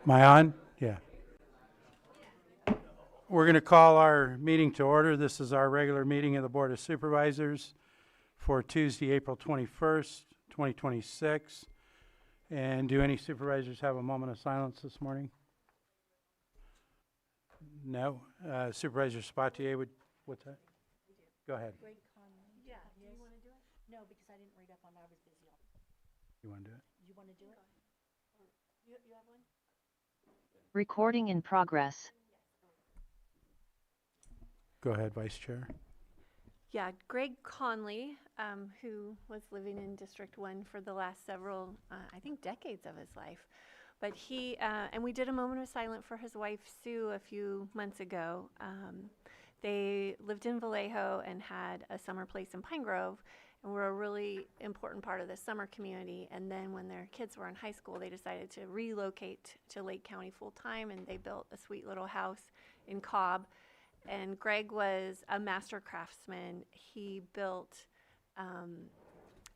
Am I on? Yeah. We're going to call our meeting to order. This is our regular meeting of the Board of Supervisors for Tuesday, April 21st, 2026. And do any supervisors have a moment of silence this morning? No? Supervisor Spatier, what's that? Go ahead. Greg Conley. Yeah. Do you want to do it? No, because I didn't read up on it. I was busy. You want to do it? You want to do it? You have one? Recording in progress. Go ahead, Vice Chair. Yeah, Greg Conley, who was living in District 1 for the last several, I think, decades of his life. But he, and we did a moment of silence for his wife, Sue, a few months ago. They lived in Vallejo and had a summer place in Pine Grove, and were a really important part of the summer community. And then when their kids were in high school, they decided to relocate to Lake County full-time, and they built a sweet little house in Cobb. And Greg was a master craftsman. He built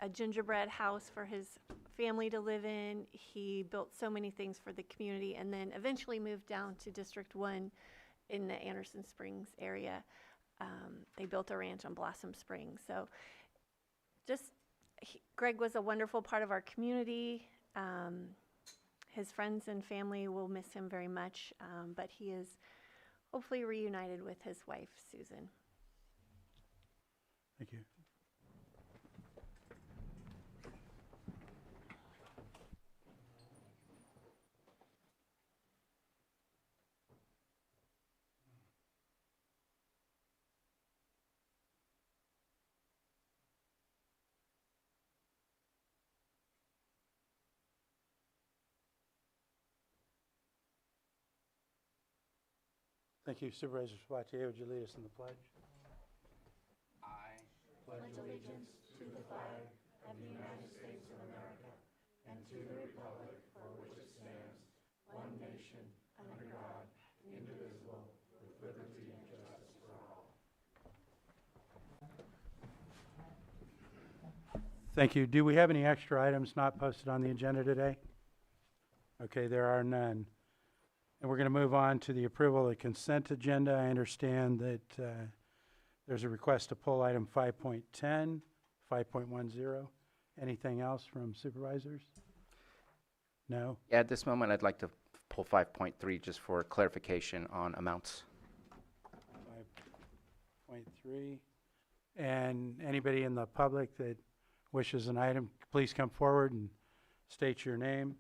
a gingerbread house for his family to live in. He built so many things for the community, and then eventually moved down to District 1 in the Anderson Springs area. They built a ranch on Blossom Springs. So Greg was a wonderful part of our community. His friends and family will miss him very much, but he is hopefully reunited with his wife, Susan. Thank you. Thank you. Supervisor Spatier, would you lead us in the pledge? I pledge allegiance to the flag of the United States of America and to the republic for which it stands, one nation, under God, indivisible, with liberty and justice for all. Thank you. Do we have any extra items not posted on the agenda today? Okay, there are none. And we're going to move on to the approval of the consent agenda. I understand that there's a request to pull item 5.10, 5.10. Anything else from supervisors? No? Yeah, at this moment, I'd like to pull 5.3 just for clarification on amounts. 5.3. And anybody in the public that wishes an item, please come forward and state your name.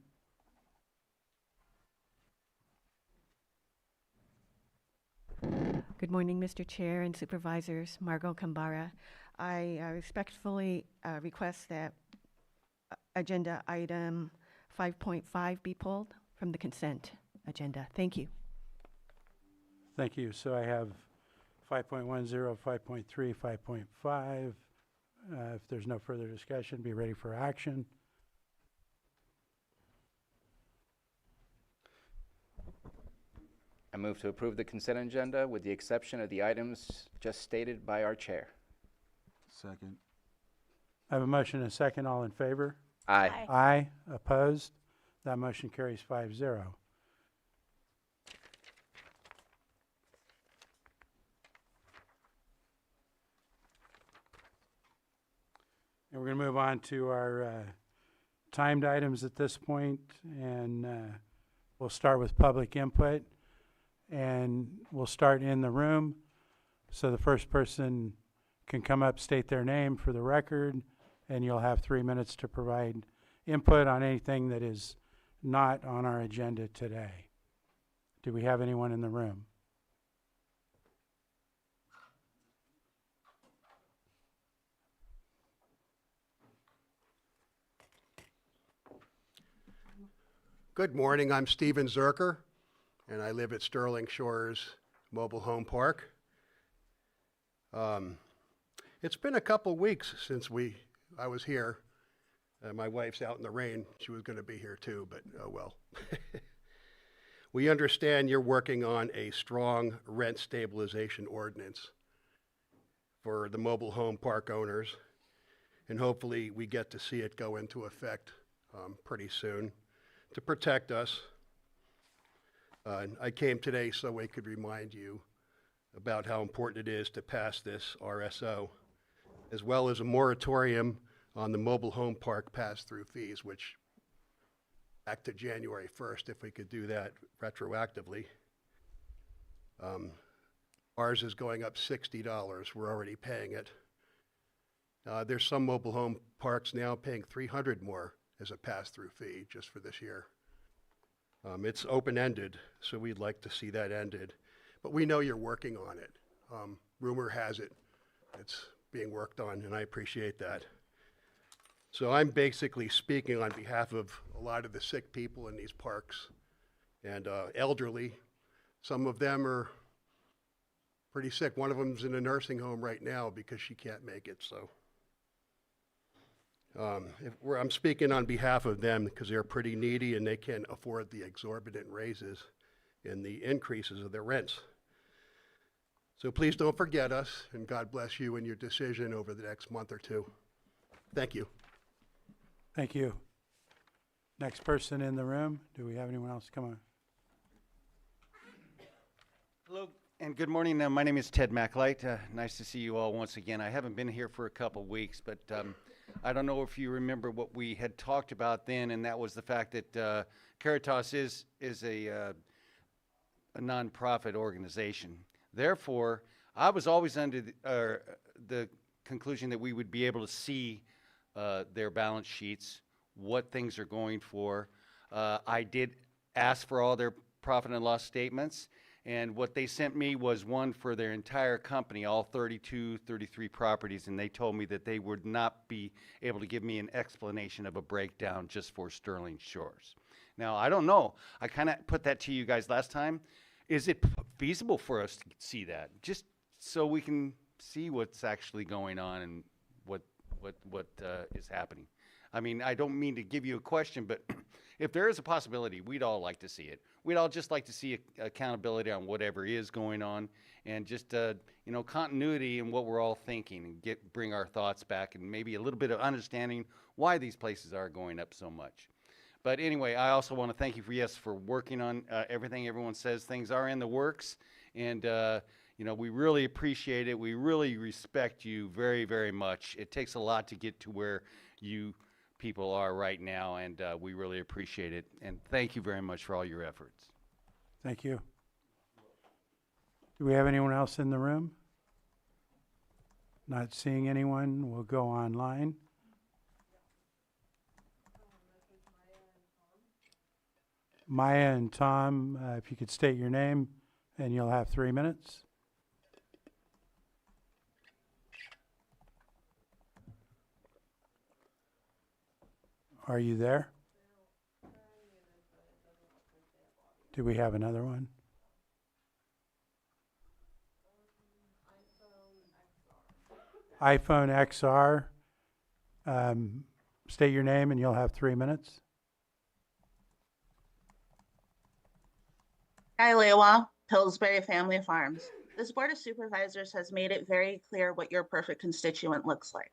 Good morning, Mr. Chair and Supervisors. Margot Kambara. I respectfully request that agenda item 5.5 be pulled from the consent agenda. Thank you. Thank you. So I have 5.10, 5.3, 5.5. If there's no further discussion, be ready for action. I move to approve the consent agenda with the exception of the items just stated by our chair. Second. I have a motion and a second. All in favor? Aye. Aye. Opposed? That motion carries 5-0. And we're going to move on to our timed items at this point, and we'll start with public input, and we'll start in the room. So the first person can come up, state their name for the record, and you'll have 3 minutes to provide input on anything that is not on our agenda today. Do we have anyone in the room? Good morning, I'm Steven Zerker, and I live at Sterling Shores Mobile Home Park. It's been a couple weeks since I was here. My wife's out in the rain. She was going to be here too, but oh well. We understand you're working on a strong rent stabilization ordinance for the mobile home park owners, and hopefully we get to see it go into effect pretty soon to protect us And I came today so we could remind you about how important it is to pass this RSO, as well as a moratorium on the mobile home park pass-through fees, which back to January 1st, if we could do that retroactively. Ours is going up $60. We're already paying it. There's some mobile home parks now paying $300 more as a pass-through fee just for this year. It's open-ended, so we'd like to see that ended. But we know you're working on it. Rumor has it it's being worked on, and I appreciate that. So I'm basically speaking on behalf of a lot of the sick people in these parks and elderly. Some of them are pretty sick. One of them's in a nursing home right now because she can't make it, so. I'm speaking on behalf of them because they're pretty needy and they can't afford the exorbitant raises and the increases of their rents. So please don't forget us, and God bless you in your decision over the next month or two. Thank you. Thank you. Next person in the room. Do we have anyone else come on? Hello and good morning. My name is Ted McLight. Nice to see you all once again. I haven't been here for a couple weeks, but I don't know if you remember what we had talked about then, and that was the fact that Caritas is a nonprofit organization. Therefore, I was always under the conclusion that we would be able to see their balance sheets, what things are going for. I did ask for all their profit and loss statements, and what they sent me was one for their entire company, all 32, 33 properties, and they told me that they would not be able to give me an explanation of a breakdown just for Sterling Shores. Now, I don't know. I kind of put that to you guys last time. Is it feasible for us to see that, just so we can see what's actually going on and what is happening? I mean, I don't mean to give you a question, but if there is a possibility, we'd all like to see it. We'd all just like to see accountability on whatever is going on, and just continuity in what we're all thinking, and bring our thoughts back, and maybe a little bit of understanding why these places are going up so much. But anyway, I also want to thank you for working on everything. Everyone says things are in the works, and we really appreciate it. We really respect you very, very much. It takes a lot to get to where you people are right now, and we really appreciate it. And thank you very much for all your efforts. Thank you. Do we have anyone else in the room? Not seeing anyone. We'll go online. Maya and Tom, if you could state your name, and you'll have 3 minutes. Are you there? Do we have another one? iPhone XR. State your name and you'll have 3 minutes. Hi, Lewa, Pillsbury Family Farms. This Board of Supervisors has made it very clear what your perfect constituent looks like.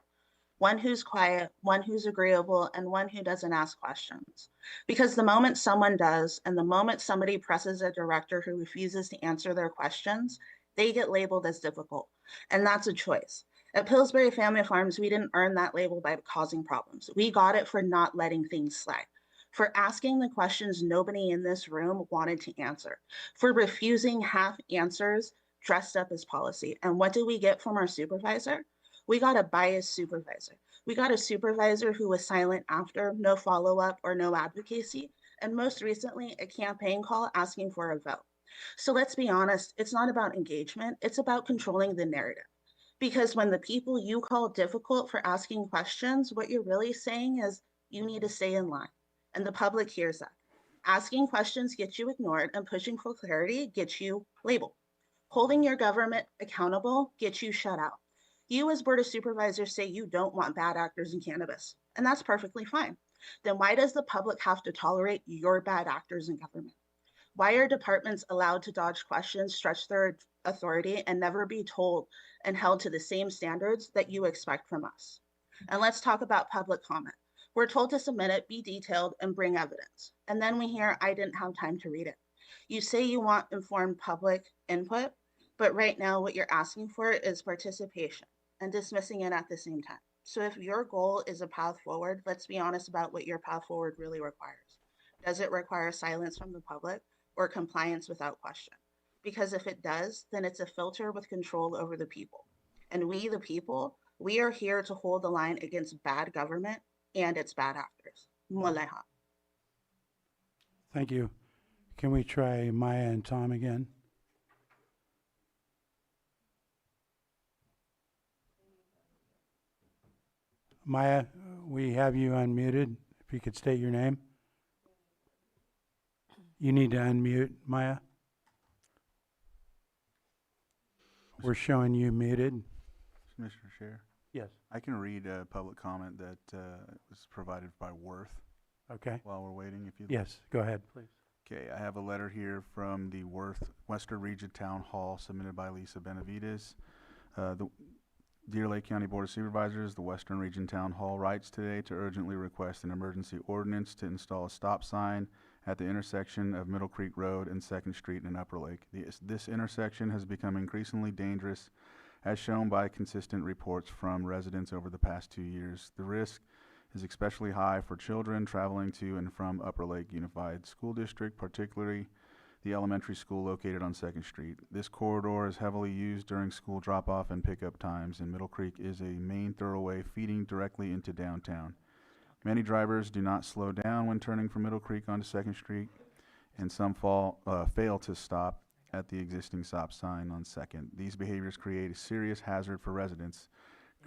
One who's quiet, one who's agreeable, and one who doesn't ask questions. Because the moment someone does, and the moment somebody presses a director who refuses to answer their questions, they get labeled as difficult. And that's a choice. At Pillsbury Family Farms, we didn't earn that label by causing problems. We got it for not letting things slide, for asking the questions nobody in this room wanted to answer, for refusing half answers dressed up as policy. And what did we get from our supervisor? We got a biased supervisor. We got a supervisor who was silent after, no follow-up or no advocacy, and most recently, a campaign call asking for a vote. So let's be honest, it's not about engagement, it's about controlling the narrative. Because when the people you call difficult for asking questions, what you're really saying is you need to stay in line. And the public hears that. Asking questions gets you ignored, and pushing for clarity gets you labeled. Holding your government accountable gets you shut out. You as Board of Supervisors say you don't want bad actors in cannabis, and that's perfectly fine. Then why does the public have to tolerate your bad actors in government? Why are departments allowed to dodge questions, stretch their authority, and never be told and held to the same standards that you expect from us? And let's talk about public comment. We're told to submit it, be detailed, and bring evidence. And then we hear, I didn't have time to read it. You say you want informed public input, but right now what you're asking for is participation and dismissing it at the same time. So if your goal is a path forward, let's be honest about what your path forward really requires. Does it require silence from the public or compliance without question? Because if it does, then it's a filter with control over the people. And we, the people, we are here to hold the line against bad government and its bad actors. Moleha. Thank you. Can we try Maya and Tom again? Maya, we have you unmuted. If you could state your name. You need to unmute, Maya. We're showing you muted. Mr. Chair, Yes. I can read a public comment that was provided by Worth Okay. while we're waiting, if you. Yes, go ahead, please. Okay, I have a letter here from the Worth Western Region Town Hall submitted by Lisa Benavides. The Deer Lake County Board of Supervisors, the Western Region Town Hall writes today to urgently request an emergency ordinance to install a stop sign at the intersection of Middle Creek Road and 2nd Street in Upper Lake. This intersection has become increasingly dangerous, as shown by consistent reports from residents over the past 2 years. The risk is especially high for children traveling to and from Upper Lake Unified School District, particularly the elementary school located on 2nd Street. This corridor is heavily used during school drop-off and pickup times, and Middle Creek is a main thoroughway feeding directly into downtown. Many drivers do not slow down when turning from Middle Creek onto 2nd Street, and some fail to stop at the existing stop sign on 2nd. These behaviors create a serious hazard for residents.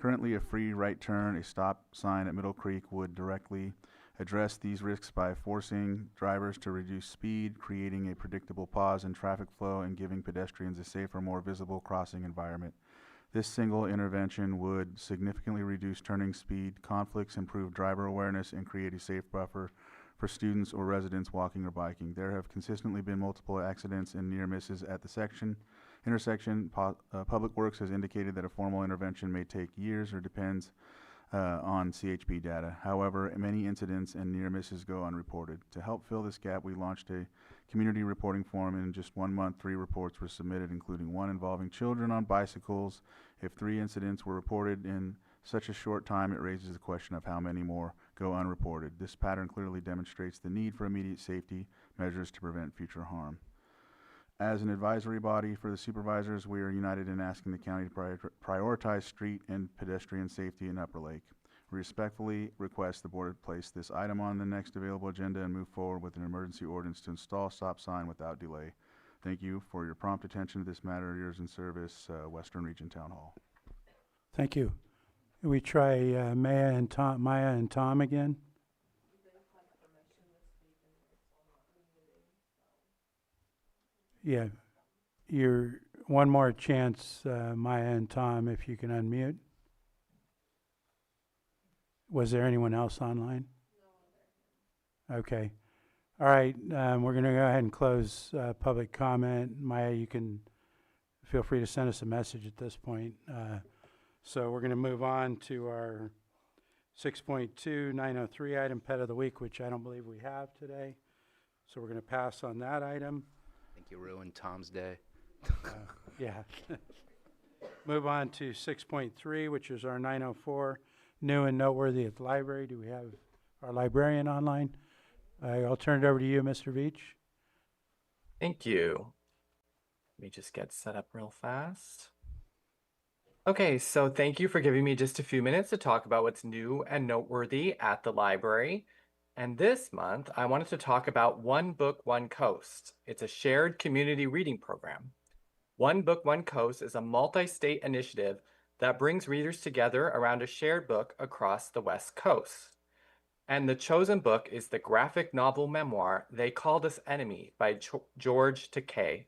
Currently, a free right turn, a stop sign at Middle Creek would directly address these risks by forcing drivers to reduce speed, creating a predictable pause in traffic flow, and giving pedestrians a safer, more visible crossing environment. This single intervention would significantly reduce turning speed, conflicts, improve driver awareness, and create a safe buffer for students or residents walking or biking. There have consistently been multiple accidents and near misses at the intersection. Public Works has indicated that a formal intervention may take years or depends on CHP data. However, many incidents and near misses go unreported. To help fill this gap, we launched a community reporting form, and in just 1 month, 3 reports were submitted, including one involving children on bicycles. If 3 incidents were reported in such a short time, it raises the question of how many more go unreported. This pattern clearly demonstrates the need for immediate safety measures to prevent future harm. As an advisory body for the supervisors, we are united in asking the county to prioritize street and pedestrian safety in Upper Lake. We respectfully request the board place this item on the next available agenda and move forward with an emergency ordinance to install a stop sign without delay. Thank you for your prompt attention to this matter. Yours in service, Western Region Town Hall. Thank you. Can we try Maya and Tom again? Yeah, you're one more chance, Maya and Tom, if you can unmute. Was there anyone else online? No. Okay. All right, we're going to go ahead and close public comment. Maya, you can feel free to send us a message at this point. So we're going to move on to our 6.2 903 item, Pet of the Week, which I don't believe we have today. So we're going to pass on that item. I think you ruined Tom's day. Yeah. Move on to 6.3, which is our 904, new and noteworthy at the library. Do we have our librarian online? I'll turn it over to you, Mr. Veach. Thank you. Let me just get set up real fast. Okay, so thank you for giving me just a few minutes to talk about what's new and noteworthy at the library. And this month, I wanted to talk about One Book, One Coast. It's a shared community reading program. One Book, One Coast is a multi-state initiative that brings readers together around a shared book across the West Coast. And the chosen book is the graphic novel memoir, They Called Us Enemy by George Takei.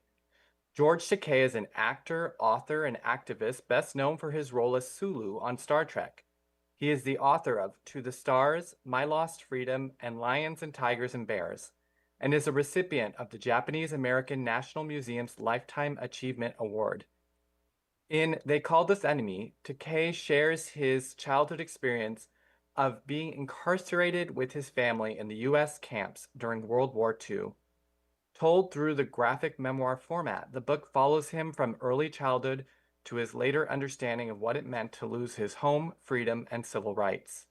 George Takei is an actor, author, and activist best known for his role as Sulu on Star Trek. He is the author of To the Stars, My Lost Freedom, and Lions and Tigers and Bears, and is a recipient of the Japanese American National Museum's Lifetime Achievement Award. In They Called Us Enemy, Takei shares his childhood experience of being incarcerated with his family in the U.S. camps during World War II. Told through the graphic memoir format, the book follows him from early childhood to his later understanding of what it meant to lose his home, freedom, and civil rights.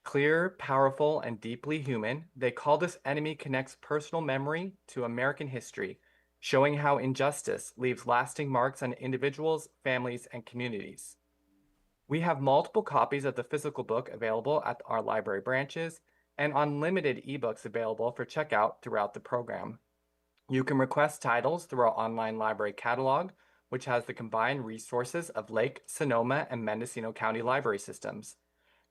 Clear, powerful, and deeply human, They Call This Enemy connects personal memory to American history, showing how injustice leaves lasting marks on individuals, families, and communities. We have multiple copies of the physical book available at our library branches and unlimited ebooks available for checkout throughout the program. You can request titles through our online library catalog, which has the combined resources of Lake, Sonoma, and Mendocino County library systems.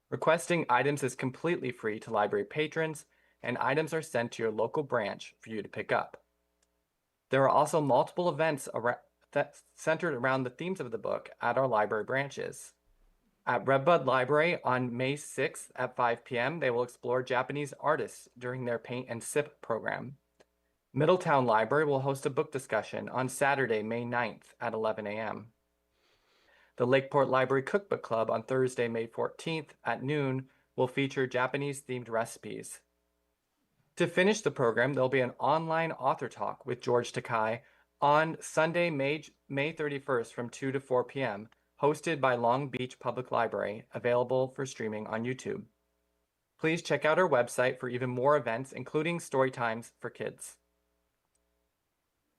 Requesting items is completely free to library patrons, and items are sent to your local branch for you to pick up. There are also multiple events centered around the themes of the book at our library branches. At Redbud Library on May 6th at 5 p.m., they will explore Japanese artists during their Paint and Sip program. Middletown Library will host a book discussion on Saturday, May 9th at 11 a.m. The Lakeport Library Cookbook Club on Thursday, May 14th at noon will feature Japanese-themed recipes. To finish the program, there'll be an online author talk with George Takai on Sunday, May 31st from 2 to 4 p.m., hosted by Long Beach Public Library, available for streaming on YouTube. Please check out our website for even more events, including story times for kids.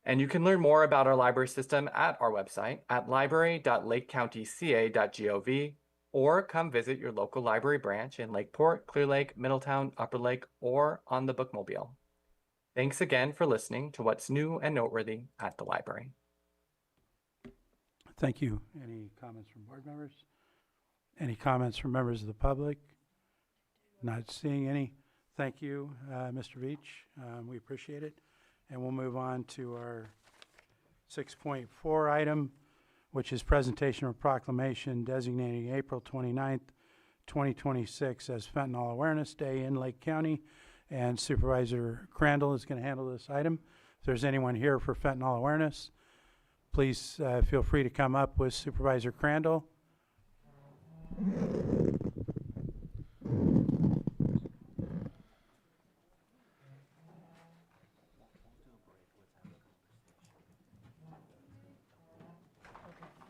And you can learn more about our library system at our website at library.lakecountyca.gov, or come visit your local library branch in Lakeport, Clear Lake, Middletown, Upper Lake, or on the Bookmobile. Thanks again for listening to What's New and Noteworthy at the library. Thank you. Any comments from board members? Any comments from members of the public? Not seeing any. Thank you, Mr. Veach. We appreciate it. And we'll move on to our 6.4 item, which is presentation of proclamation designating April 29th, 2026 as Fentanyl Awareness Day in Lake County. And Supervisor Crandall is going to handle this item. If there's anyone here for fentanyl awareness, please feel free to come up with Supervisor Crandall.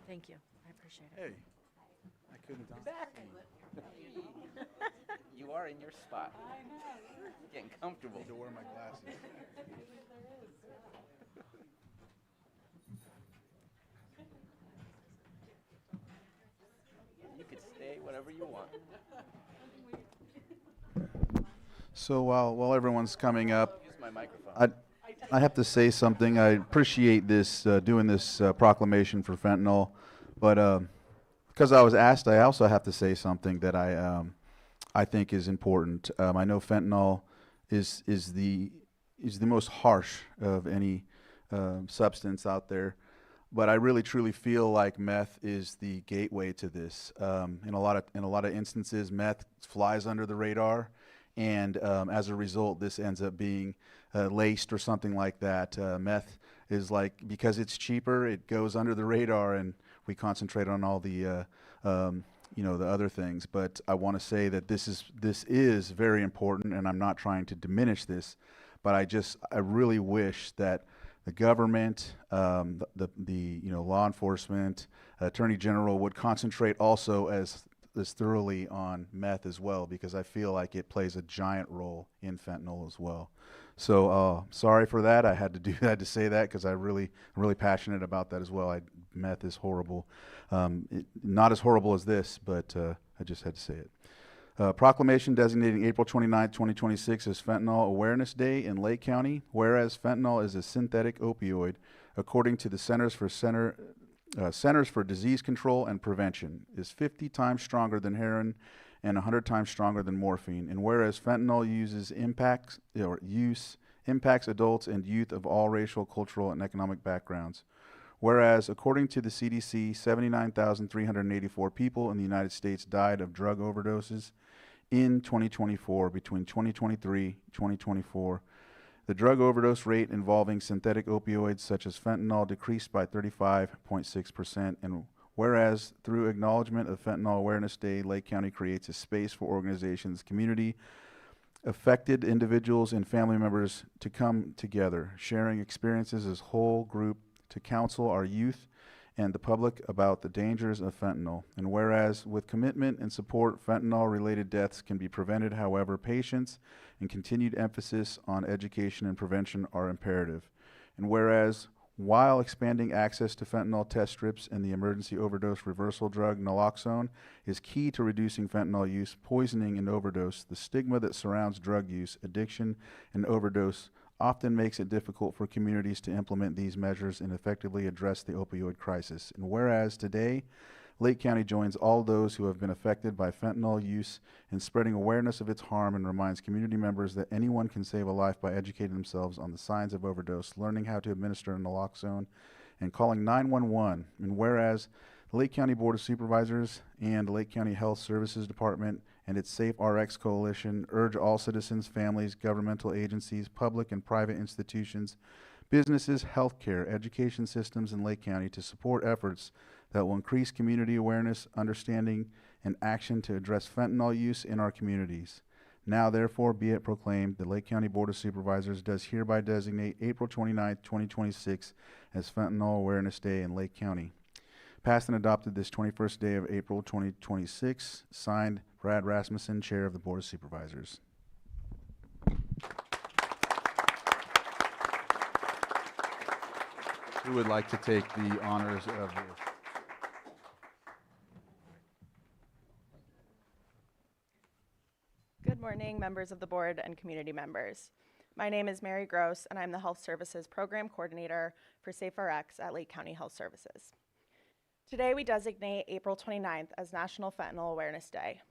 Thank you. I appreciate it. Hey, I couldn't. You are in your spot. Getting comfortable. To wear my glasses. You could stay whatever you want. So while everyone's coming up, Use my microphone. I have to say something. I appreciate this doing this proclamation for fentanyl, but because I was asked, I also have to say something that I think is important. I know fentanyl is the most harsh of any substance out there, but I really truly feel like meth is the gateway to this. In a lot of instances, meth flies under the radar, and as a result, this ends up being laced or something like that. Meth is like, because it's cheaper, it goes under the radar, and we concentrate on all the the other things. But I want to say that this is very important, and I'm not trying to diminish this, but I really wish that the government, the law enforcement, Attorney General would concentrate also as thoroughly on meth as well, because I feel like it plays a giant role in fentanyl as well. So sorry for that. I had to say that because I'm really passionate about that as well. Meth is horrible. Not as horrible as this, but I just had to say it. Proclamation designating April 29, 2026 as Fentanyl Awareness Day in Lake County. Whereas fentanyl is a synthetic opioid, according to the Centers for Disease Control and Prevention, is 50 times stronger than heroin and 100 times stronger than morphine. And whereas fentanyl impacts adults and youth of all racial, cultural, and economic backgrounds. Whereas, according to the CDC, 79,384 people in the United States died of drug overdoses in 2024. Between 2023 and 2024, the drug overdose rate involving synthetic opioids such as fentanyl decreased by 35.6%. And whereas, through acknowledgement of Fentanyl Awareness Day, Lake County creates a space for organizations, community affected individuals and family members to come together, sharing experiences as whole group to counsel our youth and the public about the dangers of fentanyl. And whereas with commitment and support, fentanyl-related deaths can be prevented, however, patience and continued emphasis on education and prevention are imperative. And whereas while expanding access to fentanyl test strips and the emergency overdose reversal drug naloxone is key to reducing fentanyl use, poisoning, and overdose, the stigma that surrounds drug use, addiction, and overdose often makes it difficult for communities to implement these measures and effectively address the opioid crisis. And whereas today, Lake County joins all those who have been affected by fentanyl use in spreading awareness of its harm and reminds community members that anyone can save a life by educating themselves on the signs of overdose, learning how to administer naloxone, and calling 911. And whereas the Lake County Board of Supervisors and Lake County Health Services Department and its Safe RX Coalition urge all citizens, families, governmental agencies, public and private institutions, businesses, healthcare, education systems in Lake County to support efforts that will increase community awareness, understanding, and action to address fentanyl use in our communities. Now, therefore, be it proclaimed, the Lake County Board of Supervisors does hereby designate April 29th, 2026 as Fentanyl Awareness Day in Lake County. Passed and adopted this 21st day of April 2026. Signed, Brad Rasmussen, Chair of the Board of Supervisors. Who would like to take the honors of this? Good morning, members of the board and community members. My name is Mary Gross, and I'm the Health Services Program Coordinator for SafeRx at Lake County Health Services. Today, we designate April 29th as National Fentanyl Awareness Day.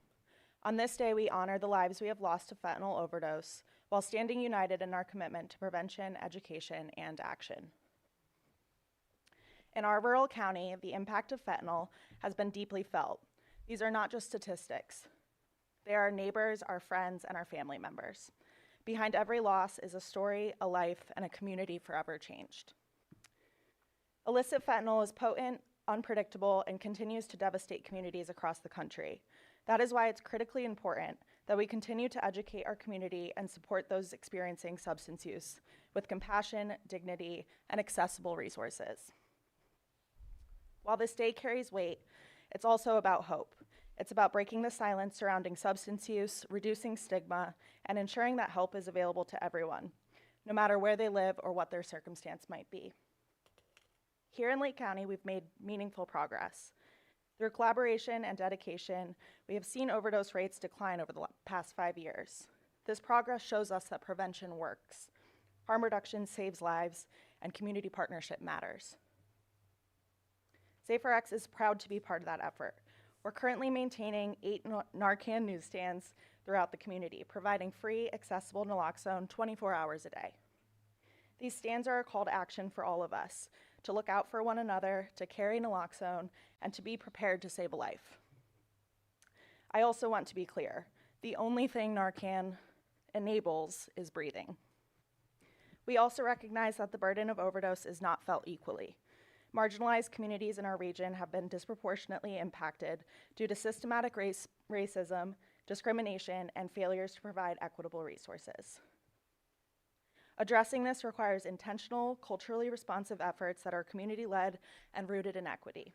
On this day, we honor the lives we have lost to fentanyl overdose while standing united in our commitment to prevention, education, and action. In our rural county, the impact of fentanyl has been deeply felt. These are not just statistics. They are our neighbors, our friends, and our family members. Behind every loss is a story, a life, and a community forever changed. Illicit fentanyl is potent, unpredictable, and continues to devastate communities across the country. That is why it's critically important that we continue to educate our community and support those experiencing substance use with compassion, dignity, and accessible resources. While this day carries weight, it's also about hope. It's about breaking the silence surrounding substance use, reducing stigma, and ensuring that help is available to everyone, no matter where they live or what their circumstance might be. Here in Lake County, we've made meaningful progress. Through collaboration and dedication, we have seen overdose rates decline over the past 5 years. This progress shows us that prevention works. Harm reduction saves lives, and community partnership matters. SafeRx is proud to be part of that effort. We're currently maintaining 8 Narcan newsstands throughout the community, providing free, accessible naloxone 24 hours a day. These stands are a call to action for all of us, to look out for one another, to carry naloxone, and to be prepared to save a life. I also want to be clear, the only thing Narcan enables is breathing. We also recognize that the burden of overdose is not felt equally. Marginalized communities in our region have been disproportionately impacted due to systematic racism, discrimination, and failures to provide equitable resources. Addressing this requires intentional, culturally responsive efforts that are community-led and rooted in equity.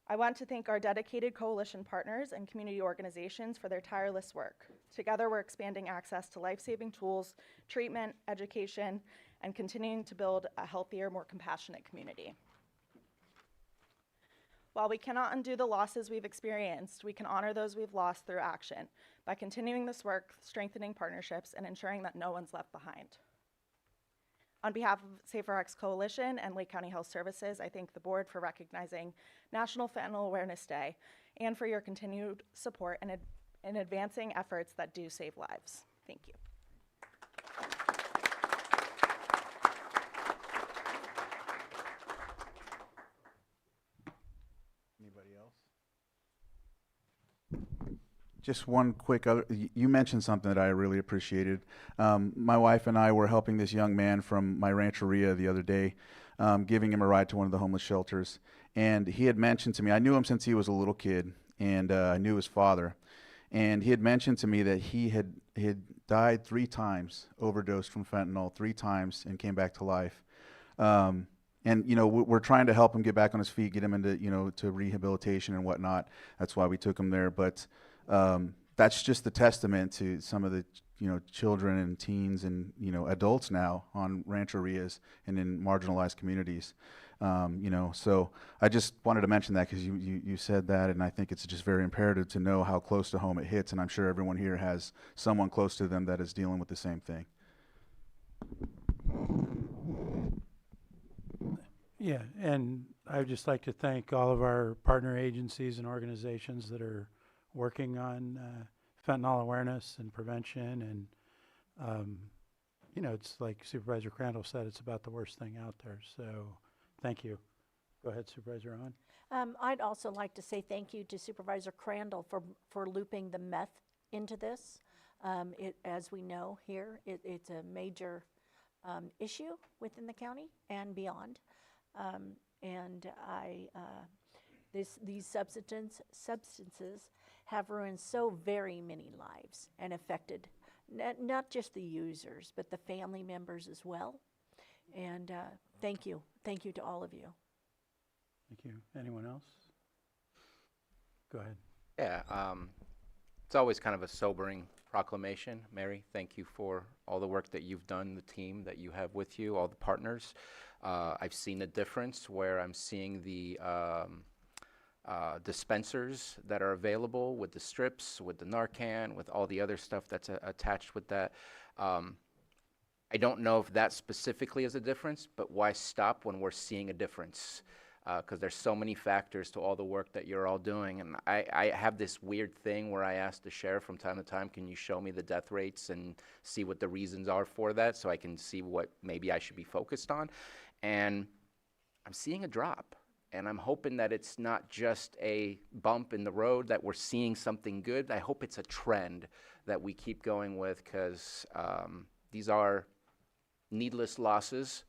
I want to thank our dedicated coalition partners and community organizations for their tireless work. Together, we're expanding access to life-saving tools, treatment, education, and continuing to build a healthier, more compassionate community. While we cannot undo the losses we've experienced, we can honor those we've lost through action by continuing this work, strengthening partnerships, and ensuring that no one's left behind. On behalf of SafeRx Coalition and Lake County Health Services, I thank the board for recognizing National Fentanyl Awareness Day and for your continued support in advancing efforts that do save lives. Thank you. Anybody else? Just one quick other, you mentioned something that I really appreciated. My wife and I were helping this young man from my rancheria the other day, giving him a ride to one of the homeless shelters. And he had mentioned to me, I knew him since he was a little kid, and I knew his father. And he had mentioned to me that he had died 3 times, overdosed from fentanyl 3 times, and came back to life. And, you know, we're trying to help him get back on his feet, get him into, you know, to rehabilitation and whatnot. That's why we took him there. But that's just the testament to some of the, you know, children and teens and, you know, adults now on rancherias and in marginalized communities. You know, so I just wanted to mention that because you said that, and I think it's just very imperative to know how close to home it hits. And I'm sure everyone here has someone close to them that is dealing with the same thing. Yeah, and I'd just like to thank all of our partner agencies and organizations that are working on fentanyl awareness and prevention. And, you know, it's like Supervisor Crandall said, it's about the worst thing out there. So thank you. Go ahead, Supervisor Owen. I'd also like to say thank you to Supervisor Crandall for looping the meth into this. As we know here, it's a major issue within the county and beyond. These substances have ruined so very many lives and affected not just the users, but the family members as well. And thank you to all of you. Thank you. Anyone else? Go ahead. Yeah, it's always kind of a sobering proclamation. Mary, thank you for all the work that you've done, the team that you have with you, all the partners. I've seen the difference where I'm seeing the dispensers that are available with the strips, with the Narcan, with all the other stuff that's attached with that. I don't know if that specifically is a difference, but why stop when we're seeing a difference? Because there's so many factors to all the work that you're all doing. And I have this weird thing where I ask the sheriff from time to time, can you show me the death rates and see what the reasons are for that so I can see what maybe I should be focused on? And I'm seeing a drop. And I'm hoping that it's not just a bump in the road, that we're seeing something good. I hope it's a trend that we keep going with, because these are needless losses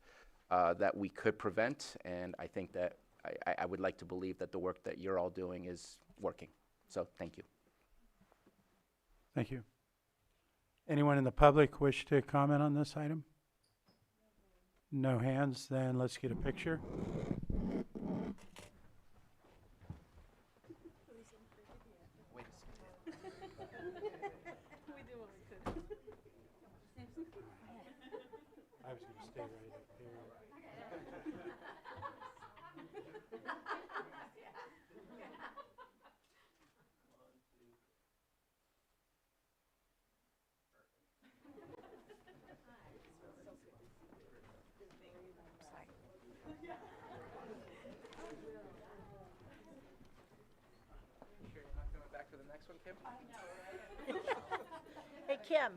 that we could prevent. And I think that I would like to believe that the work that you're all doing is working. So thank you. Thank you. Anyone in the public wish to comment on this item? No hands, then let's get a picture. I was going to stay right up here. Sure you're not coming back to the next one, Kim? Hey, Kim.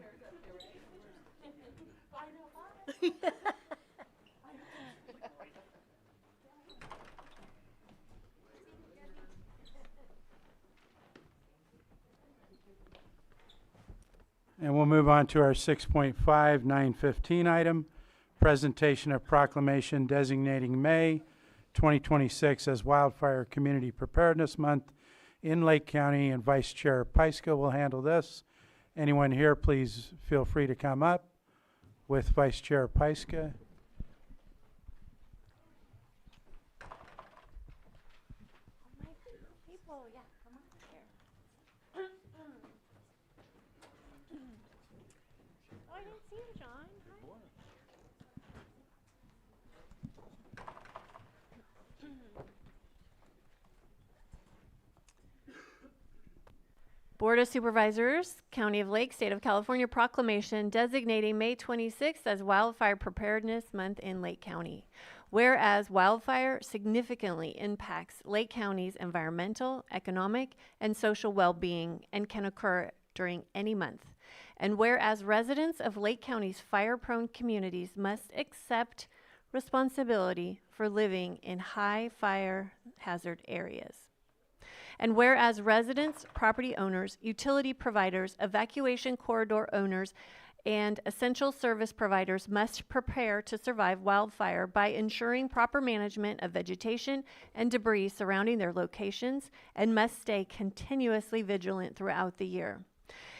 And we'll move on to our 6.5, 9:15 item, presentation of proclamation designating May 2026 as Wildfire Community Preparedness Month in Lake County, and Vice Chair Pyska will handle this. Anyone here, please feel free to come up with Vice Chair Pyska. People, yeah, come on here. Oh, I didn't see you, John. Hi. Board of Supervisors, County of Lake, State of California proclamation designating May 26th as Wildfire Preparedness Month in Lake County. Whereas wildfire significantly impacts Lake County's environmental, economic, and social well-being and can occur during any month. And whereas residents of Lake County's fire-prone communities must accept responsibility for living in high fire hazard areas. And whereas residents, property owners, utility providers, evacuation corridor owners, and essential service providers must prepare to survive wildfire by ensuring proper management of vegetation and debris surrounding their locations and must stay continuously vigilant throughout the year.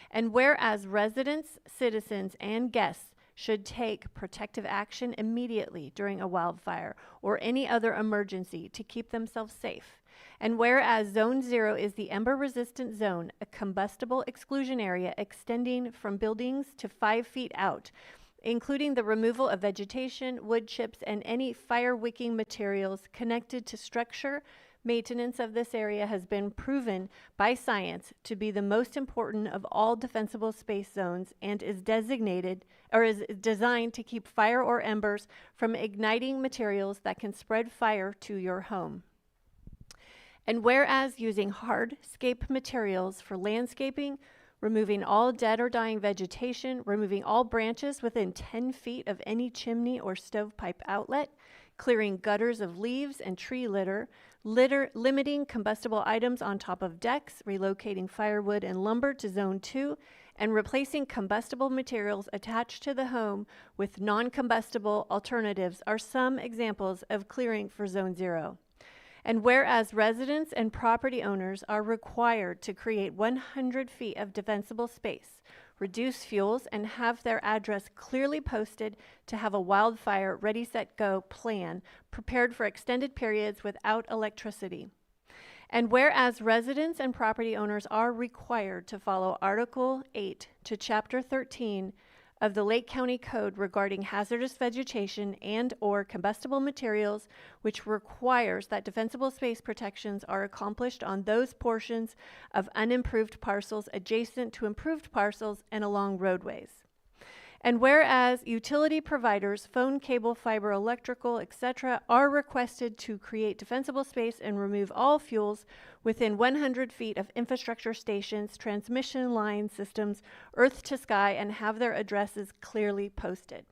And whereas residents, citizens, and guests should take protective action immediately during a wildfire or any other emergency to keep themselves safe. And whereas Zone 0 is the ember-resistant zone, a combustible exclusion area extending from buildings to 5 feet out, including the removal of vegetation, wood chips, and any fire-wicking materials connected to structure, maintenance of this area has been proven by science to be the most important of all defensible space zones and is designated or is designed to keep fire or embers from igniting materials that can spread fire to your home. And whereas using hardscape materials for landscaping, removing all dead or dying vegetation, removing all branches within 10 feet of any chimney or stovepipe outlet, clearing gutters of leaves and tree litter, limiting combustible items on top of decks, relocating firewood and lumber to Zone 2, and replacing combustible materials attached to the home with non-combustible alternatives are some examples of clearing for Zone 0. And whereas residents and property owners are required to create 100 feet of defensible space, reduce fuels, and have their address clearly posted to have a wildfire ready, set, go plan prepared for extended periods without electricity. And whereas residents and property owners are required to follow Article 8 to Chapter 13 of the Lake County Code regarding hazardous vegetation and or combustible materials, which requires that defensible space protections are accomplished on those portions of unimproved parcels adjacent to improved parcels and along roadways. And whereas utility providers, phone, cable, fiber, electrical, etc., are requested to create defensible space and remove all fuels within 100 feet of infrastructure stations, transmission line systems, earth to sky, and have their addresses clearly posted.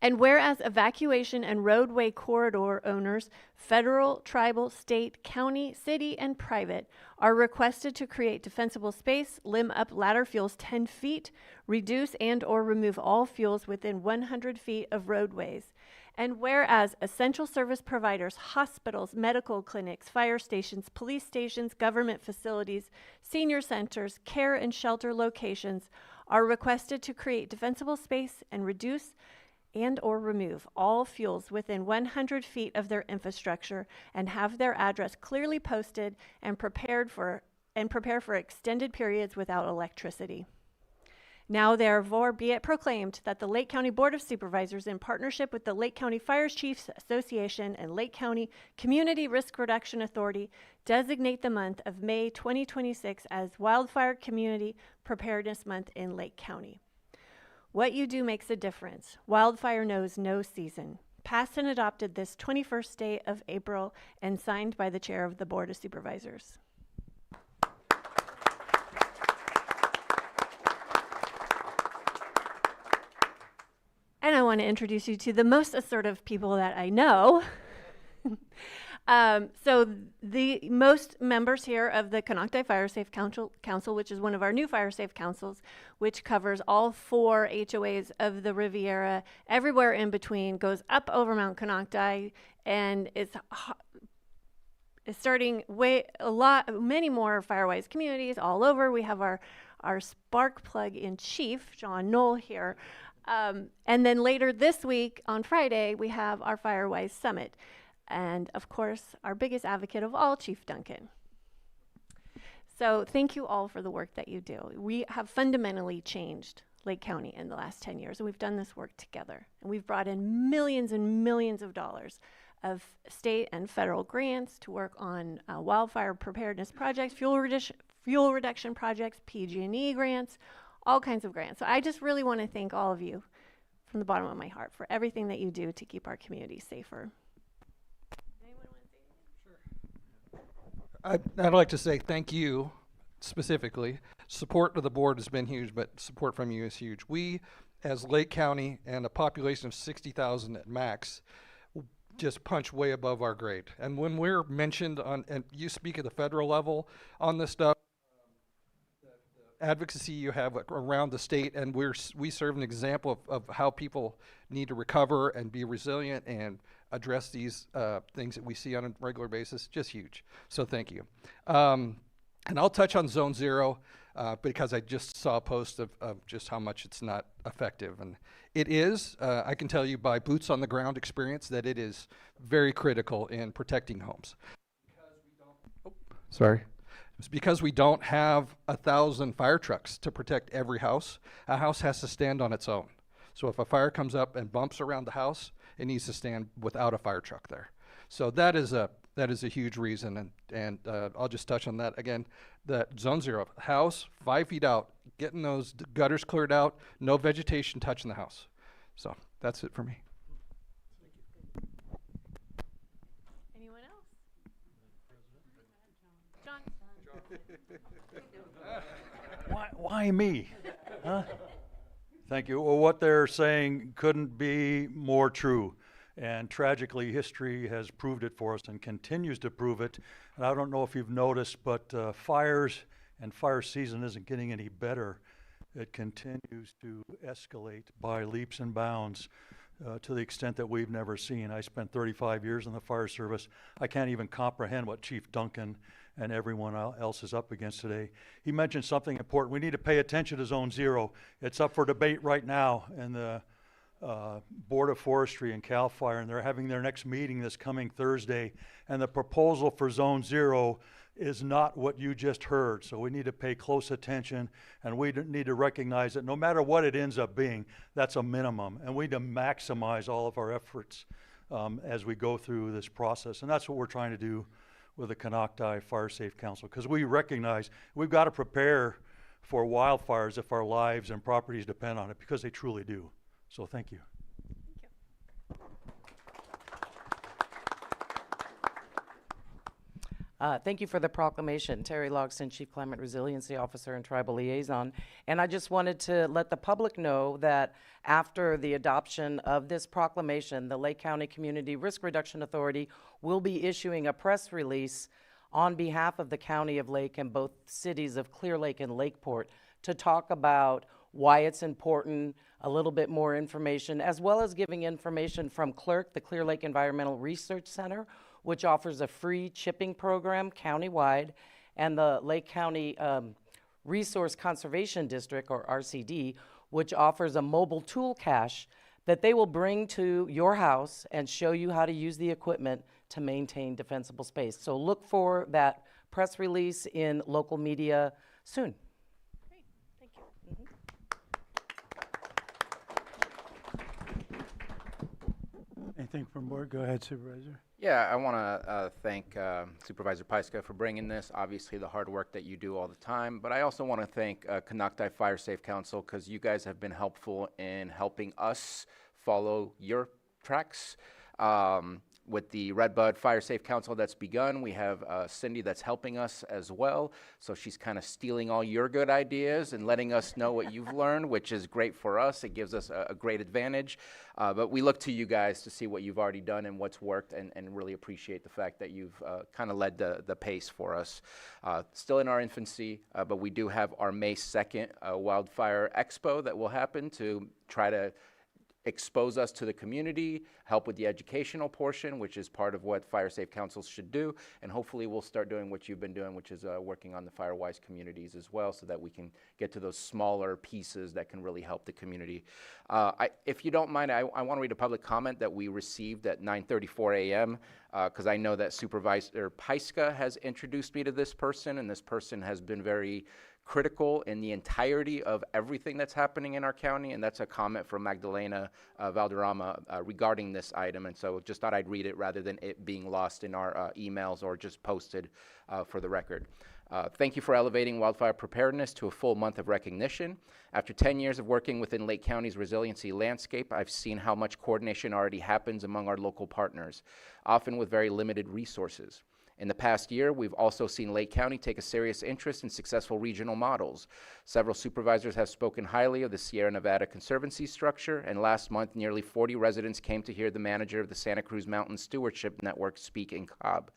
And whereas evacuation and roadway corridor owners, federal, tribal, state, county, city, and private, are requested to create defensible space, limb up ladder fuels 10 feet, reduce and or remove all fuels within 100 feet of roadways. And whereas essential service providers, hospitals, medical clinics, fire stations, police stations, government facilities, senior centers, care and shelter locations are requested to create defensible space and reduce and or remove all fuels within 100 feet of their infrastructure and have their address clearly posted and prepare for extended periods without electricity. Now therefore be it proclaimed that the Lake County Board of Supervisors, in partnership with the Lake County Fire Chiefs Association and Lake County Community Risk Reduction Authority, designate the month of May 2026 as Wildfire Community Preparedness Month in Lake County. What you do makes a difference. Wildfire knows no season. Passed and adopted this 21st day of April and signed by the Chair of the Board of Supervisors. And I want to introduce you to the most assertive people that I know. So the most members here of the Konocti Fire Safe Council, which is one of our new Fire Safe Councils, which covers all 4 HOAs of the Riviera, everywhere in between, goes up over Mount Konocti, and is starting many more Firewise communities all over. We have our spark plug in chief, John Knoll, here. And then later this week, on Friday, we have our Firewise Summit. And of course, our biggest advocate of all, Chief Duncan. So thank you all for the work that you do. We have fundamentally changed Lake County in the last 10 years, and we've done this work together. And we've brought in millions and millions of dollars of state and federal grants to work on wildfire preparedness projects, fuel reduction projects, PG&E grants, all kinds of grants. So I just really want to thank all of you from the bottom of my heart for everything that you do to keep our community safer. I'd like to say thank you specifically. Support of the board has been huge, but support from you is huge. We, as Lake County and a population of 60,000 at max, just punch way above our grade. And when we're mentioned on, and you speak at the federal level on this stuff, advocacy you have around the state, and we serve an example of how people need to recover and be resilient and address these things that we see on a regular basis. Just huge. So thank you. And I'll touch on Zone Zero because I just saw a post of just how much it's not effective. And it is, I can tell you by boots on the ground experience, that it is very critical in protecting homes. Sorry. It's because we don't have 1,000 fire trucks to protect every house. A house has to stand on its own. So if a fire comes up and bumps around the house, it needs to stand without a fire truck there. So that is a huge reason, and I'll just touch on that again. The Zone Zero, house 5 feet out, getting those gutters cleared out, no vegetation touching the house. So that's it for me. Anyone else? John? Why me? Huh? Thank you. Well, what they're saying couldn't be more true. And tragically, history has proved it for us and continues to prove it. And I don't know if you've noticed, but fires and fire season isn't getting any better. It continues to escalate by leaps and bounds to the extent that we've never seen. I spent 35 years in the fire service. I can't even comprehend what Chief Duncan and everyone else is up against today. He mentioned something important. We need to pay attention to Zone Zero. It's up for debate right now in the Board of Forestry and CAL FIRE, and they're having their next meeting this coming Thursday. And the proposal for Zone Zero is not what you just heard. So we need to pay close attention, and we need to recognize that no matter what it ends up being, that's a minimum. And we need to maximize all of our efforts as we go through this process. And that's what we're trying to do with the Canocti Fire Safe Council, because we recognize we've got to prepare for wildfires if our lives and properties depend on it, because they truly do. So thank you. Thank you for the proclamation. Terry Logston, Chief Climate Resiliency Officer and Tribal Liaison. And I just wanted to let the public know that after the adoption of this proclamation, the Lake County Community Risk Reduction Authority will be issuing a press release on behalf of the County of Lake and both cities of Clear Lake and Lakeport to talk about why it's important, a little bit more information, as well as giving information from CLERC, the Clear Lake Environmental Research Center, which offers a free chipping program countywide, and the Lake County Resource Conservation District, or RCD, which offers a mobile tool cache that they will bring to your house and show you how to use the equipment to maintain defensible space. So look for that press release in local media soon. Great, thank you. Anything from board? Go ahead, Supervisor. Yeah, I want to thank Supervisor Pyska for bringing this, obviously the hard work that you do all the time, but I also want to thank Canocti Fire Safe Council, because you guys have been helpful in helping us follow your tracks. With the Redbud Fire Safe Council that's begun, we have Cindy that's helping us as well. So she's kind of stealing all your good ideas and letting us know what you've learned, which is great for us. It gives us a great advantage. But we look to you guys to see what you've already done and what's worked, and really appreciate the fact that you've kind of led the pace for us. Still in our infancy, but we do have our May 2nd Wildfire Expo that will happen to try to expose us to the community, help with the educational portion, which is part of what fire safe councils should do, and hopefully we'll start doing what you've been doing, which is working on the Firewise communities as well, so that we can get to those smaller pieces that can really help the community. If you don't mind, I want to read a public comment that we received at 9:34 a.m., because I know that Supervisor Pyska has introduced me to this person, and this person has been very critical in the entirety of everything that's happening in our county, and that's a comment from Magdalena Valderrama regarding this item, and so just thought I'd read it rather than it being lost in our emails or just posted for the record. Thank you for elevating wildfire preparedness to a full month of recognition. After 10 years of working within Lake County's resiliency landscape, I've seen how much coordination already happens among our local partners, often with very limited resources. In the past year, we've also seen Lake County take a serious interest in successful regional models. Several supervisors have spoken highly of the Sierra Nevada Conservancy structure, and last month, nearly 40 residents came to hear the manager of the Santa Cruz Mountain Stewardship Network speak in Cobb.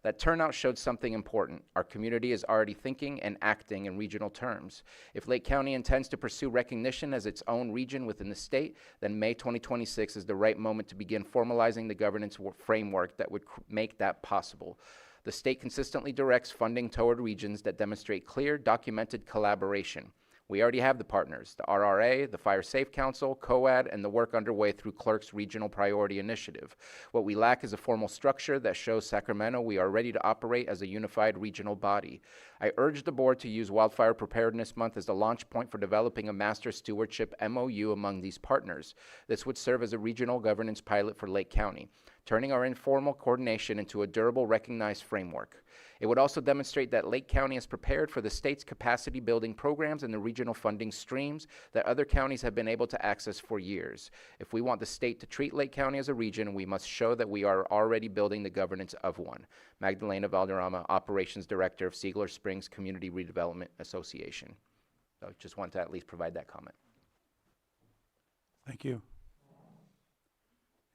That turnout showed something important. Our community is already thinking and acting in regional terms. If Lake County intends to pursue recognition as its own region within the state, then May 2026 is the right moment to begin formalizing the governance framework that would make that possible. The state consistently directs funding toward regions that demonstrate clear, documented collaboration. We already have the partners, the RRA, the Fire Safe Council, COAD, and the work underway through Clerk's Regional Priority Initiative. What we lack is a formal structure that shows Sacramento we are ready to operate as a unified regional body. I urge the board to use Wildfire Preparedness Month as the launch point for developing a master stewardship MOU among these partners. This would serve as a regional governance pilot for Lake County, turning our informal coordination into a durable, recognized framework. It would also demonstrate that Lake County is prepared for the state's capacity building programs and the regional funding streams that other counties have been able to access for years. If we want the state to treat Lake County as a region, we must show that we are already building the governance of one. Magdalena Valderrama, Operations Director of Siegler Springs Community Redevelopment Association. So just want to at least provide that comment. Thank you.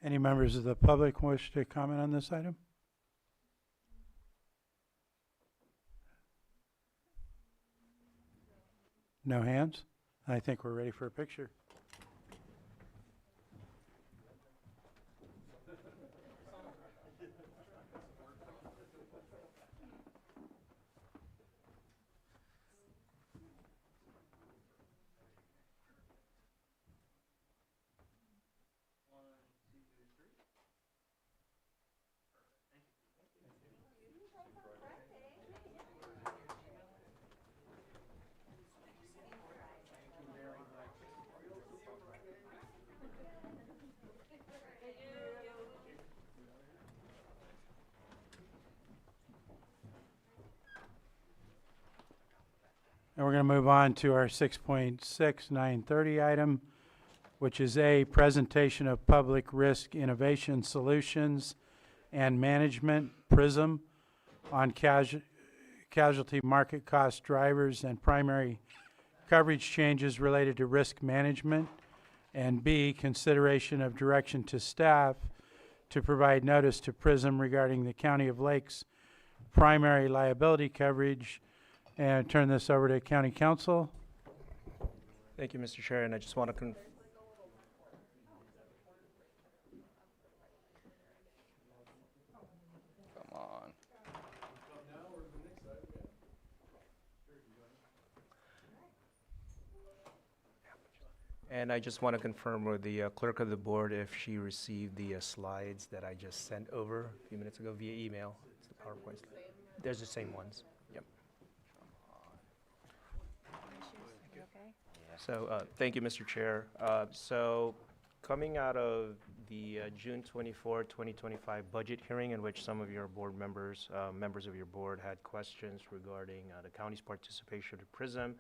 Any members of the public wish to comment on this item? No hands? I think we're ready for a picture. And we're going to move on to our 6.6 9:30 item, which is a presentation of public risk innovation solutions and management, PRISM, on casualty market cost drivers and primary coverage changes related to risk management, and B, consideration of direction to staff to provide notice to PRISM regarding the County of Lakes primary liability coverage. And turn this over to County Council. Thank you, Mr. Chair, and I just want to Come on. And I just want to confirm with the clerk of the board if she received the slides that I just sent over a few minutes ago via email. It's the PowerPoint slide. There's the same ones. Yep. So thank you, Mr. Chair. So coming out of the June 24, 2025 budget hearing, in which some of your board members, members of your board, had questions regarding the county's participation in PRISM,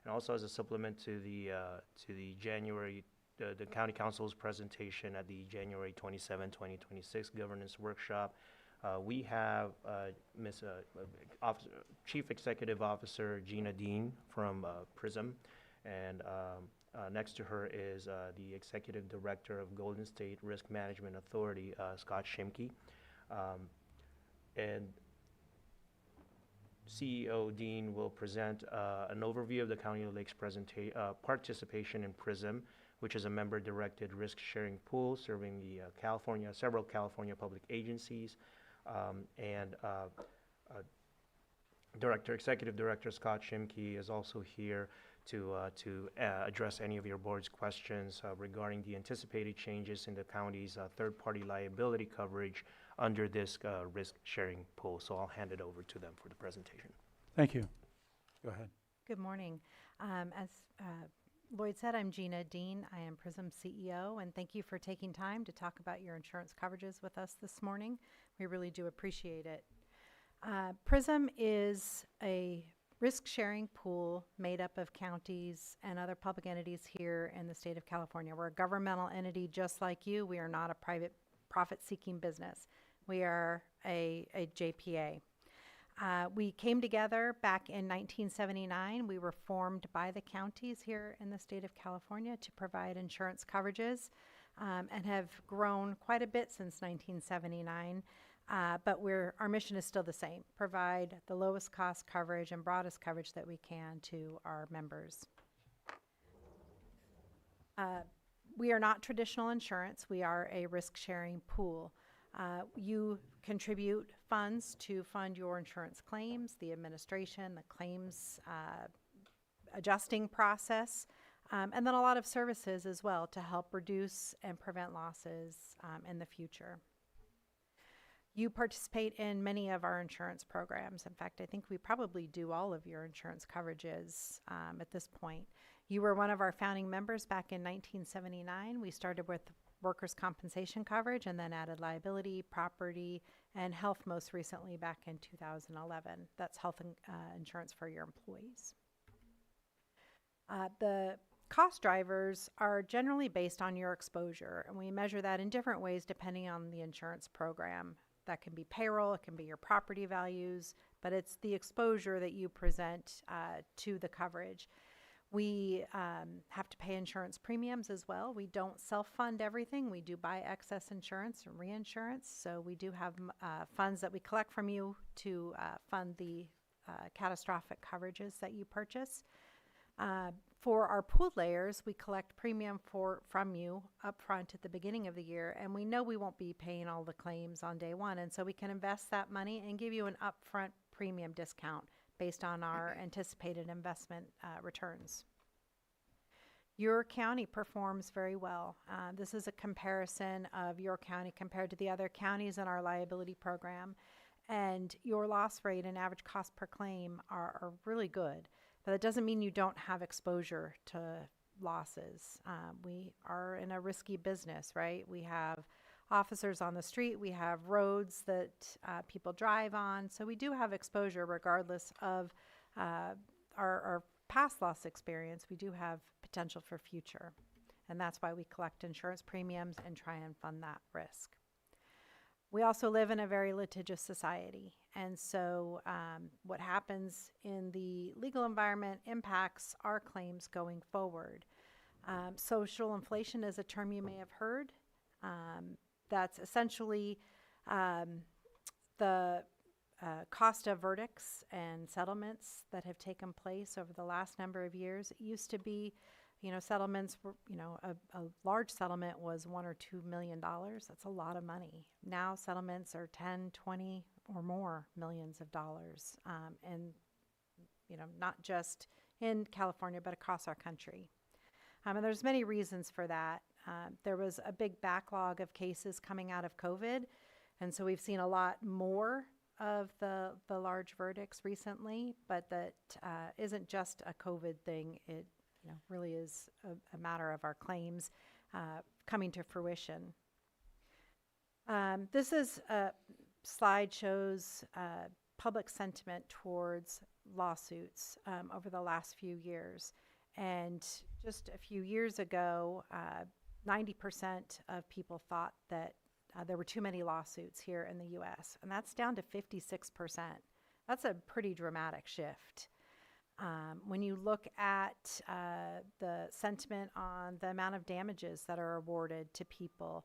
and also as a supplement to the January, the County Council's presentation at the January 27, 2026 governance workshop, we have Chief Executive Officer Gina Dean from PRISM. And next to her is the Executive Director of Golden State Risk Management Authority, Scott Shimke. And CEO Dean will present an overview of the County of Lakes participation in PRISM, which is a member-directed risk-sharing pool serving the several California public agencies. Executive Director Scott Shimke is also here to address any of your board's questions regarding the anticipated changes in the county's third-party liability coverage under this risk-sharing pool. So I'll hand it over to them for the presentation. Thank you. Go ahead. Good morning. As Lloyd said, I'm Gina Dean. I am PRISM CEO, and thank you for taking time to talk about your insurance coverages with us this morning. We really do appreciate it. PRISM is a risk-sharing pool made up of counties and other public entities here in the state of California. We're a governmental entity just like you. We are not a private profit-seeking business. We are a JPA. We came together back in 1979. We were formed by the counties here in the state of California to provide insurance coverages and have grown quite a bit since 1979. But our mission is still the same, provide the lowest cost coverage and broadest coverage that we can to our members. We are not traditional insurance. We are a risk-sharing pool. You contribute funds to fund your insurance claims, the administration, the claims adjusting process, and then a lot of services as well to help reduce and prevent losses in the future. You participate in many of our insurance programs. In fact, I think we probably do all of your insurance coverages at this point. You were one of our founding members back in 1979. We started with workers' compensation coverage and then added liability, property, and health most recently back in 2011. That's health insurance for your employees. The cost drivers are generally based on your exposure, and we measure that in different ways depending on the insurance program. That can be payroll, it can be your property values, but it's the exposure that you present to the coverage. We have to pay insurance premiums as well. We don't self-fund everything. We do buy excess insurance and reinsurance. So we do have funds that we collect from you to fund the catastrophic coverages that you purchase. For our pooled layers, we collect premium from you up front at the beginning of the year, and we know we won't be paying all the claims on day one, and so we can invest that money and give you an upfront premium discount based on our anticipated investment returns. Your county performs very well. This is a comparison of your county compared to the other counties in our liability program, and your loss rate and average cost per claim are really good. But that doesn't mean you don't have exposure to losses. We are in a risky business, right? We have officers on the street, we have roads that people drive on, so we do have exposure regardless of our past loss experience. We do have potential for future, and that's why we collect insurance premiums and try and fund that risk. We also live in a very litigious society, and so what happens in the legal environment impacts our claims going forward. Social inflation is a term you may have heard. That's essentially the cost of verdicts and settlements that have taken place over the last number of years. It used to be, settlements were, a large settlement was $1 or $2 million. That's a lot of money. Now settlements are 10, 20 or more millions of dollars. And, not just in California, but across our country. And there's many reasons for that. There was a big backlog of cases coming out of COVID, and so we've seen a lot more of the large verdicts recently, but that isn't just a COVID thing. It really is a matter of our claims coming to fruition. This is a slide shows public sentiment towards lawsuits over the last few years. And just a few years ago, 90% of people thought that there were too many lawsuits here in the U.S., and that's down to 56%. That's a pretty dramatic shift. When you look at the sentiment on the amount of damages that are awarded to people,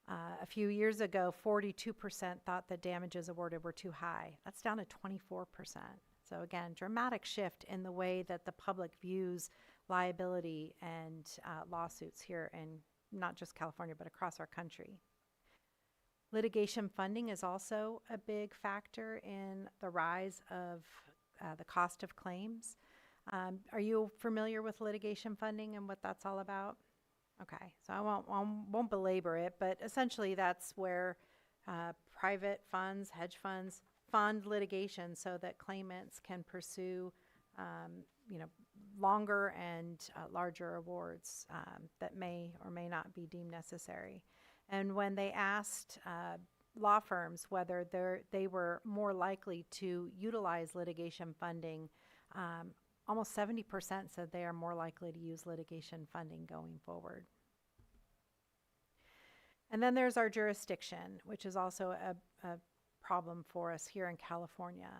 a few years ago, 42% thought the damages awarded were too high. That's down to 24%. So again, dramatic shift in the way that the public views liability and lawsuits here in not just California, but across our country. Litigation funding is also a big factor in the rise of the cost of claims. Are you familiar with litigation funding and what that's all about? Okay, so I won't belabor it, but essentially that's where private funds, hedge funds, fund litigation so that claimants can pursue longer and larger awards that may or may not be deemed necessary. And when they asked law firms whether they were more likely to utilize litigation funding, almost 70% said they are more likely to use litigation funding going forward. And then there's our jurisdiction, which is also a problem for us here in California.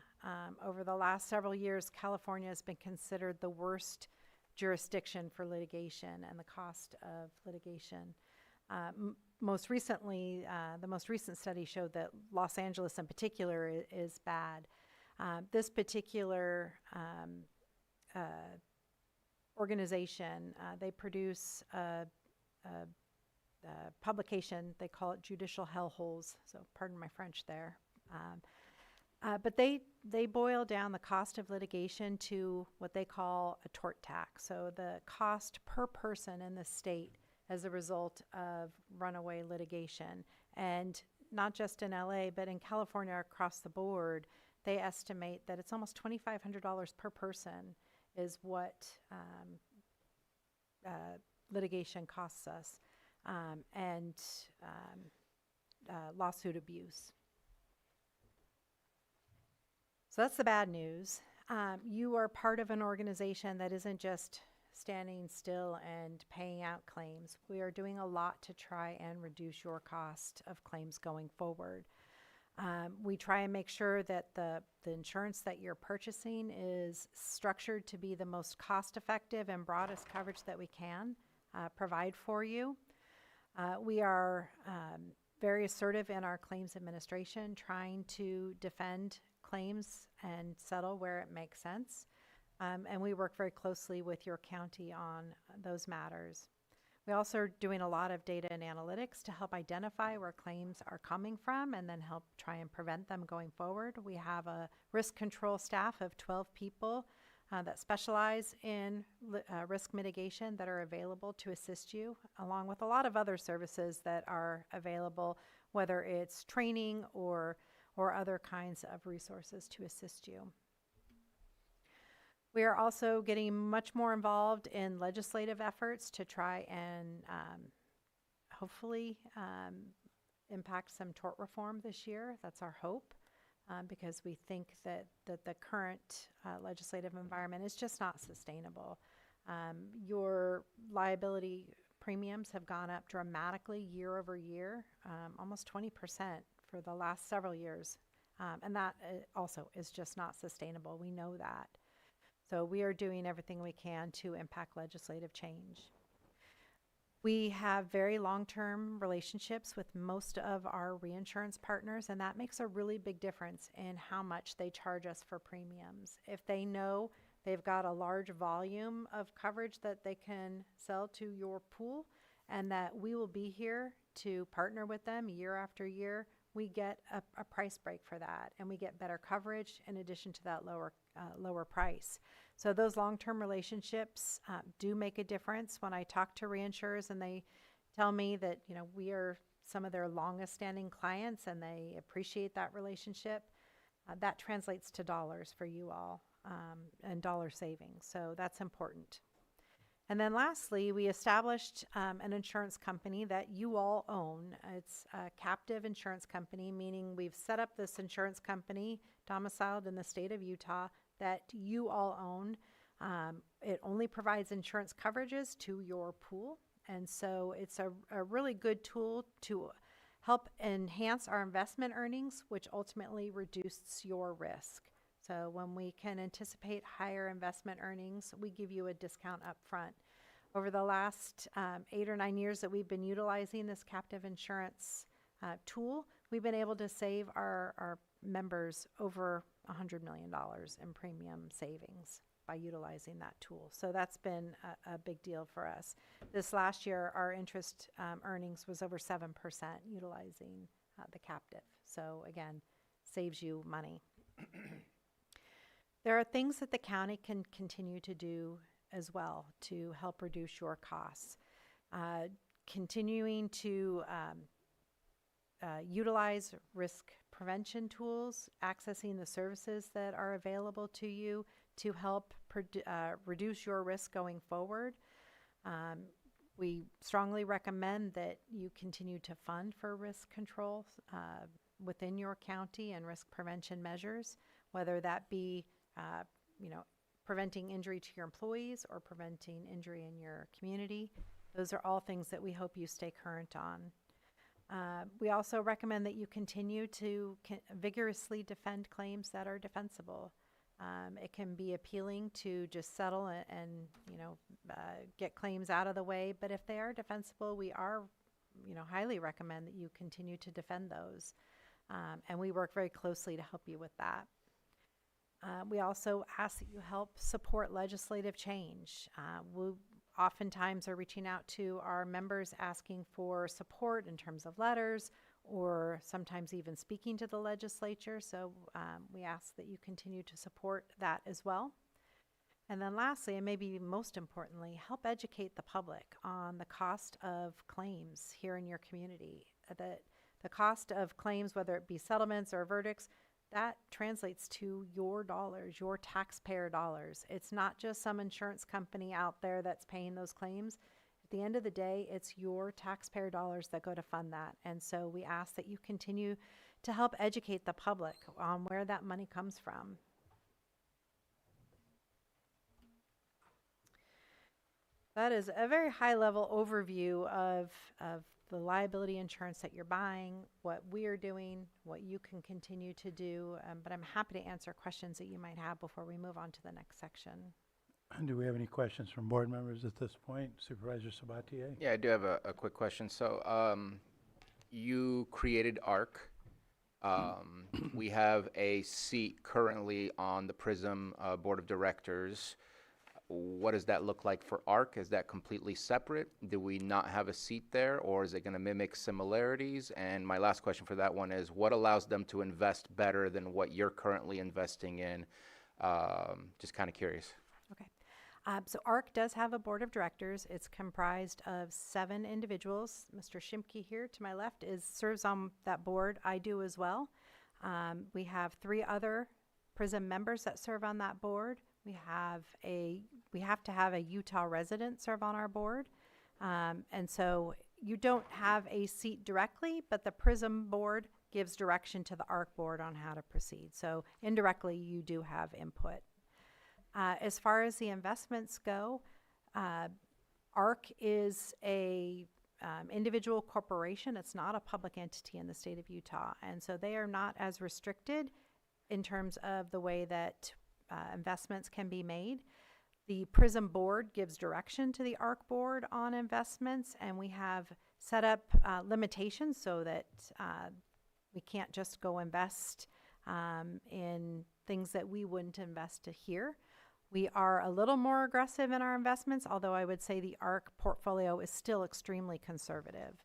Over the last several years, California has been considered the worst jurisdiction for litigation and the cost of litigation. most recently, the most recent study showed that Los Angeles in particular is bad. This particular organization, they produce a publication, they call it Judicial Hellholes, so pardon my French there. But they boil down the cost of litigation to what they call a tort tax. So the cost per person in the state as a result of runaway litigation. And not just in LA, but in California across the board, they estimate that it's almost $2,500 per person is what litigation costs us, and lawsuit abuse. So that's the bad news. You are part of an organization that isn't just standing still and paying out claims. We are doing a lot to try and reduce your cost of claims going forward. We try and make sure that the insurance that you're purchasing is structured to be the most cost-effective and broadest coverage that we can provide for you. We are very assertive in our claims administration, trying to defend claims and settle where it makes sense. And we work very closely with your county on those matters. We also are doing a lot of data and analytics to help identify where claims are coming from and then help try and prevent them going forward. We have a risk control staff of 12 people that specialize in risk mitigation that are available to assist you, along with a lot of other services that are available, whether it's training or other kinds of resources to assist you. We are also getting much more involved in legislative efforts to try and hopefully impact some tort reform this year. That's our hope, because we think that the current legislative environment is just not sustainable. Your liability premiums have gone up dramatically year over year, almost 20% for the last several years. And that also is just not sustainable. We know that. So we are doing everything we can to impact legislative change. We have very long-term relationships with most of our reinsurance partners, and that makes a really big difference in how much they charge us for premiums. If they know they've got a large volume of coverage that they can sell to your pool, and that we will be here to partner with them year after year, we get a price break for that, and we get better coverage in addition to that lower price. So those long-term relationships do make a difference. When I talk to reinsurers and they tell me that, you know, we are some of their longest standing clients and they appreciate that relationship, that translates to dollars for you all, and dollar savings. So that's important. And then lastly, we established an insurance company that you all own. It's a captive insurance company, meaning we've set up this insurance company domiciled in the state of Utah that you all own. It only provides insurance coverages to your pool. And so it's a really good tool to help enhance our investment earnings, which ultimately reduces your risk. So when we can anticipate higher investment earnings, we give you a discount up front. Over the last 8 or 9 years that we've been utilizing this captive insurance tool, we've been able to save our members over $100 million in premium savings by utilizing that tool. So that's been a big deal for us. This last year, our interest earnings was over 7% utilizing the captive. So again, saves you money. There are things that the county can continue to do as well to help reduce your costs. Continuing to utilize risk prevention tools, accessing the services that are available to you to help reduce your risk going forward. We strongly recommend that you continue to fund for risk control within your county and risk prevention measures, whether that be preventing injury to your employees or preventing injury in your community. Those are all things that we hope you stay current on. We also recommend that you continue to vigorously defend claims that are defensible. It can be appealing to just settle and get claims out of the way, but if they are defensible, we are highly recommend that you continue to defend those. And we work very closely to help you with that. We also ask that you help support legislative change. We oftentimes are reaching out to our members asking for support in terms of letters or sometimes even speaking to the legislature. So we ask that you continue to support that as well. And then lastly, and maybe most importantly, help educate the public on the cost of claims here in your community. The cost of claims, whether it be settlements or verdicts, that translates to your dollars, your taxpayer dollars. It's not just some insurance company out there that's paying those claims. At the end of the day, it's your taxpayer dollars that go to fund that. And so we ask that you continue to help educate the public on where that money comes from. That is a very high-level overview of the liability insurance that you're buying, what we're doing, what you can continue to do. But I'm happy to answer questions that you might have before we move on to the next section. Do we have any questions from board members at this point? Supervisor Sabatier? Yeah, I do have a quick question. So you created ARC. We have a seat currently on the PRISM Board of Directors. What does that look like for ARC? Is that completely separate? Do we not have a seat there, or is it going to mimic similarities? And my last question for that one is, what allows them to invest better than what you're currently investing in? Just kind of curious. Okay. So ARC does have a board of directors. It's comprised of 7 individuals. Mr. Shimke here to my left serves on that board. I do as well. We have 3 other PRISM members that serve on that board. We have to have a Utah resident serve on our board. And so you don't have a seat directly, but the PRISM board gives direction to the ARC board on how to proceed. So indirectly, you do have input. As far as the investments go, ARC is a individual corporation. It's not a public entity in the state of Utah. And so they are not as restricted in terms of the way that investments can be made. The PRISM board gives direction to the ARC board on investments, and we have set up limitations so that we can't just go invest in things that we wouldn't invest here. We are a little more aggressive in our investments, although I would say the ARC portfolio is still extremely conservative.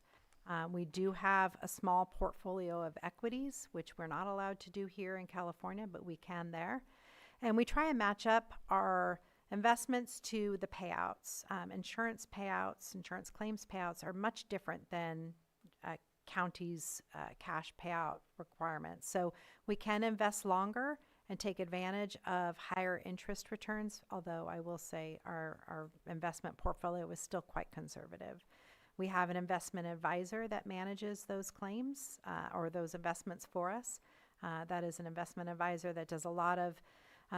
We do have a small portfolio of equities, which we're not allowed to do here in California, but we can there. And we try and match up our investments to the payouts. Insurance payouts, insurance claims payouts are much different than county's cash payout requirements. So we can invest longer and take advantage of higher interest returns, although I will say our investment portfolio is still quite conservative. We have an investment advisor that manages those claims or those investments for us. That is an investment advisor that does a lot of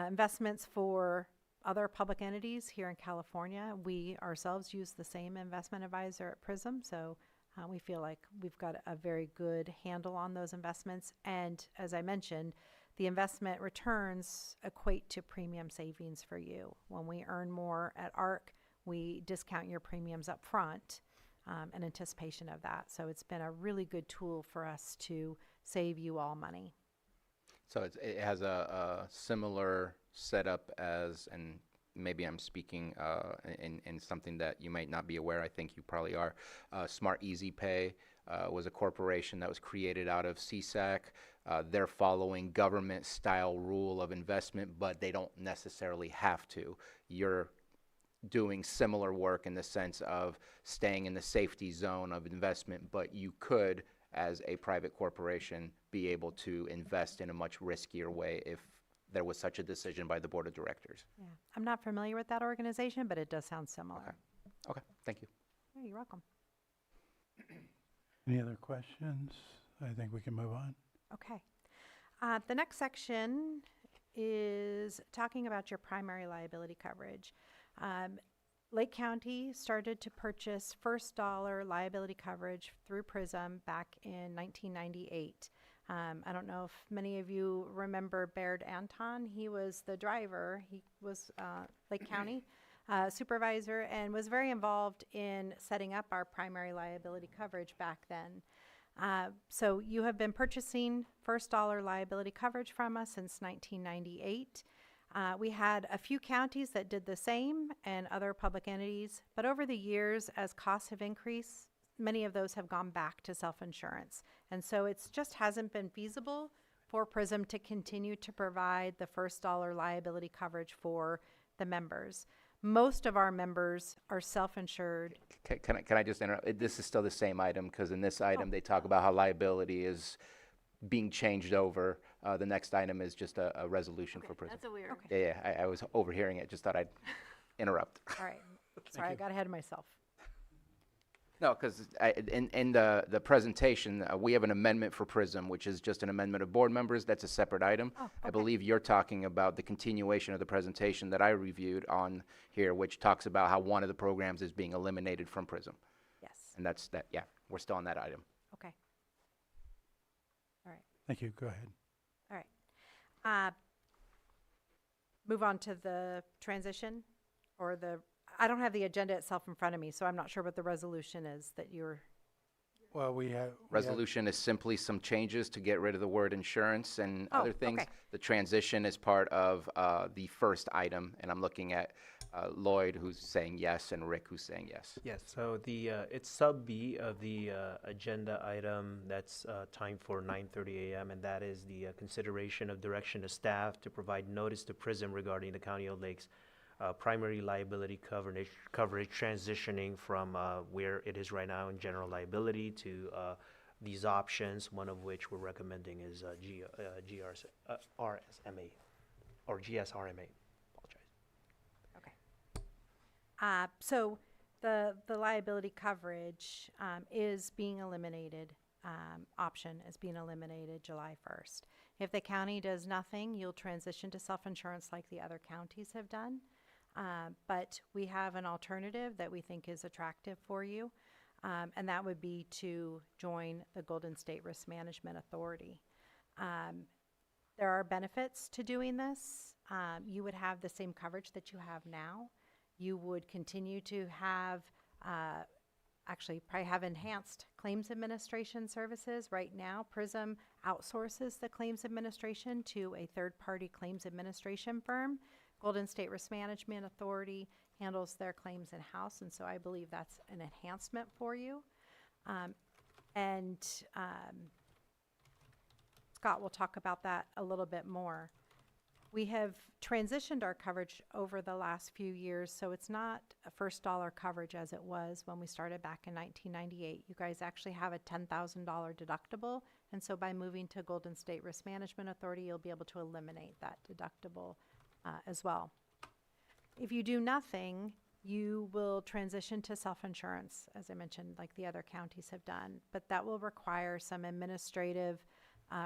investments for other public entities here in California. We ourselves use the same investment advisor at PRISM, so we feel like we've got a very good handle on those investments. And as I mentioned, the investment returns equate to premium savings for you. When we earn more at ARC, we discount your premiums up front in anticipation of that. So it's been a really good tool for us to save you all money. So it has a similar setup as, and maybe I'm speaking in something that you might not be aware, I think you probably are. Smart Easy Pay was a corporation that was created out of CSAC. They're following government-style rule of investment, but they don't necessarily have to. You're doing similar work in the sense of staying in the safety zone of investment, but you could, as a private corporation, be able to invest in a much riskier way if there was such a decision by the board of directors. Yeah, I'm not familiar with that organization, but it does sound similar. Okay, thank you. Yeah, you're welcome. Any other questions? I think we can move on. Okay. The next section is talking about your primary liability coverage. Lake County started to purchase first dollar liability coverage through PRISM back in 1998. I don't know if many of you remember Baird Anton. He was the driver. He was Lake County. supervisor and was very involved in setting up our primary liability coverage back then. So you have been purchasing first dollar liability coverage from us since 1998. We had a few counties that did the same and other public entities, but over the years, as costs have increased, many of those have gone back to self-insurance. And so it's just hasn't been feasible for PRISM to continue to provide the first dollar liability coverage for the members. Most of our members are self-insured. Can I just interrupt? This is still the same item, because in this item, they talk about how liability is being changed over. The next item is just a resolution for PRISM. That's a weird. Yeah, I was overhearing it, just thought I'd interrupt. All right. Sorry, I got ahead of myself. No, because in the presentation, we have an amendment for PRISM, which is just an amendment of board members. That's a separate item. Oh, I okay. believe you're talking about the continuation of the presentation that I reviewed on here, which talks about how one of the programs is being eliminated from PRISM. Yes. And that's that, yeah, we're still on that item. Okay. All right. Thank you. Go ahead. All right. Move on to the transition or I don't have the agenda itself in front of me, so I'm not sure what the resolution is that you're. Well, we have. Resolution is simply some changes to get rid of the word insurance and Oh, other things. okay. The transition is part of the first item, and I'm looking at Lloyd, who's saying yes, and Rick, who's saying yes. Yes, so it's sub B of the agenda item that's timed for 9:30 a.m., and that is the consideration of direction to staff to provide notice to PRISM regarding the County of Lakes primary liability coverage transitioning from where it is right now in general liability to these options, one of which we're recommending is RSMA or GSRMA. So the liability coverage is being eliminated, option is being eliminated July 1st. If the county does nothing, you'll transition to self-insurance like the other counties have done. But we have an alternative that we think is attractive for you, and that would be to join the Golden State Risk Management Authority. There are benefits to doing this. You would have the same coverage that you have now. You would continue to have, actually probably have enhanced claims administration services. Right now, PRISM outsources the claims administration to a third-party claims administration firm. Golden State Risk Management Authority handles their claims in-house, and so I believe that's an enhancement for you. Scott will talk about that a little bit more. We have transitioned our coverage over the last few years, so it's not a first dollar coverage as it was when we started back in 1998. You guys actually have a $10,000 deductible, and so by moving to Golden State Risk Management Authority, you'll be able to eliminate that deductible as well. If you do nothing, you will transition to self-insurance, as I mentioned, like the other counties have done, but that will require some administrative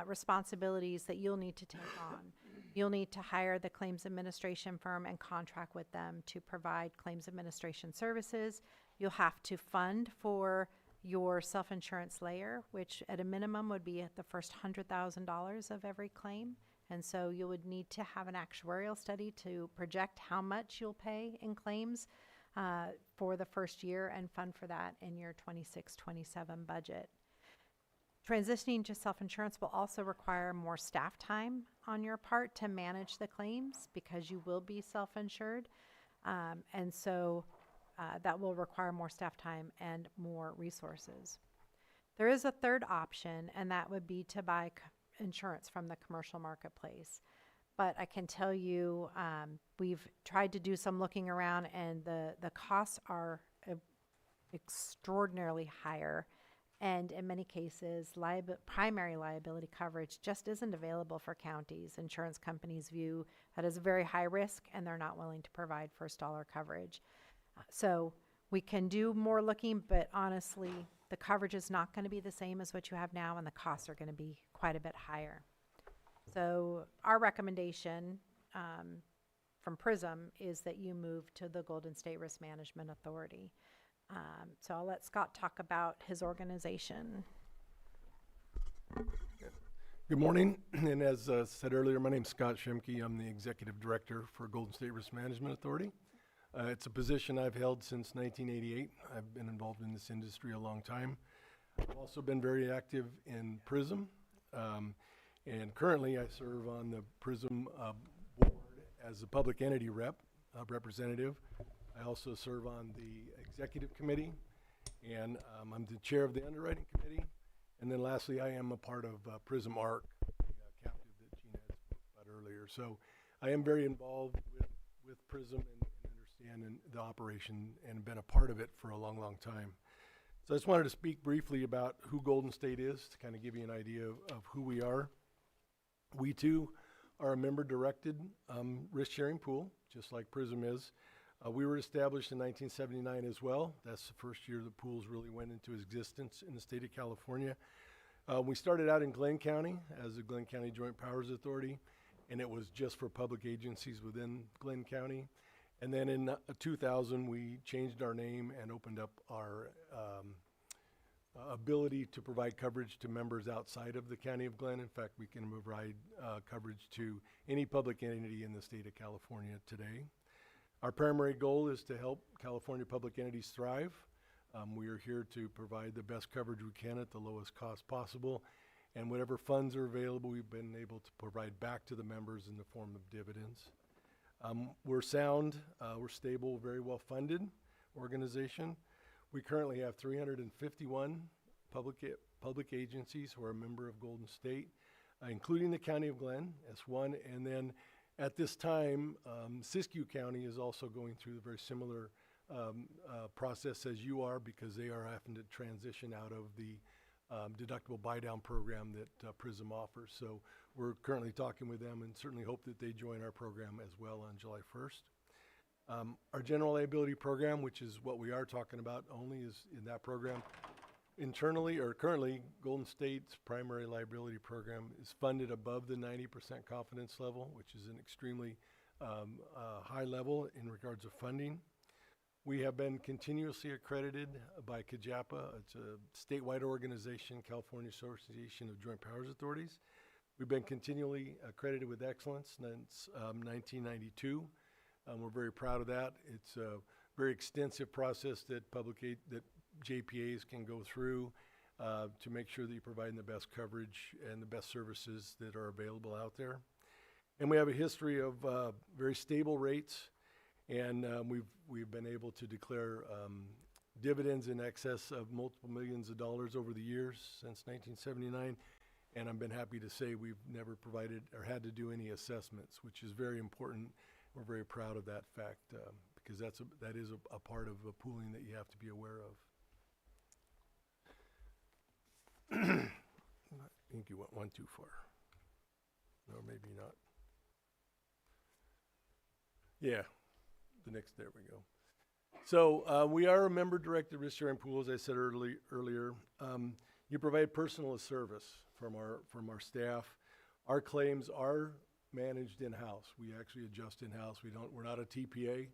responsibilities that you'll need to take on. You'll need to hire the claims administration firm and contract with them to provide claims administration services. You'll have to fund for your self-insurance layer, which at a minimum would be at the first $100,000 of every claim. And so you would need to have an actuarial study to project how much you'll pay in claims for the first year and fund for that in your 26-27 budget. Transitioning to self-insurance will also require more staff time on your part to manage the claims because you will be self-insured. And so that will require more staff time and more resources. There is a third option, and that would be to buy insurance from the commercial marketplace. But I can tell you, we've tried to do some looking around, and the costs are extraordinarily higher. And in many cases, primary liability coverage just isn't available for counties. Insurance companies view that as a very high risk, and they're not willing to provide first dollar coverage. So we can do more looking, but honestly, the coverage is not going to be the same as what you have now, and the costs are going to be quite a bit higher. So our recommendation from PRISM is that you move to the Golden State Risk Management Authority. So I'll let Scott talk about his organization. Good morning, and as said earlier, my name is Scott Shimke. I'm the Executive Director for Golden State Risk Management Authority. It's a position I've held since 1988. I've been involved in this industry a long time. I've also been very active in PRISM, and currently I serve on the PRISM board as a public entity representative. I also serve on the executive committee, and I'm the chair of the underwriting committee. And then lastly, I am a part of PRISM ARC, the captive that Gina had spoke about earlier. So I am very involved with PRISM and understand the operation and been a part of it for a long, long time. So I just wanted to speak briefly about who Golden State is to kind of give you an idea of who we are. We too are a member-directed risk-sharing pool, just like PRISM is. We were established in 1979 as well. That's the first year the pools really went into existence in the state of California. We started out in Glenn County as the Glenn County Joint Powers Authority, and it was just for public agencies within Glenn County. And then in 2000, we changed our name and opened up our ability to provide coverage to members outside of the County of Glenn. In fact, we can provide coverage to any public entity in the state of California today. Our primary goal is to help California public entities thrive. We are here to provide the best coverage we can at the lowest cost possible. And whatever funds are available, we've been able to provide back to the members in the form of dividends. We're sound, we're stable, very well funded organization. We currently have 351 public agencies who are a member of Golden State, including the County of Glenn, S1, and then at this time, Siskiyou County is also going through a very similar process as you are, because they are having to transition out of the deductible buy-down program that PRISM offers. So we're currently talking with them and certainly hope that they join our program as well on July 1st. Our general liability program, which is what we are talking about only, is in that program. Internally, or currently, Golden State's primary liability program is funded above the 90% confidence level, which is an extremely high level in regards of funding. We have been continuously accredited by CAJAPA. It's a statewide organization, California Association of Joint Powers Authorities. We've been continually accredited with excellence since 1992. We're very proud of that. It's a very extensive process that JPAs can go through to make sure that you're providing the best coverage and the best services that are available out there. And we have a history of very stable rates, and we've been able to declare dividends in excess of multiple millions of dollars over the years since 1979. And I've been happy to say we've never provided or had to do any assessments, which is very important. We're very proud of that fact because that is a part of a pooling that you have to be aware of. I think you went one too far. No, maybe not. Yeah, there we go. So we are a member-directed risk-sharing pool, as I said earlier. You provide personal service from our staff. Our claims are managed in-house. We actually adjust in-house. We're not a TPA.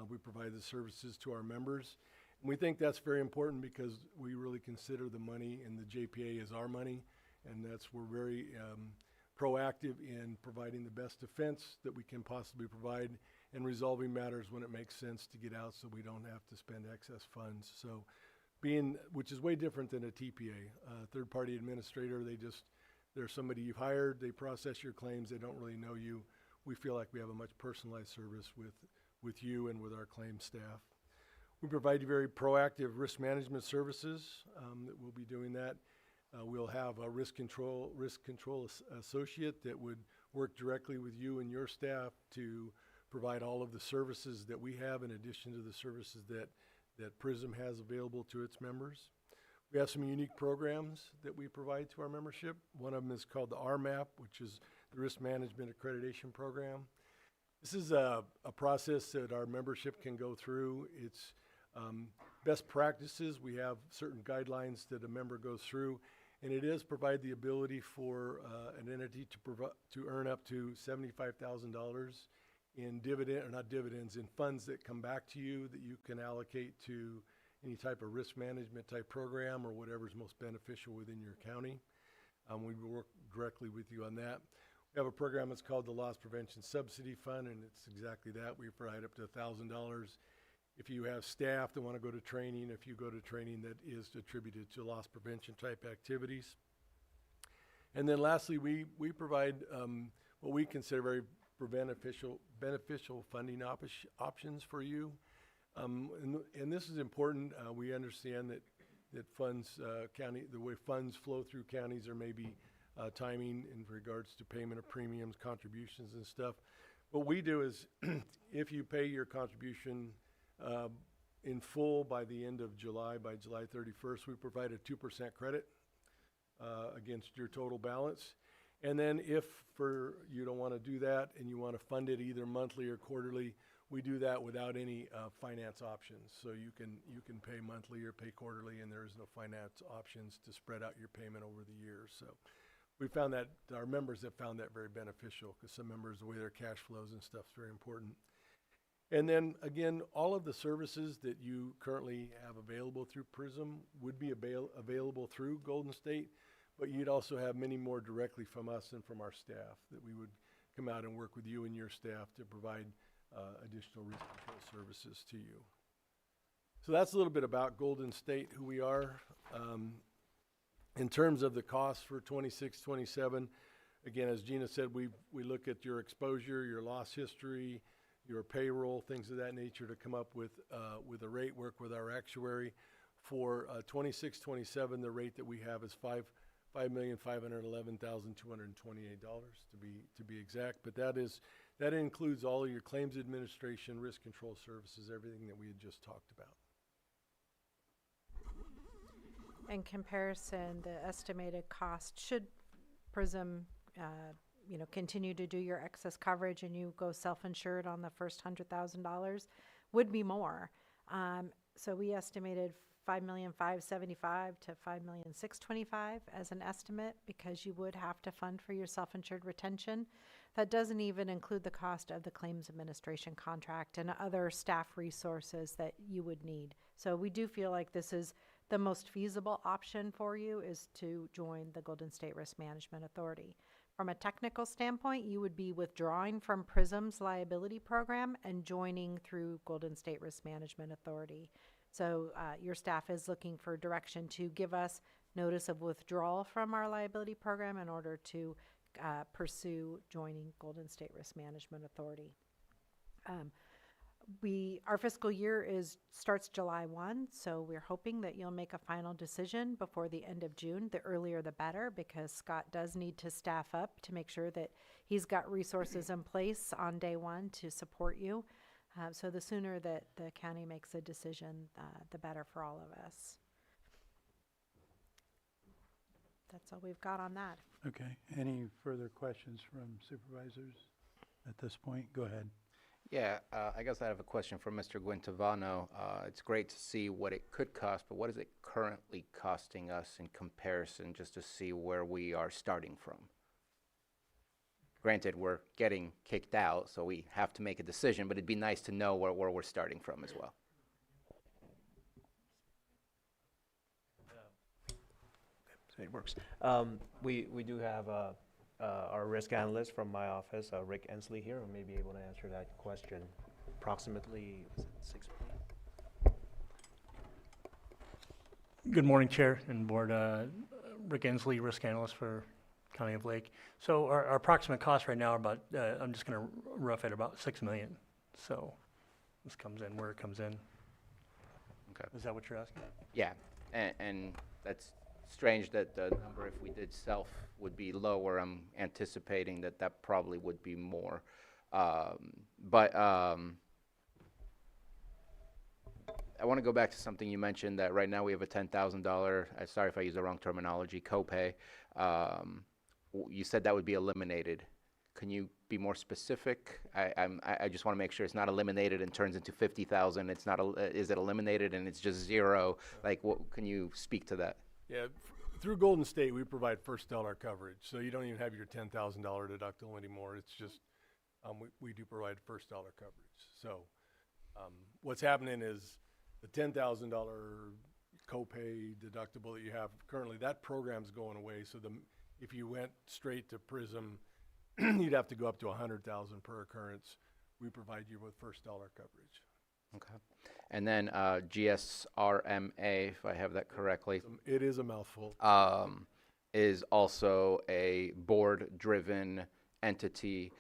We provide the services to our members. And we think that's very important because we really consider the money in the JPA as our money, and we're very proactive in providing the best defense that we can possibly provide and resolving matters when it makes sense to get out so we don't have to spend excess funds. So which is way different than a TPA, third-party administrator. They're somebody you've hired, they process your claims, they don't really know you. We feel like we have a much personalized service with you and with our claims staff. We provide you very proactive risk management services that we'll be doing that. We'll have a risk control associate that would work directly with you and your staff to provide all of the services that we have in addition to the services that PRISM has available to its members. We have some unique programs that we provide to our membership. One of them is called the RMAP, which is the Risk Management Accreditation Program. This is a process that our membership can go through. It's best practices. We have certain guidelines that a member goes through, and it is provide the ability for an entity to earn up to $75,000 in in funds that come back to you that you can allocate to any type of risk management type program or whatever is most beneficial within your county. We will work directly with you on that. We have a program that's called the Loss Prevention Subsidy Fund, and it's exactly that. We provide up to $1,000 if you have staff that want to go to training, if you go to training that is attributed to loss prevention type activities. And then lastly, we provide what we consider very beneficial funding options for you. And this is important. We understand that funds, the way funds flow through counties, there may be timing in regards to payment of premiums, contributions and stuff. What we do is if you pay your contribution in full by the end of July, by July 31st, we provide a 2% credit against your total balance. And then if you don't want to do that and you want to fund it either monthly or quarterly, we do that without any finance options. So you can pay monthly or pay quarterly, and there is no finance options to spread out your payment over the years. So we found that our members have found that very beneficial, because some members, the way their cash flows and stuff is very important. And then again, all of the services that you currently have available through PRISM would be available through Golden State, but you'd also have many more directly from us and from our staff, that we would come out and work with you and your staff to provide additional risk control services to you. So that's a little bit about Golden State, who we are. In terms of the costs for 26, 27, again, as Gina said, we look at your exposure, your loss history, your payroll, things of that nature, to come up with a rate, work with our actuary. For 26, 27, the rate that we have is $5,511,228 to be exact. But that includes all of your claims administration, risk control services, everything that we had just talked about. In comparison, the estimated cost, should PRISM, continue to do your excess coverage and you go self-insured on the first $100,000, would be more. So we estimated $5,575,000 to $5,625,000 as an estimate, because you would have to fund for your self-insured retention. That doesn't even include the cost of the claims administration contract and other staff resources that you would need. So we do feel like this is the most feasible option for you, is to join the Golden State Risk Management Authority. From a technical standpoint, you would be withdrawing from PRISM's liability program and joining through Golden State Risk Management Authority. So your staff is looking for direction to give us notice of withdrawal from our liability program in order to pursue joining Golden State Risk Management Authority. Our fiscal year starts July 1, so we're hoping that you'll make a final decision before the end of June. The earlier the better, because Scott does need to staff up to make sure that he's got resources in place on day one to support you. So the sooner that the county makes a decision, the better for all of us. That's all we've got on that. Okay. Any further questions from supervisors at this point? Go ahead. Yeah, I guess I have a question for Mr. Guintavano. It's great to see what it could cost, but what is it currently costing us in comparison, just to see where we are starting from? Granted, we're getting kicked out, so we have to make a decision, but it'd be nice to know where we're starting from as well. So it works. We do have our risk analyst from my office, Rick Ensley here, who may be able to answer that question. Approximately, was it 6 p.m.? Good morning, Chair and Board. Rick Ensley, risk analyst for County of Lake. So our approximate costs right now are about, I'm just going to rough it, about $6 million. So this comes in where it comes in. Okay. Is that what you're asking? Yeah, and that's strange that the number, if we did self, would be lower. I'm anticipating that probably would be more. But I want to go back to something you mentioned, that right now we have a $10,000, sorry if I use the wrong terminology, copay. You said that would be eliminated. Can you be more specific? I just want to make sure it's not eliminated and turns into 50,000. It's not. Is it eliminated and it's just zero? Like, what? Can you speak to that? Yeah, through Golden State, we provide first dollar coverage, so you don't even have your $10,000 deductible anymore. It's just we do provide first dollar coverage. So what's happening is the $10,000 copay deductible that you have currently, that program's going away. So if you went straight to PRISM, you'd have to go up to 100,000 per occurrence. We provide you with first dollar coverage. Okay. And then GSRMA, if I have that correctly, It is a mouthful. is also a board-driven entity.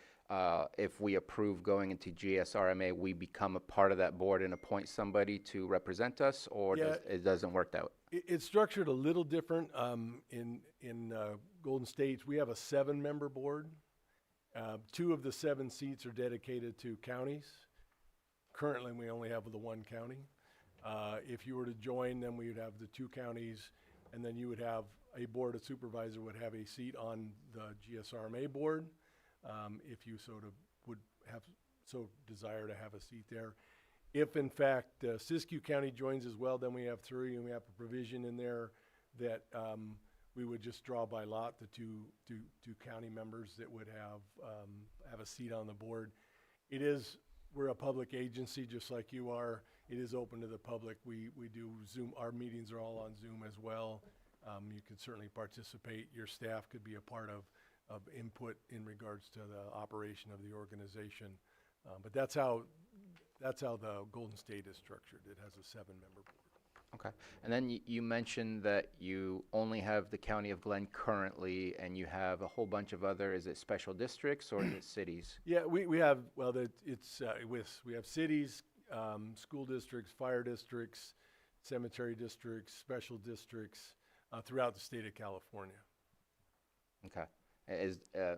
If we approve going into GSRMA, we become a part of that board and appoint somebody to represent us, or Yeah. it doesn't work out? It's structured a little different. In Golden State, we have a 7-member board. 2 of the 7 seats are dedicated to counties. Currently, we only have the 1 county. If you were to join, then we would have the 2 counties, and then you would have a board of supervisor would have a seat on the GSRMA board, if you sort of would have so desire to have a seat there. If in fact Siskiyou County joins as well, then we have 3, and we have a provision in there that we would just draw by lot the two county members that would have a seat on the board. We're a public agency just like you are. It is open to the public. We do Zoom. Our meetings are all on Zoom as well. You can certainly participate. Your staff could be a part of input in regards to the operation of the organization. But that's how the Golden State is structured. It has a 7-member board. Okay. And then you mentioned that you only have the County of Glenn currently, and you have a whole bunch of other, is it special districts or is it cities? Yeah, we have, well, we have cities, school districts, fire districts, cemetery districts, special districts throughout the state of California. Okay.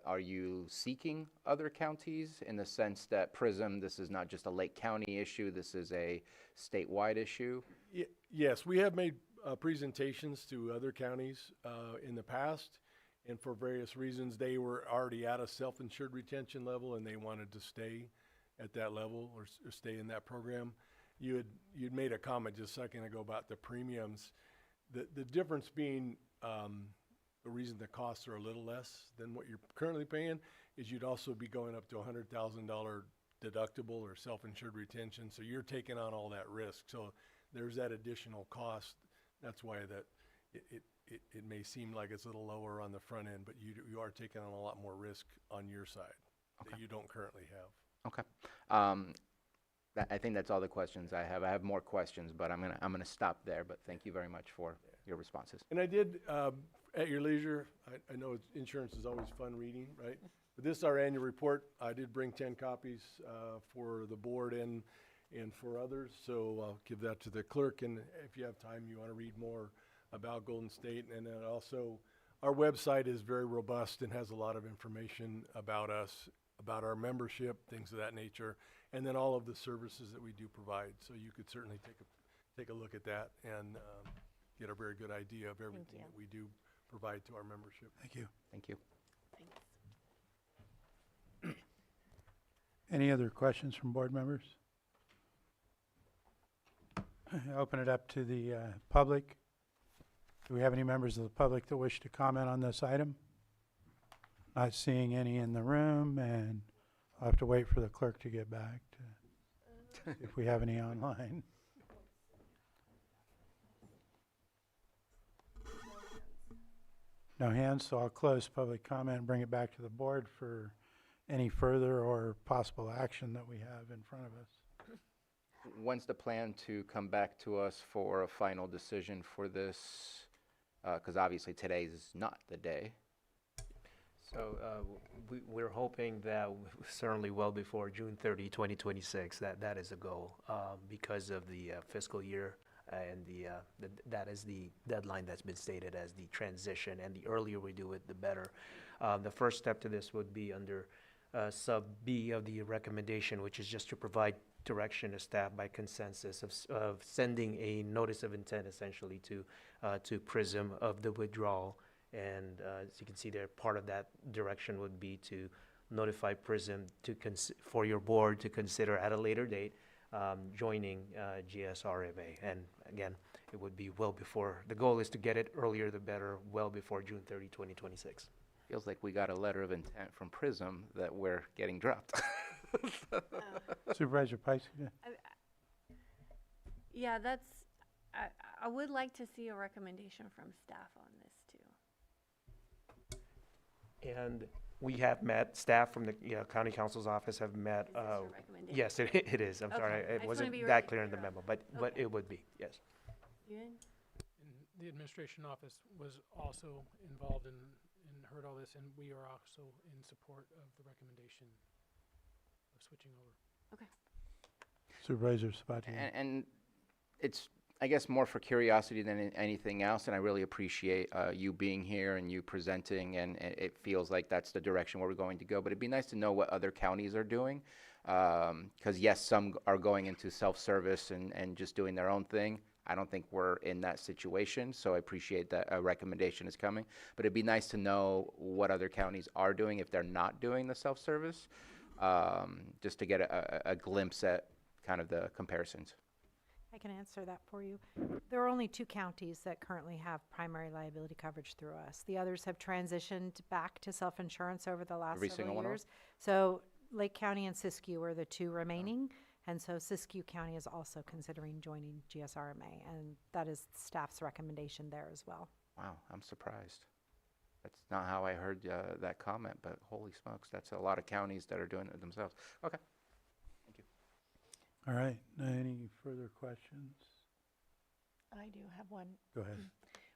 Are you seeking other counties in the sense that PRISM, this is not just a Lake County issue, this is a statewide issue? Yes, we have made presentations to other counties in the past, and for various reasons, they were already at a self-insured retention level, and they wanted to stay at that level or stay in that program. You'd made a comment just a second ago about the premiums. The difference being the reason the costs are a little less than what you're currently paying is you'd also be going up to a $100,000 deductible or self-insured retention, so you're taking on all that risk. So there's that additional cost. That's why that it may seem like it's a little lower on the front end, but you are taking on a lot more risk on your side that you don't currently have. Okay. I think that's all the questions I have. I have more questions, but I'm gonna stop there. But thank you very much for your responses. And I did, at your leisure, I know insurance is always fun reading, right? But this is our annual report. I did bring 10 copies for the board and for others, so I'll give that to the clerk. And if you have time, you want to read more about Golden State. And then also, our website is very robust and has a lot of information about us, about our membership, things of that nature, and then all of the services that we do provide. So you could certainly take a look at that and get a very good idea of everything that we do provide to our membership. Thank you. Thank you. Thanks. Any other questions from board members? I open it up to the public. Do we have any members of the public that wish to comment on this item? Not seeing any in the room, and I'll have to wait for the clerk to get back to see if we have any online. No hands, so I'll close public comment and bring it back to the board for any further or possible action that we have in front of us. When's the plan to come back to us for a final decision for this? Because obviously today is not the day. So we're hoping that certainly well before June 30, 2026, that is a goal because of the fiscal year and that is the deadline that's been stated as the transition, and the earlier we do it, the better. The first step to this would be under sub B of the recommendation, which is just to provide direction to staff by consensus of sending a notice of intent essentially to PRISM of the withdrawal. And as you can see there, part of that direction would be to notify PRISM for your board to consider at a later date joining GSRMA. And again, it would be well before, the goal is to get it earlier the better, well before June 30, 2026. Feels like we got a letter of intent from PRISM that we're getting dropped. Supervisor Pike? Yeah, I would like to see a recommendation from staff on this too. And We have met, staff from the county counsel's office have met. Is this your recommendation? Yes, it is. I'm sorry, Okay. I it just wanna wasn't be that really clear in the clear on memo, it. but Okay. it would be, yes. Ewan? And the administration office was also involved and heard all this, and we are also in support of the recommendation of switching over. Okay. Supervisor Sabatier. And it's, I guess, more for curiosity than anything else, and I really appreciate you being here and you presenting, and it feels like that's the direction where we're going to go. But it'd be nice to know what other counties are doing, because yes, some are going into self-service and just doing their own thing. I don't think we're in that situation, so I appreciate that a recommendation is coming. But it'd be nice to know what other counties are doing if they're not doing the self-service, just to get a glimpse at kind of the comparisons. I can answer that for you. There are only 2 counties that currently have primary liability coverage through us. The others have transitioned back to self-insurance over the last Every single several one of years. So Lake County and Siskiyou are the 2 remaining. And so Siskiyou County is also considering joining GSRMA, and that is staff's recommendation there as well. Wow, I'm surprised. That's not how I heard that comment, but holy smokes, that's a lot of counties that are doing it themselves. Okay. Thank you. All right, any further questions? I do have one. Go ahead.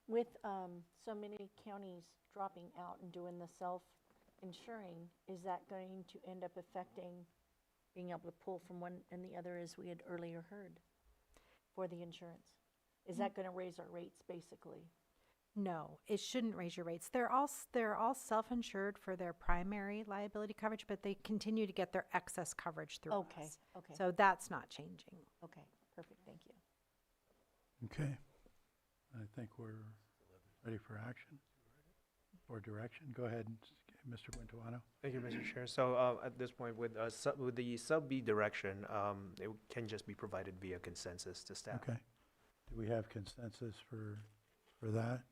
With so many counties dropping out and doing the self-insuring, is that going to end up affecting being able to pull from one and the other, as we had earlier heard, for the insurance? Is that going to raise our rates, basically? No, it shouldn't raise your rates. They're all self-insured for their primary liability coverage, but they continue to get their excess coverage through Okay, us. okay. So that's not changing. Okay, perfect, thank you. Okay. I think we're ready for action or direction. Go ahead, Mr. Quintuano. Thank you, Mr. Chair. So at this point, with the sub B direction, it can just be provided via consensus to staff. Okay. Do we have consensus for that?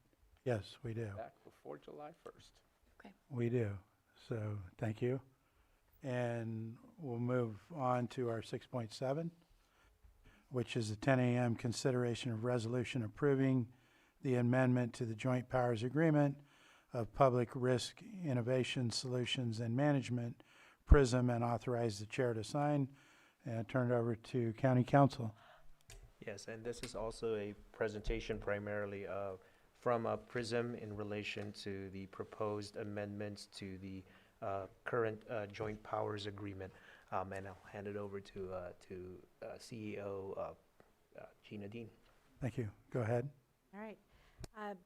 Yes, we do. Back before July 1st. Okay. We do. So, thank you. And we'll move on to our 6.7, which is the 10 a.m. consideration of resolution approving the amendment to the Joint Powers Agreement of Public Risk Innovation Solutions and Management, PRISM, and authorize the chair to sign, and turn it over to County Council. Yes, and this is also a presentation primarily from PRISM in relation to the proposed amendments to the current Joint Powers Agreement. And I'll hand it over to CEO Gina Dean. Thank you. Go ahead. All right.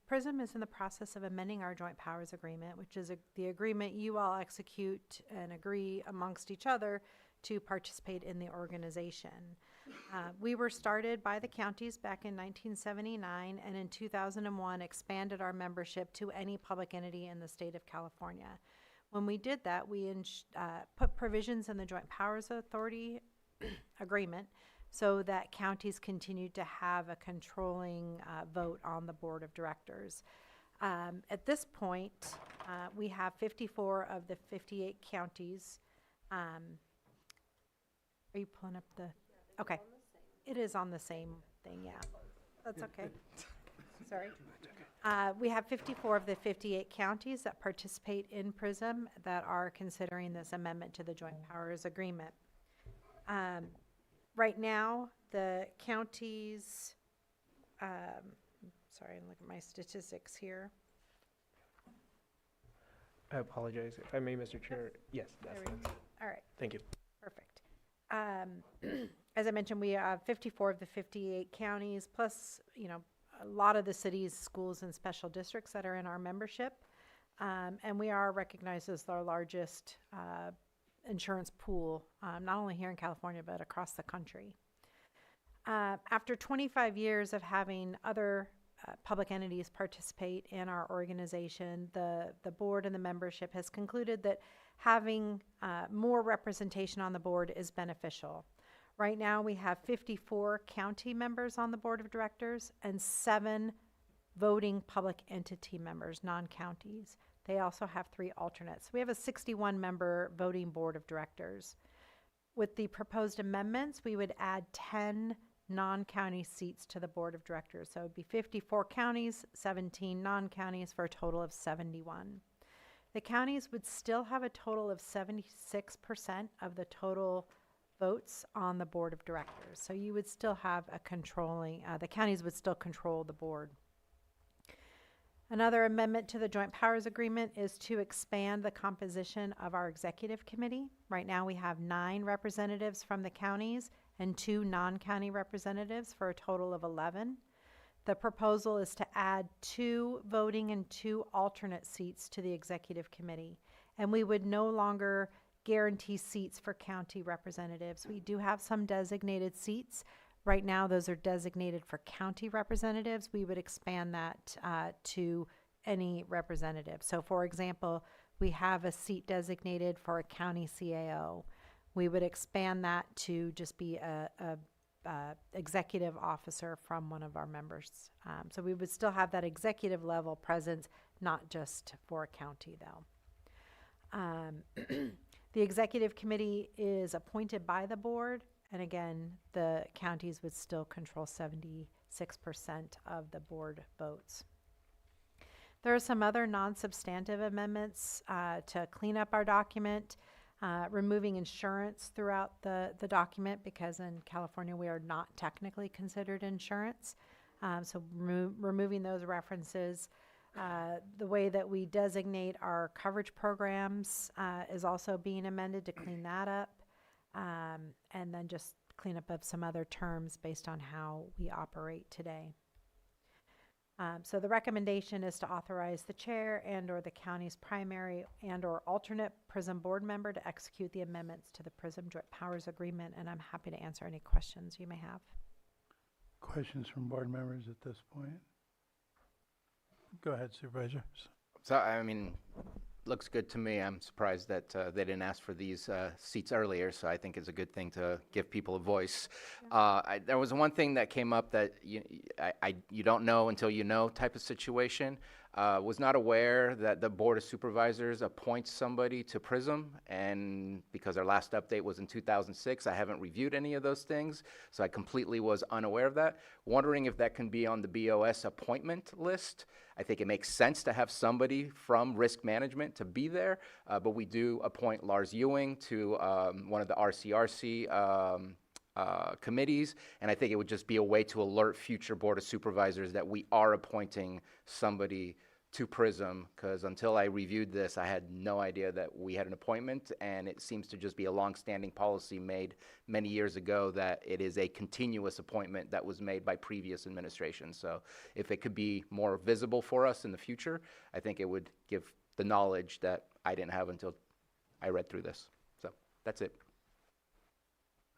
PRISM is in the process of amending our Joint Powers Agreement, which is the agreement you all execute and agree amongst each other to participate in the organization. We were started by the counties back in 1979, and in 2001 expanded our membership to any public entity in the state of California. When we did that, we put provisions in the Joint Powers Authority agreement so that counties continued to have a controlling vote on the board of directors. At this point, we have 54 of the 58 counties. Are you pulling up the? Okay. It is on the same thing, yeah. That's okay. Sorry. We have 54 of the 58 counties that participate in PRISM that are considering this amendment to the Joint Powers Agreement. Right now, the counties, sorry, I'm looking at my statistics here. I apologize. If I may, Mr. Chair. Yes, that's it. All right. Thank you. Perfect. As I mentioned, we have 54 of the 58 counties, plus, a lot of the cities, schools, and special districts that are in our membership. And we are recognized as the largest insurance pool, not only here in California, but across the country. After 25 years of having other public entities participate in our organization, the board and the membership has concluded that having more representation on the board is beneficial. Right now, we have 54 county members on the board of directors and 7 voting public entity members, non-counties. They also have 3 alternates. We have a 61-member voting board of directors. With the proposed amendments, we would add 10 non-county seats to the board of directors. So it would be 54 counties, 17 non-counties, for a total of 71. The counties would still have a total of 76% of the total votes on the board of directors. So you would still have a controlling, the counties would still control the board. Another amendment to the Joint Powers Agreement is to expand the composition of our executive committee. Right now we have 9 representatives from the counties and 2 non-county representatives for a total of 11. The proposal is to add 2 voting and 2 alternate seats to the executive committee. And we would no longer guarantee seats for county representatives. We do have some designated seats. Right now, those are designated for county representatives. We would expand that to any representative. So for example, we have a seat designated for a county CAO. We would expand that to just be a executive officer from one of our members. So we would still have that executive level presence, not just for a county though. The executive committee is appointed by the board. And again, the counties would still control 76% of the board votes. There are some other non-substantive amendments to clean up our document, removing insurance throughout the document because in California we are not technically considered insurance. So removing those references. The way that we designate our coverage programs is also being amended to clean that up. And then just cleanup of some other terms based on how we operate today. So the recommendation is to authorize the chair and or the county's primary and or alternate PRISM board member to execute the amendments to the PRISM Joint Powers Agreement, and I'm happy to answer any questions you may have. Questions from board members at this point? Go ahead, Supervisor. So, I mean, looks good to me. I'm surprised that they didn't ask for these seats earlier, so I think it's a good thing to give people a voice. There was one thing that came up that you don't know until you know type of situation. Was not aware that the Board of Supervisors appoints somebody to PRISM, and because our last update was in 2006, I haven't reviewed any of those things, so I completely was unaware of that. Wondering if that can be on the BOS appointment list. I think it makes sense to have somebody from risk management to be there, but we do appoint Lars Ewing to one of the RCRC committees, and I think it would just be a way to alert future Board of Supervisors that we are appointing somebody to PRISM, because until I reviewed this, I had no idea that we had an appointment, and it seems to just be a long-standing policy made many years ago that it is a continuous appointment that was made by previous administrations. So if it could be more visible for us in the future, I think it would give the knowledge that I didn't have until I read through this. So that's it.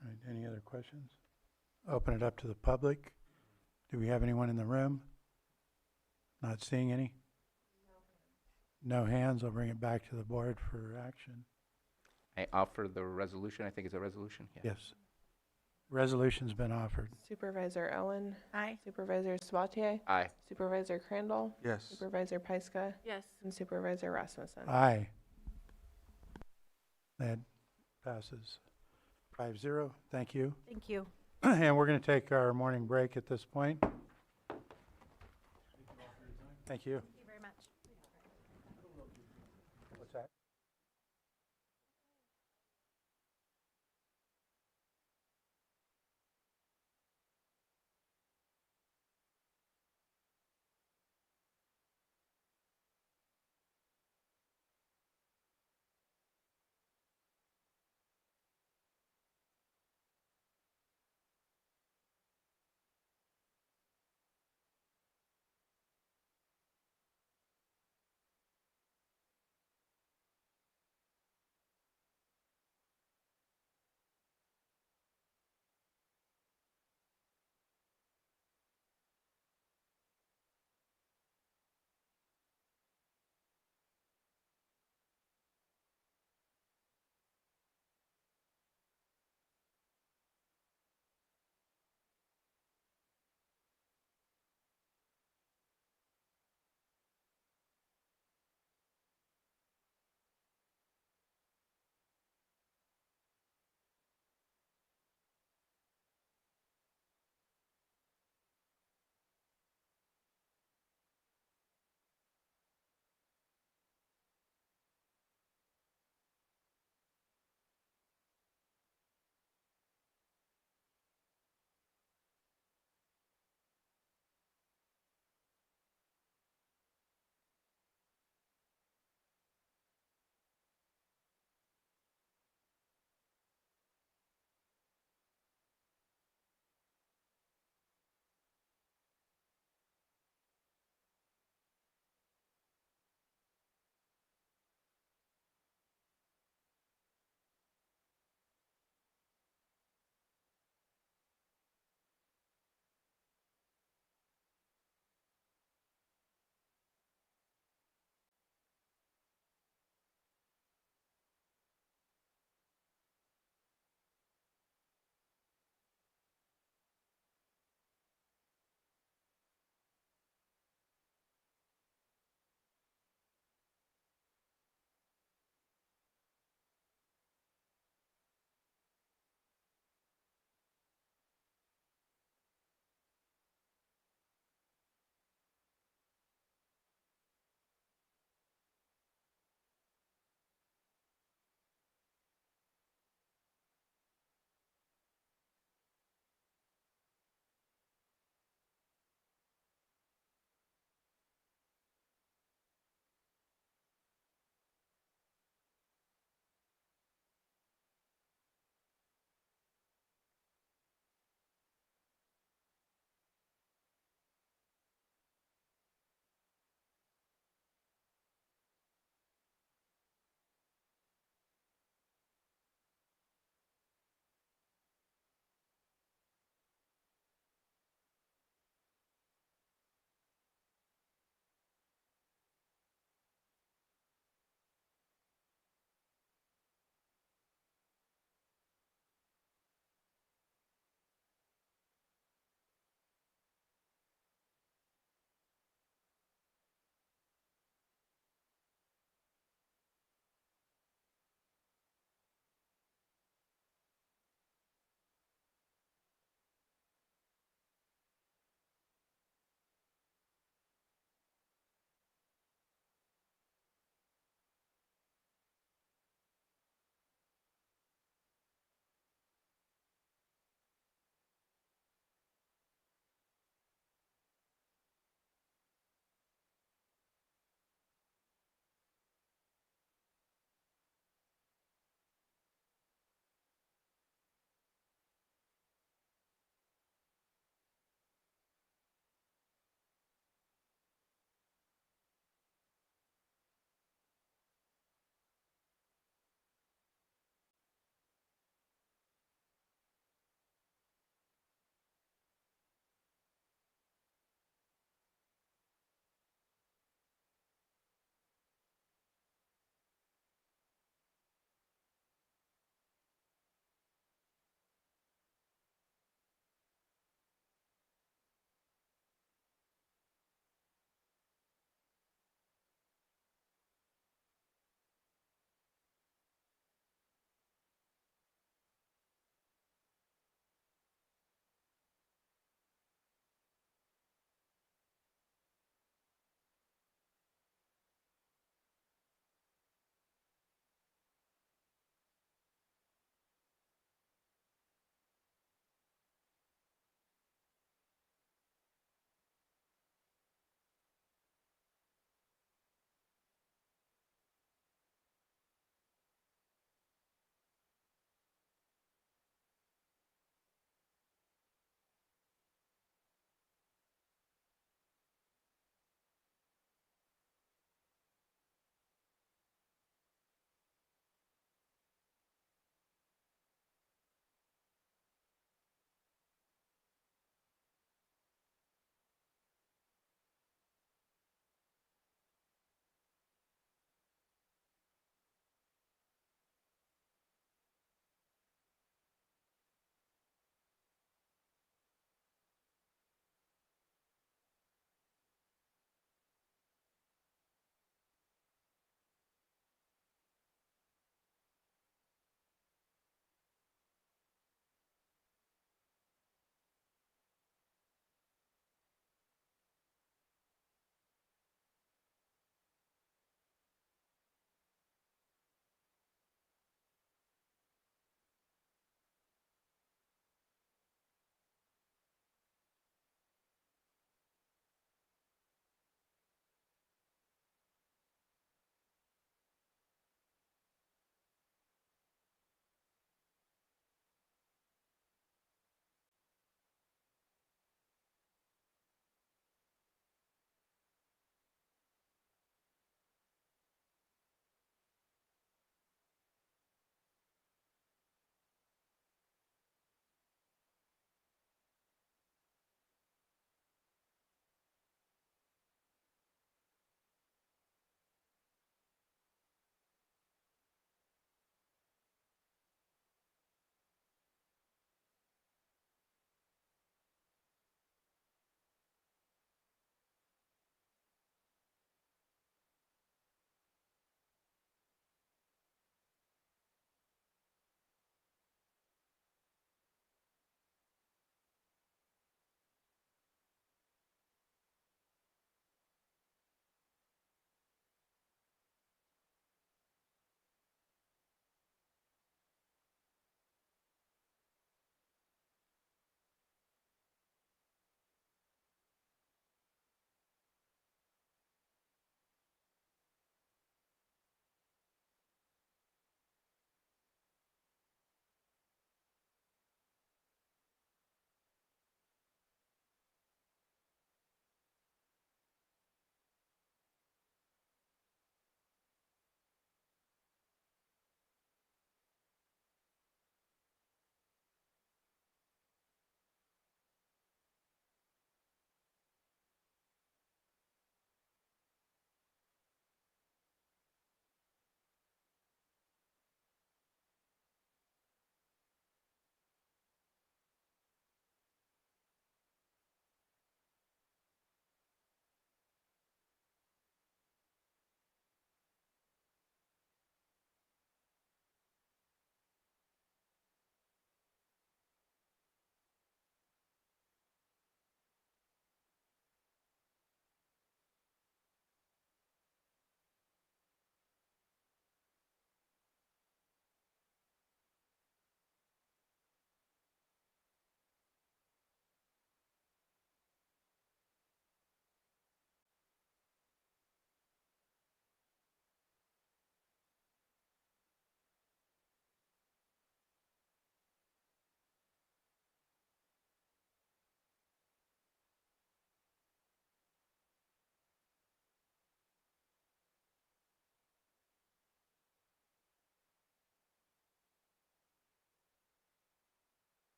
All right, any other questions? Open it up to the public. Do we have anyone in the room? Not seeing any? No hands. I'll bring it back to the board for action. I offer the resolution. I think it's a resolution. Yeah. Yes. Resolution's been offered. Supervisor Owen. Aye. Supervisor Sabatier. Aye. Supervisor Crandall. Yes. Supervisor Pyska. Yes. And Supervisor Rasmussen. Aye. That passes 5-0. Thank you. Thank you. And we're going to take our morning break at this point. Thank you.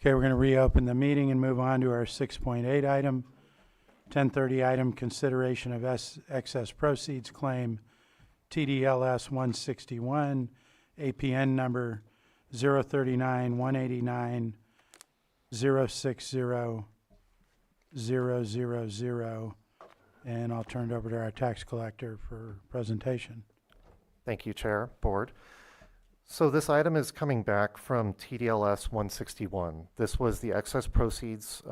Okay, we're going to reopen the meeting and move on to our 6.8 item. 10:30 item, consideration of excess proceeds claim TDLS 161, APN number 039 189 060 000, and I'll turn it over to our tax collector for presentation. Thank you, Chair, Board. So this item is coming back from TDLS 161. This was the excess proceeds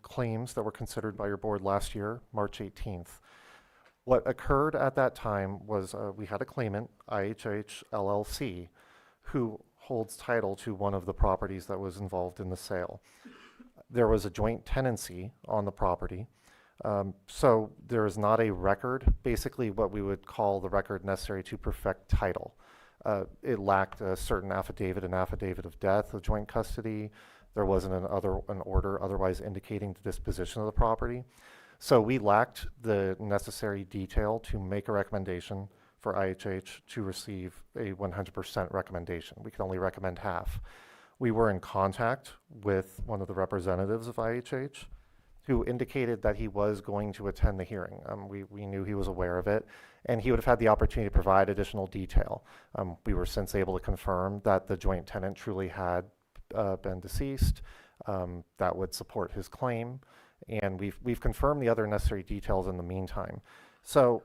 claims that were considered by your board last year, March 18th. What occurred at that time was we had a claimant, IHH LLC, who holds title to one of the properties that was involved in the sale. There was a joint tenancy on the property. So there is not a record, basically what we would call the record necessary to perfect title. It lacked a certain affidavit, an affidavit of death of joint custody. There wasn't an order otherwise indicating the disposition of the property. So we lacked the necessary detail to make a recommendation for IHH to receive a 100% recommendation. We could only recommend half. We were in contact with one of the representatives of IHH who indicated that he was going to attend the hearing. We knew he was aware of it, and he would have had the opportunity to provide additional detail. We were since able to confirm that the joint tenant truly had been deceased. That would support his claim, and we've confirmed the other necessary details in the meantime. So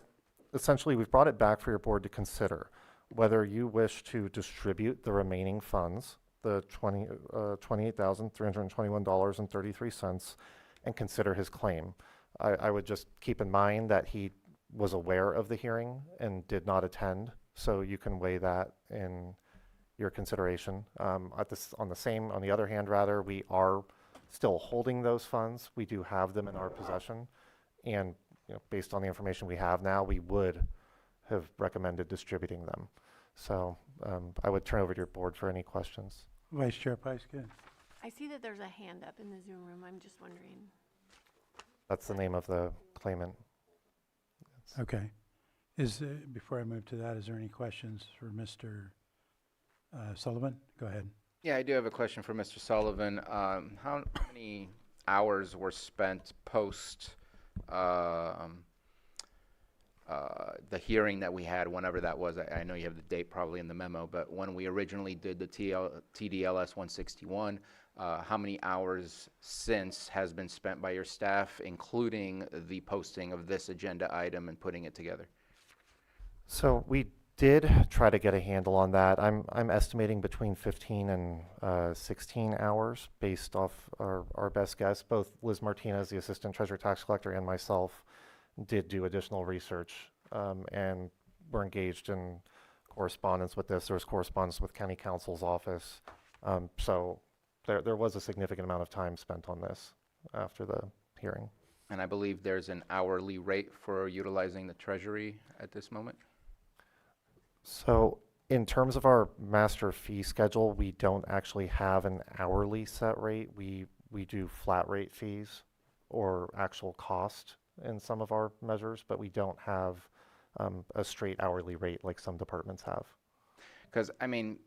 essentially, we've brought it back for your board to consider whether you wish to distribute the remaining funds, the $28,321.33, and consider his claim. I would just keep in mind that he was aware of the hearing and did not attend, so you can weigh that in your consideration. On the other hand, we are still holding those funds. We do have them in our possession, and based on the information we have now, we would have recommended distributing them. So I would turn over to your board for any questions. Vice Chair Pyska. I see that there's a hand up in the Zoom room. I'm just wondering. That's the name of the claimant. Okay. Before I move to that, is there any questions for Mr. Sullivan? Go ahead. Yeah, I do have a question for Mr. Sullivan. How many hours were spent post the hearing that we had, whenever that was? I know you have the date probably in the memo, but when we originally did the TDLS 161, how many hours since has been spent by your staff, including the posting of this agenda item and putting it together? So we did try to get a handle on that. I'm estimating between 15 and 16 hours based off our best guess. Both Liz Martinez, the Assistant Treasurer Tax Collector, and myself did do additional research and were engaged in correspondence with this. There was correspondence with County Counsel's office. So there was a significant amount of time spent on this after the hearing. And I believe there's an hourly rate for utilizing the Treasury at this moment? So in terms of our master fee schedule, we don't actually have an hourly set rate. We do flat rate fees or actual cost in some of our measures, but we don't have a straight hourly rate like some departments have. Because, I mean,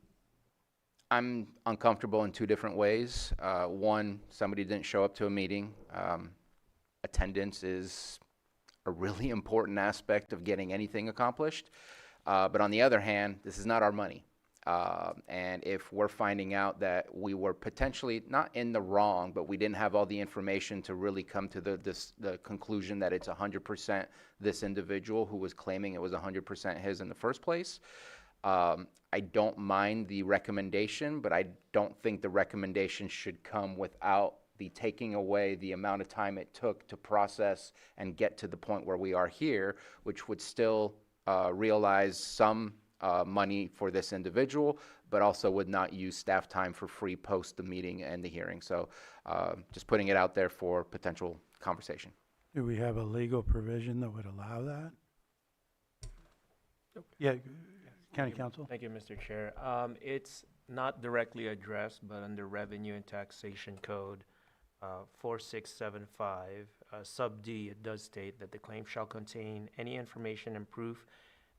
I'm uncomfortable in two different ways. One, somebody didn't show up to a meeting. Attendance is a really important aspect of getting anything accomplished. But on the other hand, this is not our money. And if we're finding out that we were potentially not in the wrong, but we didn't have all the information to really come to the conclusion that it's 100% this individual who was claiming it was 100% his in the first place, I don't mind the recommendation, but I don't think the recommendation should come without the taking away the amount of time it took to process and get to the point where we are here, which would still realize some money for this individual, but also would not use staff time for free post the meeting and the hearing. So just putting it out there for potential conversation. Do we have a legal provision that would allow that? Yeah, County Counsel. Thank you, Mr. Chair. It's not directly addressed, but under Revenue and Taxation Code 4675, sub D, it does state that the claim shall contain any information and proof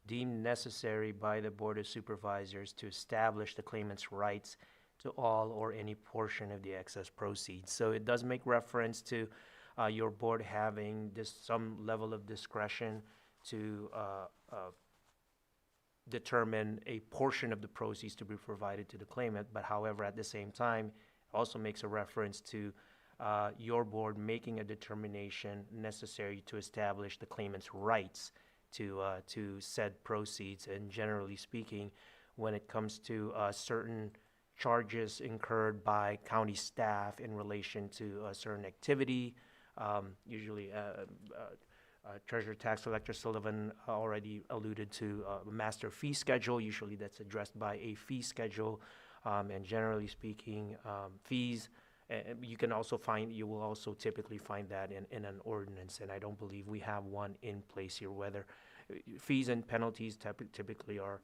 deemed necessary by the Board of Supervisors to establish the claimant's rights to all or any portion of the excess proceeds. So it does make reference to your board having some level of discretion to determine a portion of the proceeds to be provided to the claimant, but however, at the same time, also makes a reference to your board making a determination necessary to establish the claimant's rights to said proceeds. And generally speaking, when it comes to certain charges incurred by county staff in relation to a certain activity, usually Treasurer Tax Collector Sullivan already alluded to a master fee schedule. Usually that's addressed by a fee schedule. And generally speaking, fees, you will also typically find that in an ordinance. And I don't believe we have one in place here, whether fees and penalties typically are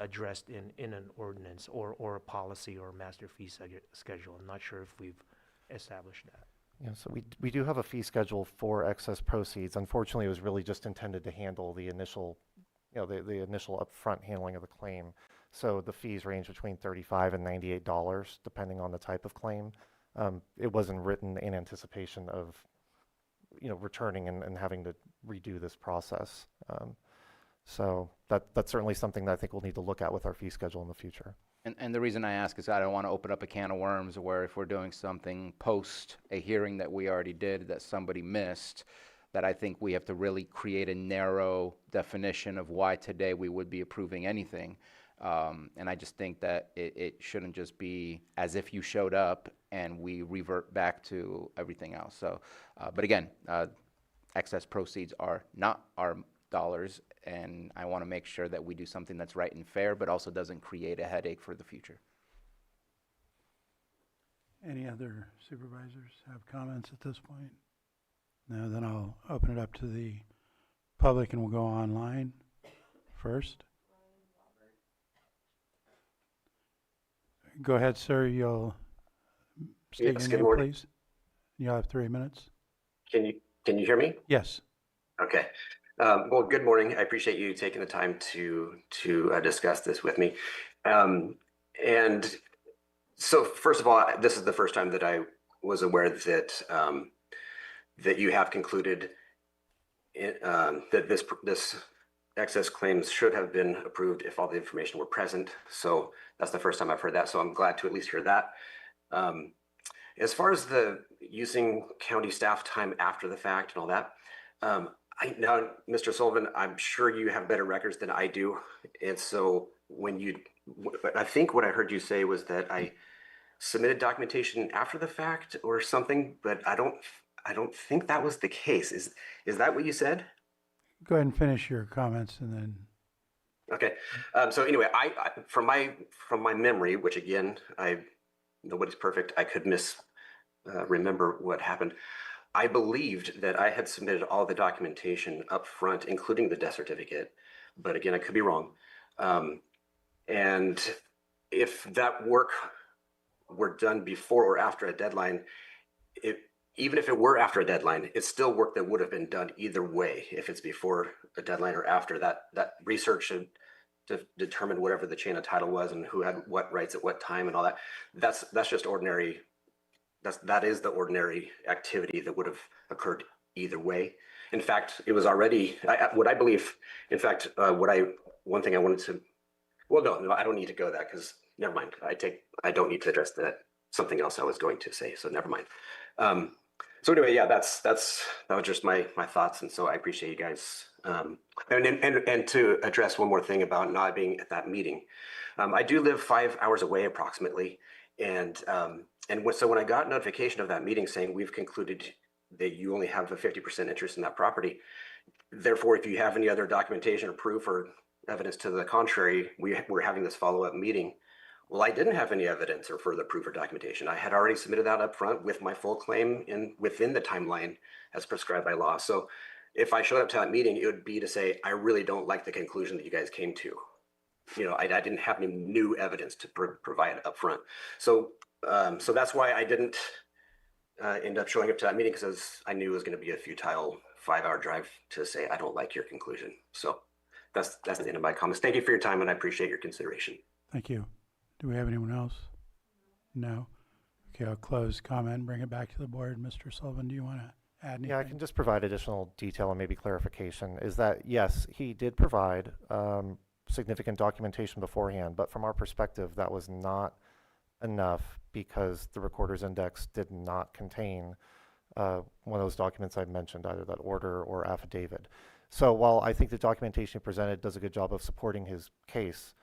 addressed in an ordinance or a policy or a master fee schedule. I'm not sure if we've established that. Yeah, so we do have a fee schedule for excess proceeds. Unfortunately, it was really just intended to handle the initial, the initial upfront handling of the claim. So the fees range between $35 and $98, depending on the type of claim. It wasn't written in anticipation of, returning and having to redo this process. So that's certainly something that I think we'll need to look at with our fee schedule in the future. And the reason I ask is I don't want to open up a can of worms where if we're doing something post a hearing that we already did that somebody missed, that I think we have to really create a narrow definition of why today we would be approving anything. And I just think that it shouldn't just be as if you showed up and we revert back to everything else. So, but again, excess proceeds are not our dollars, and I want to make sure that we do something that's right and fair, but also doesn't create a headache for the future. Any other supervisors have comments at this point? No, then I'll open it up to the public and we'll go online first. Go ahead, sir. You'll state Yes, your good name, morning. please. You'll have 3 minutes. Can you hear me? Yes. Okay. Well, good morning. I appreciate you taking the time to discuss this with me. And so, first of all, this is the first time that I was aware that that you have concluded that this excess claims should have been approved if all the information were present. So that's the first time I've heard that. So I'm glad to at least hear that. As far as the using county staff time after the fact and all that, now, Mr. Sullivan, I'm sure you have better records than I do. And so I think what I heard you say was that I submitted documentation after the fact or something, but I don't think that was the case. Is that what you said? Go ahead and finish your comments and then. Okay. So anyway, I from my memory, which again, nobody's perfect. I could remember what happened. I believed that I had submitted all the documentation up front, including the death certificate, but again, I could be wrong. And if that work were done before or after a deadline, even if it were after a deadline, it's still work that would have been done either way, if it's before a deadline or after. That research should determine whatever the chain of title was and who had what rights at what time and all that. That's just ordinary. That is the ordinary activity that would have occurred either way. In fact, it was already what I believe. In fact, one thing I wanted to. Well, no, I don't need to go that because never mind. I don't need to address that. Something else I was going to say, so never mind. So anyway, yeah, that was just my thoughts, and so I appreciate you guys. And to address one more thing about not being at that meeting, I do live 5 hours away approximately, and so when I got notification of that meeting saying we've concluded that you only have a 50% interest in that property, therefore, if you have any other documentation or proof or evidence to the contrary, we're having this follow-up meeting. Well, I didn't have any evidence or further proof or documentation. I had already submitted that up front with my full claim within the timeline as prescribed by law. So if I showed up to that meeting, it would be to say, I really don't like the conclusion that you guys came to. I didn't have any new evidence to provide up front. So that's why I didn't end up showing up to that meeting, because I knew it was going to be a futile 5-hour drive to say, I don't like your conclusion. So that's the end of my comments. Thank you for your time, and I appreciate your consideration. Thank you. Do we have anyone else? No? Okay, I'll close comment and bring it back to the board. Mr. Sullivan, do you want to add anything? Yeah, I can just provide additional detail and maybe clarification, is that, yes, he did provide significant documentation beforehand, but from our perspective, that was not enough because the recorder's index did not contain one of those documents I mentioned, either that order or affidavit. So while I think the documentation presented does a good job of supporting his case,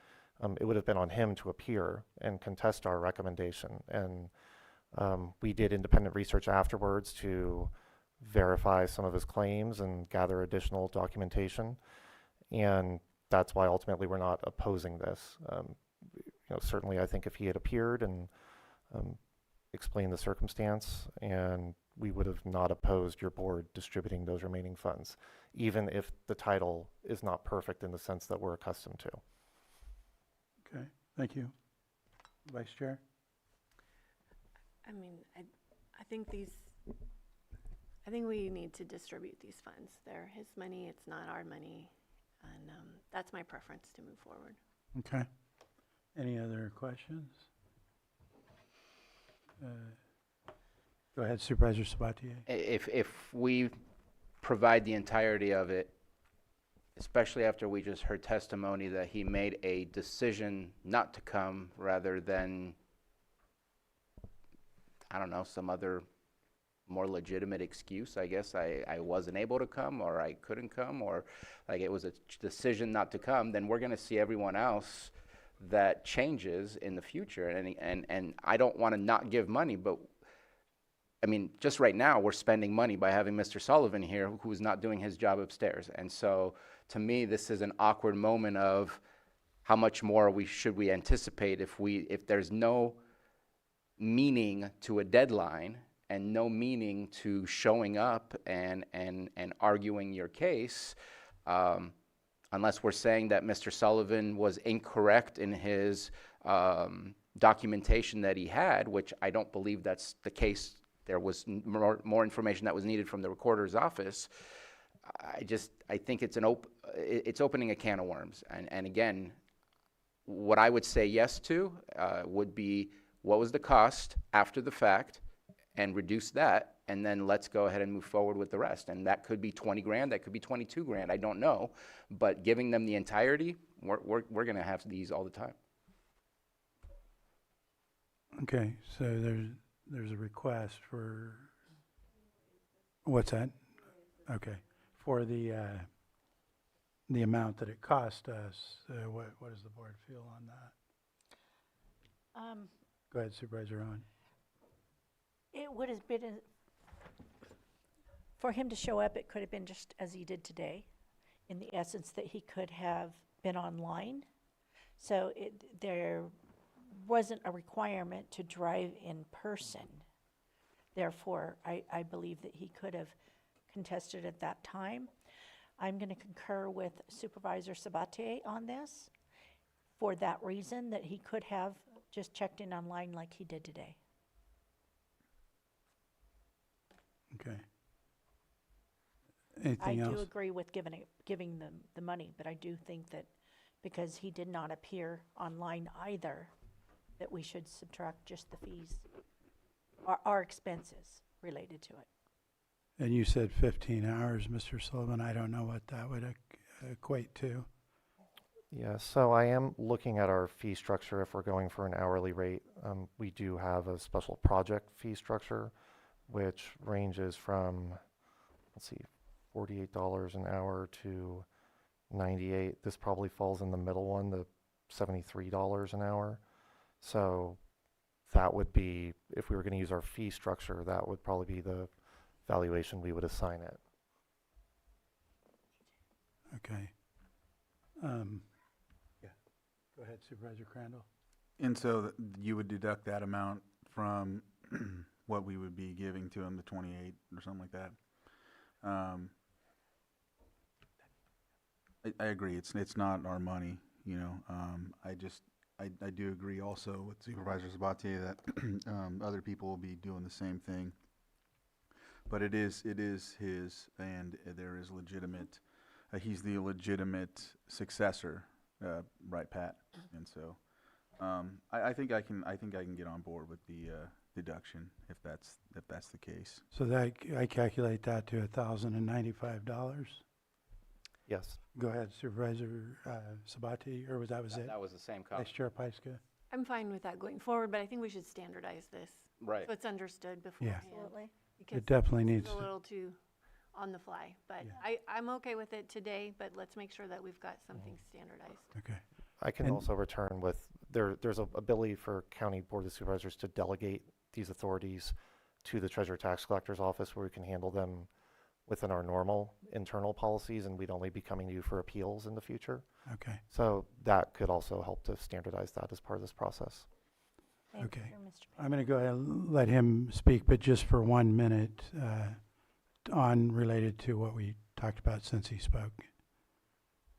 it would have been on him to appear and contest our recommendation. And we did independent research afterwards to verify some of his claims and gather additional documentation. And that's why ultimately we're not opposing this. Certainly I think if he had appeared and explained the circumstance, and we would have not opposed your board distributing those remaining funds, even if the title is not perfect in the sense that we're accustomed to. Okay, thank you. Vice Chair? I mean, I think we need to distribute these funds. They're his money, it's not our money, and that's my preference to move forward. Okay. Any other questions? Go ahead, Supervisor Sabatier. If we provide the entirety of it, especially after we just heard testimony that he made a decision not to come rather than, I don't know, some other more legitimate excuse, I guess I wasn't able to come, or I couldn't come, or like it was a decision not to come, then we're going to see everyone else that changes in the future. And I don't want to not give money, but I mean, just right now we're spending money by having Mr. Sullivan here who's not doing his job upstairs. And so to me, this is an awkward moment of how much more should we anticipate if there's no meaning to a deadline and no meaning to showing up and arguing your case, unless we're saying that Mr. Sullivan was incorrect in his documentation that he had, which I don't believe that's the case. There was more information that was needed from the recorder's office. I think it's it's opening a can of worms. And again, what I would say yes to would be, what was the cost after the fact, and reduce that, and then let's go ahead and move forward with the rest. And that could be 20 grand, that could be 22 grand, I don't know. But giving them the entirety, we're going to have these all the time. Okay, so there's a request for, what's that? Okay, for the amount that it cost us. What does the board feel on that? Go ahead, Supervisor Owen. It would have been, for him to show up, it could have been just as he did today, in the essence that he could have been online. So there wasn't a requirement to drive in person. Therefore, I believe that he could have contested at that time. I'm going to concur with Supervisor Sabatier on this for that reason, that he could have just checked in online like he did today. Okay. Anything else? I do agree with giving them the money, but I do think that because he did not appear online either, that we should subtract just the fees, our expenses related to it. And you said 15 hours, Mr. Sullivan. I don't know what that would equate to. Yeah, so I am looking at our fee structure if we're going for an hourly rate. We do have a special project fee structure, which ranges from, let's see, $48 an hour to $98. This probably falls in the middle one, the $73 an hour. So that would be, if we were going to use our fee structure, that would probably be the valuation we would assign it. Okay. Yeah. Go ahead, Supervisor Crandall. And so you would deduct that amount from what we would be giving to him, the 28 or something like that. I agree. It's not our money, you know. I do agree also with Supervisor Sabatier that other people will be doing the same thing. But it is his, and there is legitimate. He's the legitimate successor, right, Pat? And so I think I can get on board with the deduction if that's the case. So that, I calculate that to $1,095. Yes. Go ahead, Supervisor Sabati, or was it? That was the same Vice comment. Chair Pyska? I'm fine with that going forward, but I think we should standardize this. Right. So it's understood beforehand. Absolutely. Because It definitely this needs is a to. little too on the fly, but Yeah. I'm okay with it today, but let's make sure that we've got something standardized. Okay. I can And- also return with, there's a ability for County Board of Supervisors to delegate these authorities to the Treasurer Tax Collector's Office where we can handle them within our normal internal policies, and we'd only be coming to you for appeals in the future. Okay. So that could also help to standardize that as part of this process. Thank Okay. you, Mr. I'm going to go ahead and let him speak, but just for 1 minute on related to what we talked about since he spoke.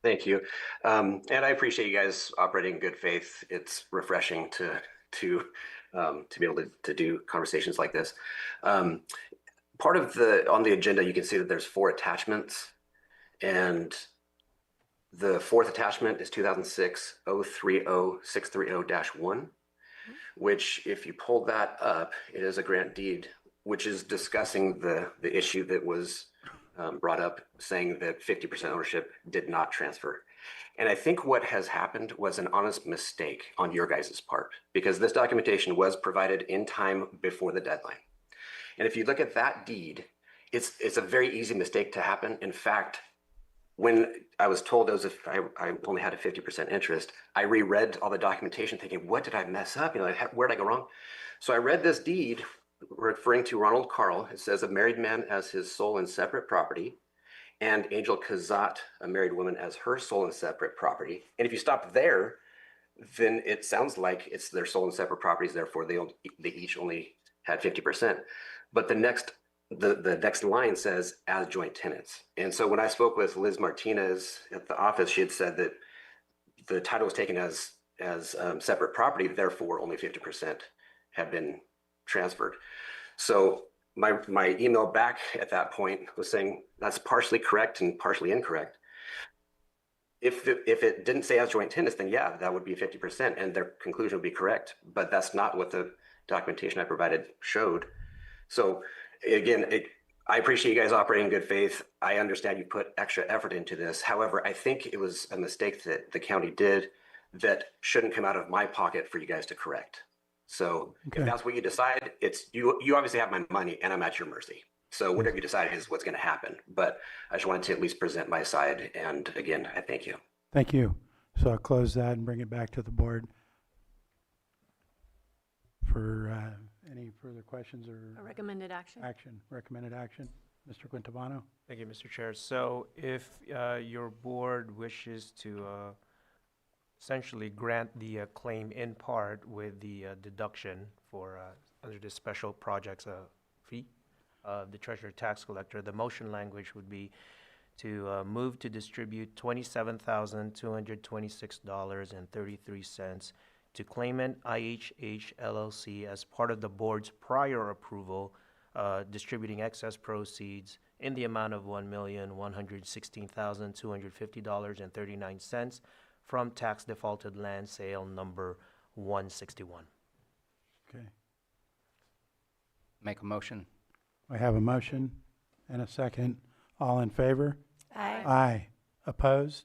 Thank you. And I appreciate you guys operating in good faith. It's refreshing to be able to do conversations like this. Part of on the agenda, you can see that there's 4 attachments, and the 4th attachment is 2006-030-630-1, which if you pull that up, it is a grant deed, which is discussing the issue that was brought up, saying that 50% ownership did not transfer. And I think what has happened was an honest mistake on your guys' part, because this documentation was provided in time before the deadline. And if you look at that deed, it's a very easy mistake to happen. In fact, when I was told I only had a 50% interest, I reread all the documentation thinking, what did I mess up? Where did I go wrong? So I read this deed referring to Ronald Carl. It says a married man as his sole and separate property, and Angel Kazat, a married woman, as her sole and separate property. And if you stop there, then it sounds like it's their sole and separate properties, therefore they each only had 50%. But the next line says as joint tenants. And so when I spoke with Liz Martinez at the office, she had said that the title was taken as separate property, therefore only 50% had been transferred. So my email back at that point was saying that's partially correct and partially incorrect. If it didn't say as joint tenants, then yeah, that would be 50% and their conclusion would be correct. But that's not what the documentation I provided showed. So again, I appreciate you guys operating in good faith. I understand you put extra effort into this. However, I think it was a mistake that the county did that shouldn't come out of my pocket for you guys to correct. So Okay. if that's what you decide, you obviously have my money and I'm at your mercy. So whatever you decide is what's going to happen. But I just wanted to at least present my side. And again, I thank you. Thank you. So I'll close that and bring it back to the board for any further questions or A recommended action? recommended action. Mr. Quintabano? Thank you, Mr. Chair. So if your board wishes to essentially grant the claim in part with the deduction for under the special projects fee of the treasurer tax collector, the motion language would be to move to distribute $27,226.33 to claimant IHH LLC as part of the board's prior approval, distributing excess proceeds in the amount of $1,116,250.39 from tax defaulted land sale number 161. Okay. Make a motion. I have a motion and a second. All in favor? Aye. Aye. Opposed?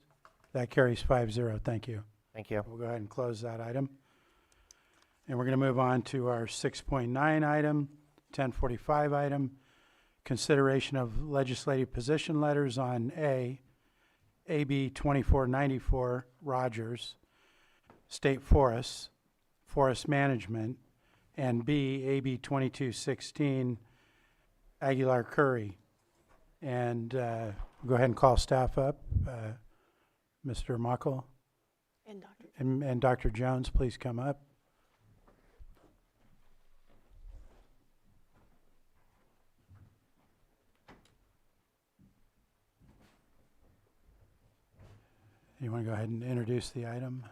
That carries 5-0. Thank you. Thank you. We'll go ahead and close that item. And we're going to move on to our 6.9 item, 1045 item, consideration of legislative position letters on AB 2494 Rogers, State Forests, Forest Management, and B, AB 2216 Aguilar Curry. And go ahead and call staff up. Mr. Muckle And Dr. and Dr. Jones, please come up. You want to go ahead and introduce the item?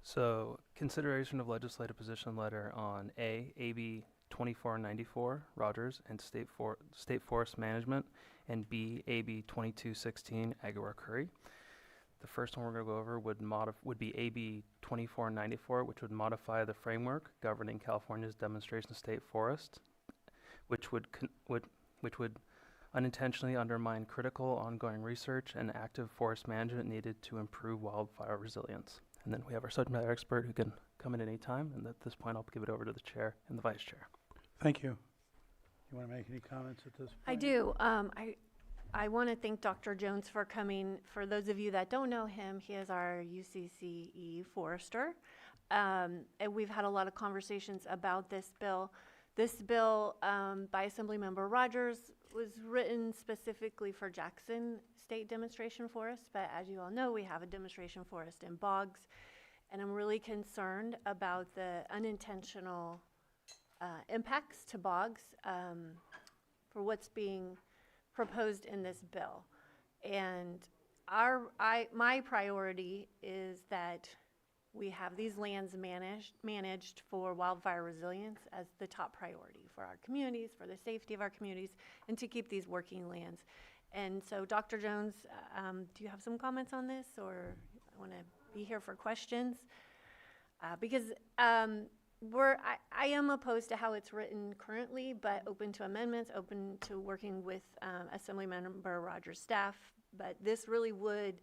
So, consideration of legislative position letter on AB 2494 Rogers and State Forest Management, and B, AB 2216 Aguilar Curry. The first one we're going to go over would be AB 2494, which would modify the framework governing California's demonstration state forest, which would unintentionally undermine critical ongoing research and active forest management needed to improve wildfire resilience. And then we have our subject matter expert who can come in at any time. And at this point, I'll give it over to the chair and the vice chair. Thank you. You want to make any comments at this point? I do. I want to thank Dr. Jones for coming. For those of you that don't know him, he is our UCCE forester. And we've had a lot of conversations about this bill. This bill by Assemblymember Rogers was written specifically for Jackson State Demonstration Forest, but as you all know, we have a demonstration forest in Boggs, and I'm really concerned about the unintentional impacts to Boggs for what's being proposed in this bill. And my priority is that we have these lands managed for wildfire resilience as the top priority for our communities, for the safety of our communities, and to keep these working lands. And so, Dr. Jones, do you have some comments on this, or want to be here for questions? Because I am opposed to how it's written currently, but open to amendments, open to working with Assemblymember Rogers' staff. But this really would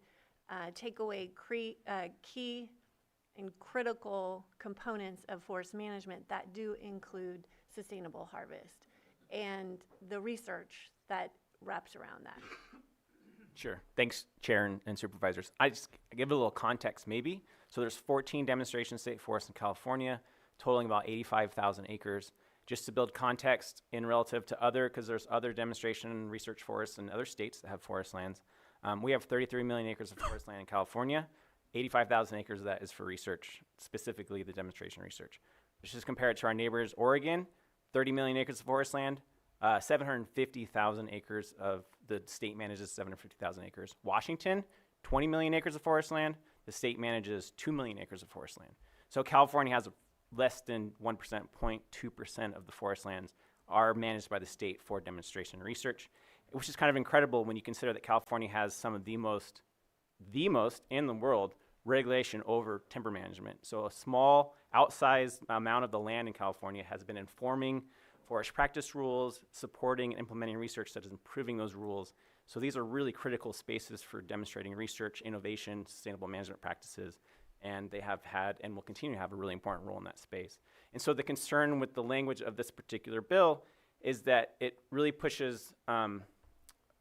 take away key and critical components of forest management that do include sustainable harvest and the research that wraps around that. Sure. Thanks, Chair and Supervisors. I just give a little context maybe. So there's 14 demonstration state forests in California, totaling about 85,000 acres. Just to build context in relative to other, because there's other demonstration and research forests in other states that have forest lands. We have 33 million acres of forest land in California. 85,000 acres of that is for research, specifically the demonstration research. Let's just compare it to our neighbors, Oregon, 30 million acres of forest land, 750,000 acres of the state manages 750,000 acres. Washington, 20 million acres of forest land, the state manages 2 million acres of forest land. So California has less than 1%, 0.2% of the forest lands are managed by the state for demonstration research, which is kind of incredible when you consider that California has some of the most in the world regulation over timber management. So a small outsized amount of the land in California has been informing forest practice rules, supporting and implementing research that is improving those rules. So these are really critical spaces for demonstrating research, innovation, sustainable management practices, and they have had and will continue to have a really important role in that space. And so the concern with the language of this particular bill is that it really pushes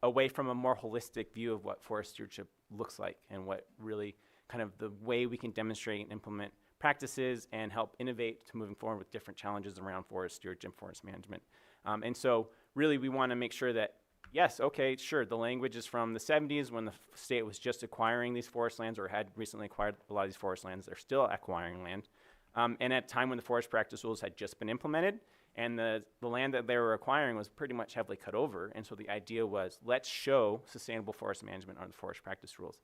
away from a more holistic view of what forest stewardship looks like and what really kind of the way we can demonstrate and implement practices and help innovate to moving forward with different challenges around forest stewardship and forest management. And so really we want to make sure that, yes, okay, sure, the language is from the 70s when the state was just acquiring these forest lands or had recently acquired a lot of these forest lands. They're still acquiring land. And at a time when the forest practice rules had just been implemented, and the land that they were acquiring was pretty much heavily cut over. And so the idea was, let's show sustainable forest management on the forest practice rules.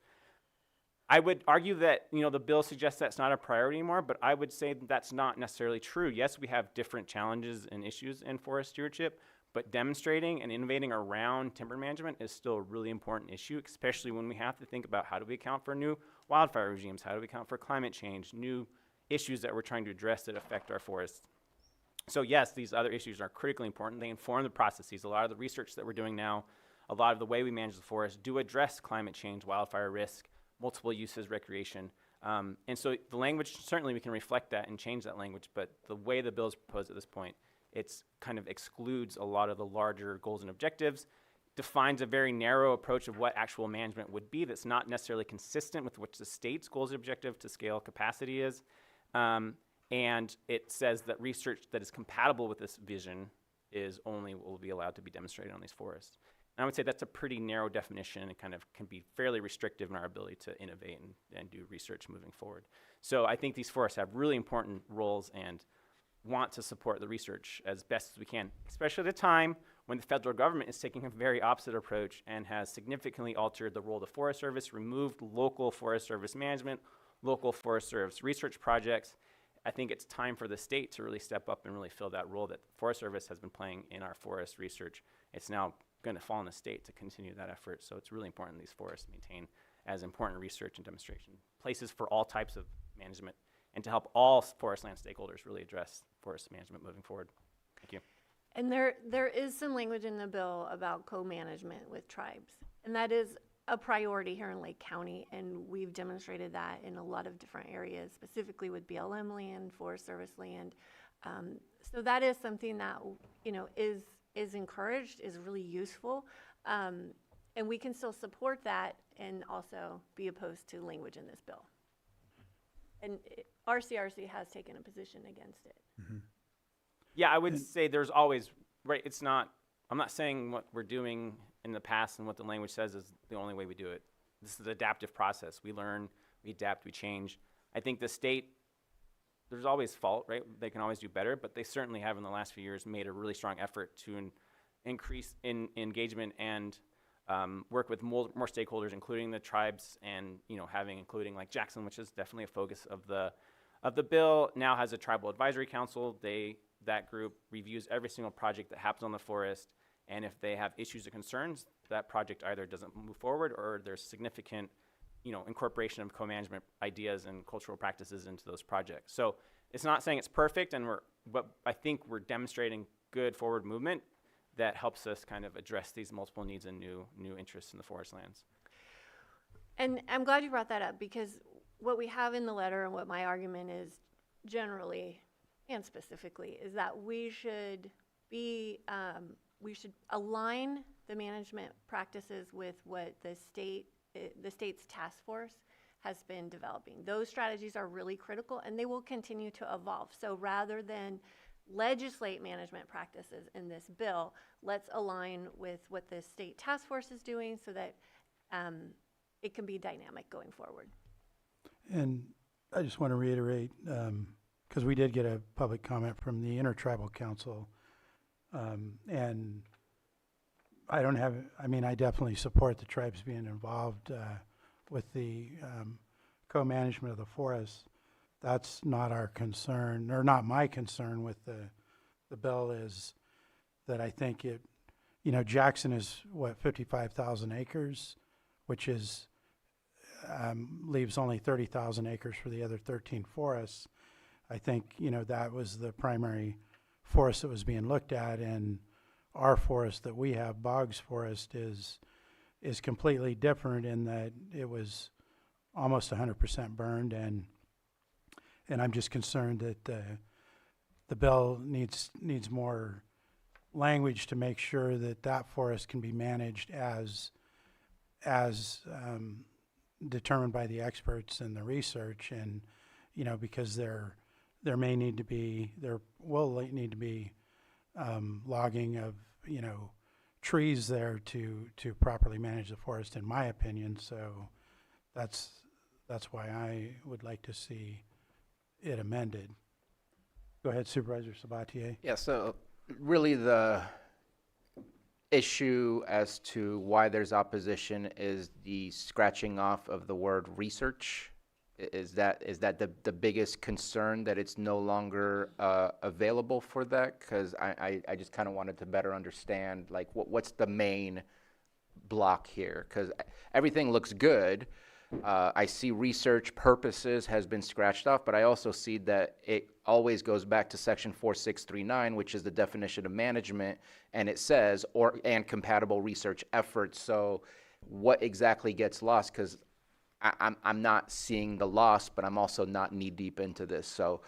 I would argue that, the bill suggests that's not a priority anymore, but I would say that that's not necessarily true. Yes, we have different challenges and issues in forest stewardship, but demonstrating and innovating around timber management is still a really important issue, especially when we have to think about how do we account for new wildfire regimes, how do we account for climate change, new issues that we're trying to address that affect our forests. So yes, these other issues are critically important. They inform the processes. A lot of the research that we're doing now, a lot of the way we manage the forest do address climate change, wildfire risk, multiple uses, recreation. And so the language, certainly we can reflect that and change that language, but the way the bill is proposed at this point, it's kind of excludes a lot of the larger goals and objectives, defines a very narrow approach of what actual management would be that's not necessarily consistent with which the state's goals and objective to scale capacity is. And it says that research that is compatible with this vision is only will be allowed to be demonstrated on these forests. And I would say that's a pretty narrow definition and kind of can be fairly restrictive in our ability to innovate and do research moving forward. So I think these forests have really important roles and want to support the research as best as we can, especially at a time when the federal government is taking a very opposite approach and has significantly altered the role of the Forest Service, removed local Forest Service management, local Forest Service research projects. I think it's time for the state to really step up and really fill that role that the Forest Service has been playing in our forest research. It's now going to fall on the state to continue that effort. So it's really important these forests maintain as important research and demonstration places for all types of management, and to help all forest land stakeholders really address forest management moving forward. Thank you. And there is some language in the bill about co-management with tribes, and that is a priority here in Lake County, and we've demonstrated that in a lot of different areas, specifically with BLM land, Forest Service land. So that is something that, you know, is encouraged, is really useful, and we can still support that and also be opposed to language in this bill. And RCRC has taken a position against it. Yeah, I would say there's always, right, it's not, I'm not saying what we're doing in the past and what the language says is the only way we do it. This is an adaptive process. We learn, we adapt, we change. I think the state, there's always fault, right? They can always do better, but they certainly have in the last few years made a really strong effort to increase in engagement and work with more stakeholders, including the tribes, and, you know, including like Jackson, which is definitely a focus of the bill, now has a tribal advisory council. That group reviews every single project that happens on the forest, and if they have issues or concerns, that project either doesn't move forward or there's significant, you know, incorporation of co-management ideas and cultural practices into those projects. So it's not saying it's perfect, but I think we're demonstrating good forward movement that helps us kind of address these multiple needs and new interests in the forest lands. And I'm glad you brought that up, because what we have in the letter and what my argument is generally and specifically is that we should align the management practices with what the state's task force has been developing. Those strategies are really critical, and they will continue to evolve. So rather than legislate management practices in this bill, let's align with what the state task force is doing so that it can be dynamic going forward. And I just want to reiterate, because we did get a public comment from the Intertribal Council, and I definitely support the tribes being involved with the co-management of the forests. That's not our concern, or not my concern with the bill, is that I think it, you know, Jackson is, 55,000 acres, which is, leaves only 30,000 acres for the other 13 forests. I think, you know, that was the primary forest that was being looked at, and our forest that we have, Boggs Forest, is completely different in that it was almost 100% burned, and I'm just concerned that the bill needs more language to make sure that forest can be managed as determined by the experts and the research, and, you know, because there will need to be logging of, you know, trees there to properly manage the forest, in my opinion. So that's why I would like to see it amended. Go ahead, Supervisor Sabatier. Yeah, so really the issue as to why there's opposition is the scratching off of the word research. Is that the biggest concern, that it's no longer available for that? Because I just kind of wanted to better understand, like, what's the main block here? Because everything looks good. I see research purposes has been scratched off, but I also see that it always goes back to section 4639, which is the definition of management, and it says and compatible research efforts. So what exactly gets lost? Because I'm not seeing the loss, but I'm also not knee deep into this. So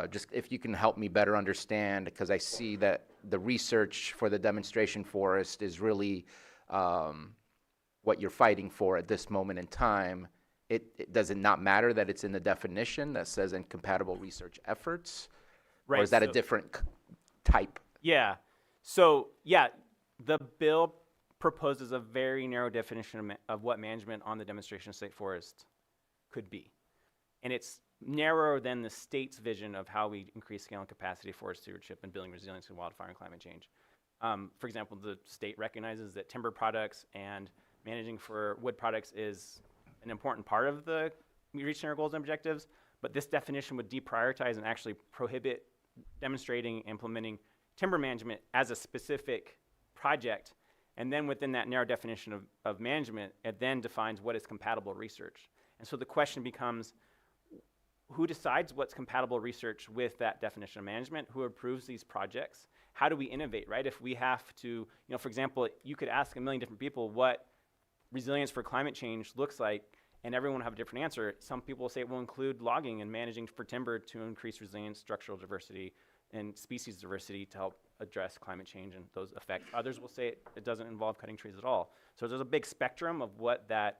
just if you can help me better understand, because I see that the research for the demonstration forest is really what you're fighting for at this moment in time. Does it not matter that it's in the definition that says incompatible research efforts? Right. Or is that a different type? Yeah. So, yeah, the bill proposes a very narrow definition of what management on the demonstration state forest could be. And it's narrower than the state's vision of how we increase scale and capacity of forest stewardship and building resilience to wildfire and climate change. For example, the state recognizes that timber products and managing for wood products is an important part of the reaching our goals and objectives, but this definition would deprioritize and actually prohibit demonstrating, implementing timber management as a specific project And then within that narrow definition of management, it then defines what is compatible research. And so the question becomes, who decides what's compatible research with that definition of management? Who approves these projects? How do we innovate, right? If we have to, for example, you could ask a million different people what resilience for climate change looks like, and everyone will have a different answer. Some people will say it will include logging and managing for timber to increase resilience, structural diversity, and species diversity to help address climate change and those effects. Others will say it doesn't involve cutting trees at all. So there's a big spectrum of what that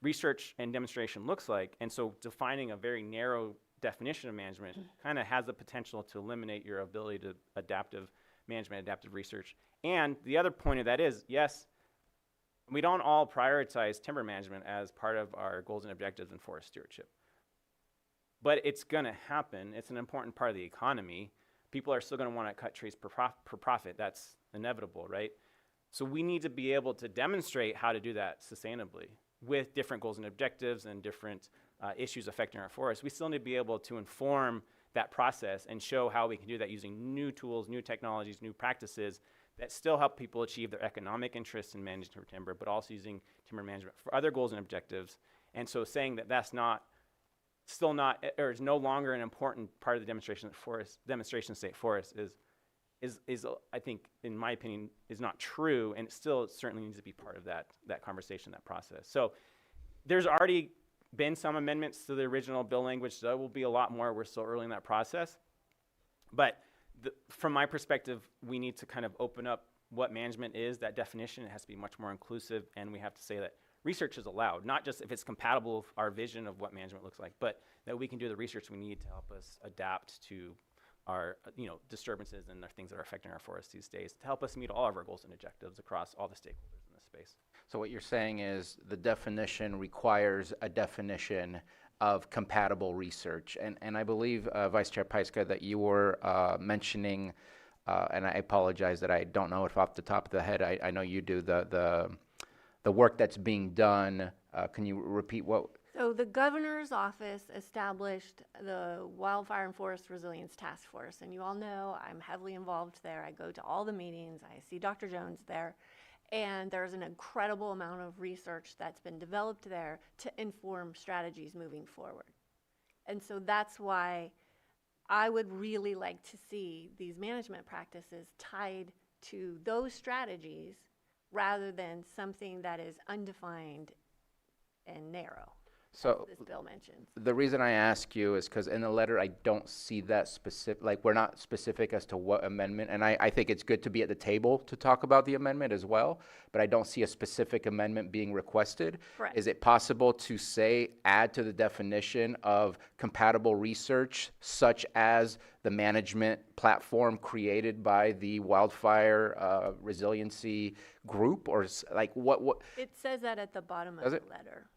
research and demonstration looks like. And so defining a very narrow definition of management kind of has the potential to eliminate your ability to adaptive management, adaptive research. And the other point of that is, yes, we don't all prioritize timber management as part of our goals and objectives in forest stewardship. But it's going to happen. It's an important part of the economy. People are still going to want to cut trees per profit. That's inevitable, right? So we need to be able to demonstrate how to do that sustainably with different goals and objectives and different issues affecting our forests. We still need to be able to inform that process and show how we can do that using new tools, new technologies, new practices that still help people achieve their economic interests in managing timber, but also using timber management for other goals and objectives. And so saying that that's not, still not, or is no longer an important part of the demonstration state forest is I think, in my opinion, is not true, and it still certainly needs to be part of that conversation, that process. So there's already been some amendments to the original bill language. There will be a lot more. We're still early in that process. But from my perspective, we need to kind of open up what management is, that definition. It has to be much more inclusive, and we have to say that research is allowed, not just if it's compatible with our vision of what management looks like, but that we can do the research we need to help us adapt to our disturbances and the things that are affecting our forests these days, to help us meet all of our goals and objectives across all the stakeholders in this space. So what you're saying is the definition requires a definition of compatible research. And I believe, Vice Chair Pyska, that you were mentioning, and I apologize that I don't know it off the top of the head. I know you do the work that's being done. Can you repeat what? So the governor's office established the Wildfire and Forest Resilience Task Force, and you all know I'm heavily involved there. I go to all the meetings. I see Dr. Jones there. And there's an incredible amount of research that's been developed there to inform strategies moving forward. And so that's why I would really like to see these management practices tied to those strategies rather than something that is undefined and narrow. So This bill mentions. the reason I ask you is because in the letter, I don't see that specific, like we're not specific as to what amendment. And I think it's good to be at the table to talk about the amendment as well, but I don't see a specific amendment being requested. Correct. Is it possible to say, add to the definition of compatible research, such as the management platform created by the Wildfire Resiliency Group, or like what? It says that at the bottom of Does the it? letter.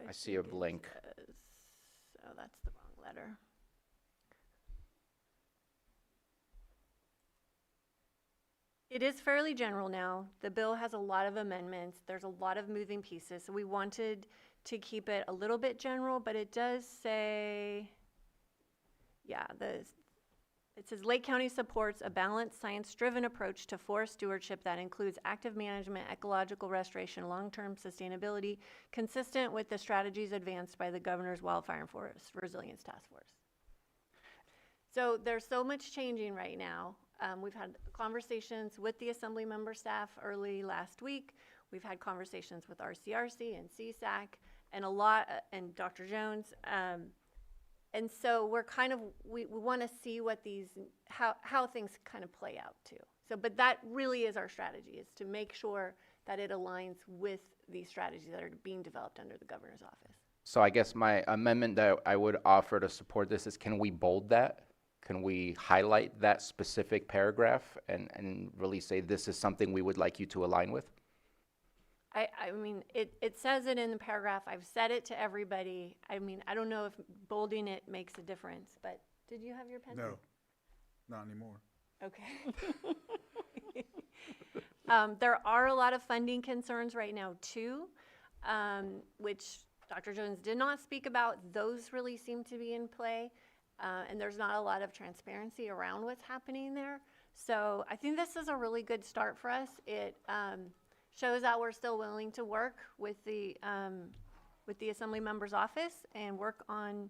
I see a think it link. says- Oh, that's the wrong letter. It is fairly general now. The bill has a lot of amendments. There's a lot of moving pieces. So we wanted to keep it a little bit general, but it does say, yeah, it says Lake County supports a balanced, science-driven approach to forest stewardship that includes active management, ecological restoration, long-term sustainability, consistent with the strategies advanced by the Governor's Wildfire and Forest Resilience Task Force. So there's so much changing right now. We've had conversations with the Assembly member staff early last week. We've had conversations with RCRC and CSAC and and Dr. Jones. And so we're kind of, we want to see what how things kind of play out too. So, but that really is our strategy, is to make sure that it aligns with these strategies that are being developed under the governor's office. So I guess my amendment that I would offer to support this is, can we bold that? Can we highlight that specific paragraph and really say this is something we would like you to align with? I mean, it says it in the paragraph. I've said it to everybody. I mean, I don't know if bolding it makes a difference, but did you have your pen? No, not anymore. Okay. There are a lot of funding concerns right now too, which Dr. Jones did not speak about. Those really seem to be in play, and there's not a lot of transparency around what's happening there. So I think this is a really good start for us. It shows that we're still willing to work with the Assembly Member's Office and work on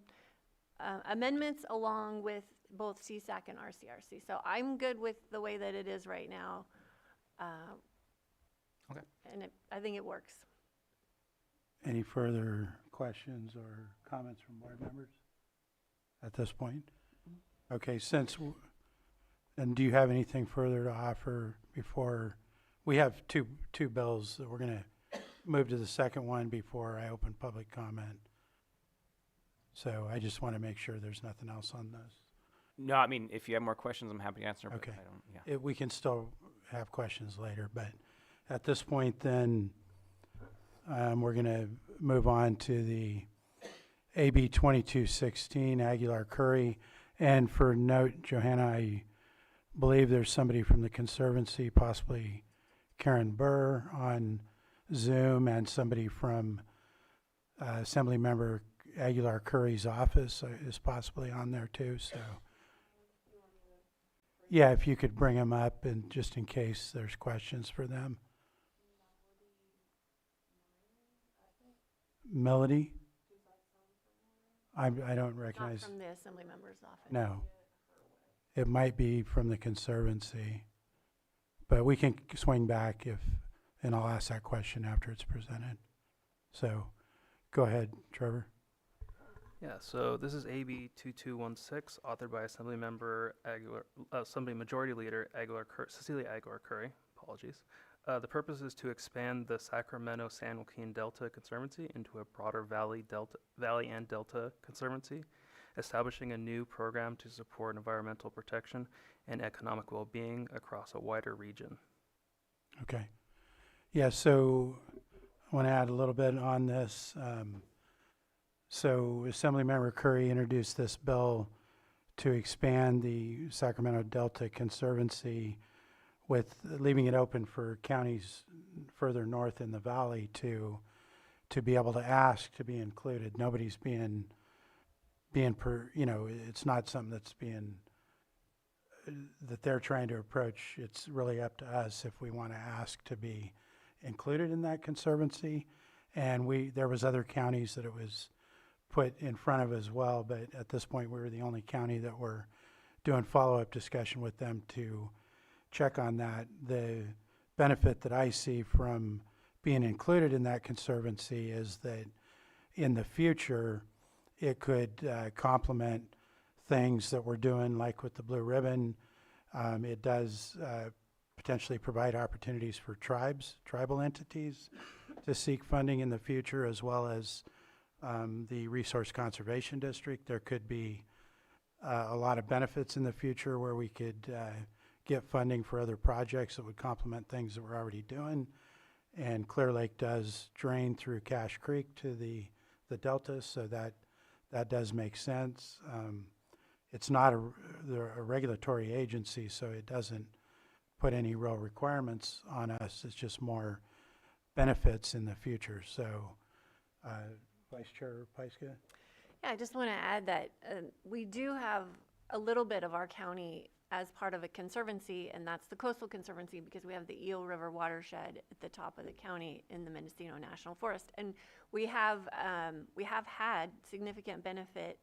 amendments along with both CSAC and RCRC. So I'm good with the way that it is right now. Okay. And I think it works. Any further questions or comments from board members at this point? Okay, and do you have anything further to offer before, we have two bills that we're gonna move to the second one before I open public comment. So I just want to make sure there's nothing else on this. No, I mean, if you have more questions, I'm happy to answer. But Okay. I don't, yeah. We can still have questions later, but at this point then, we're going to move on to the AB 2216 Aguilar Curry. And for note, Johanna, I believe there's somebody from the Conservancy, possibly Karen Burr on Zoom, and somebody from Assembly Member Aguilar Curry's office is possibly on there too. So yeah, if you could bring them up, and just in case there's questions for them. Melody? I don't recognize. Not from the Assembly Member's Office. No. It might be from the Conservancy, but we can swing back and I'll ask that question after it's presented. So go ahead, Trevor. Yeah, so this is AB 2216, authored by Assembly Majority Leader Cecilia Aguilar Curry. Apologies. The purpose is to expand the Sacramento-San Joaquin Delta Conservancy into a broader Valley and Delta Conservancy, establishing a new program to support environmental protection and economic well-being across a wider region. Okay. Yeah, so I want to add a little bit on this. So Assemblymember Curry introduced this bill to expand the Sacramento Delta Conservancy, with leaving it open for counties further north in the valley to be able to ask to be included. Nobody's being it's not something that's that they're trying to approach. It's really up to us if we want to ask to be included in that conservancy. And there was other counties that it was put in front of as well, but at this point we were the only county that were doing follow-up discussion with them to check on that. The benefit that I see from being included in that conservancy is that in the future it could complement things that we're doing, like with the Blue Ribbon. It does potentially provide opportunities for tribal entities to seek funding in the future, as well as the Resource Conservation District. There could be a lot of benefits in the future where we could get funding for other projects that would complement things that we're already doing. And Clear Lake does drain through Cache Creek to the delta, so that does make sense. It's not a regulatory agency, so it doesn't put any real requirements on us. It's just more benefits in the future. So Vice Chair Pyska? Yeah, I just want to add that we do have a little bit of our county as part of a conservancy, and that's the Coastal Conservancy, because we have the Eel River watershed at the top of the county in the Mendocino National Forest. And we have had significant benefit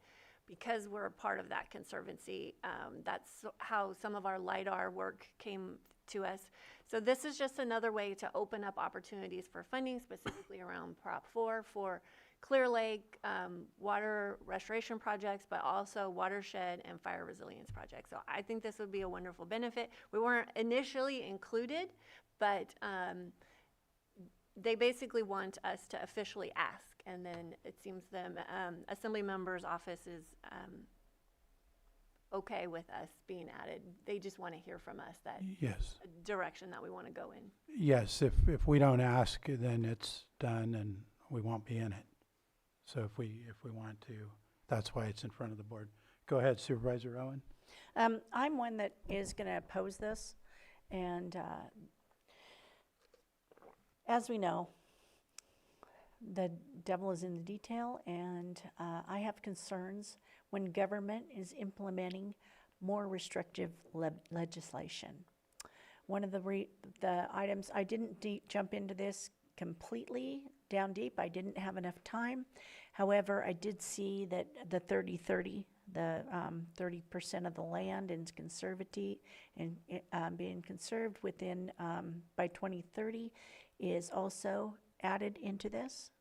because we're a part of that conservancy. That's how some of our LIDAR work came to us. So this is just another way to open up opportunities for funding, specifically around Prop 4 for Clear Lake water restoration projects, but also watershed and fire resilience projects. So I think this would be a wonderful benefit. We weren't initially included, but they basically want us to officially ask, and then it seems the Assembly Member's Office is okay with us being added. They just want to hear from us that Yes. direction that we want to go in. Yes, if we don't ask, then it's done and we won't be in it. So if we want to, that's why it's in front of the board. Go ahead, Supervisor Owen. I'm one that is going to oppose this, and as we know, the devil is in the detail, and I have concerns when government is implementing more restrictive legislation. One of the items, I didn't jump into this completely down deep. I didn't have enough time. However, I did see that the 30-30, the 30% of the land in conservati and being conserved within by 2030 is also added into this.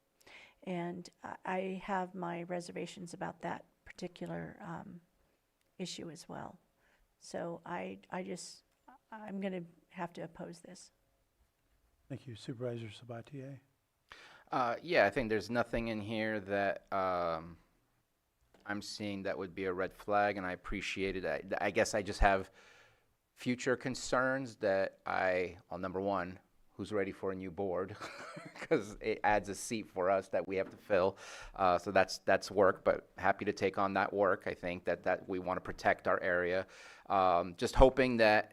And I have my reservations about that particular issue as well. So I'm going to have to oppose this. Thank you. Supervisor Sabatier? Yeah, I think there's nothing in here that I'm seeing that would be a red flag, and I appreciate it. I guess I just have future concerns that well, number one, who's ready for a new board? Because it adds a seat for us that we have to fill. So that's work, but happy to take on that work. I think that we want to protect our area. Just hoping that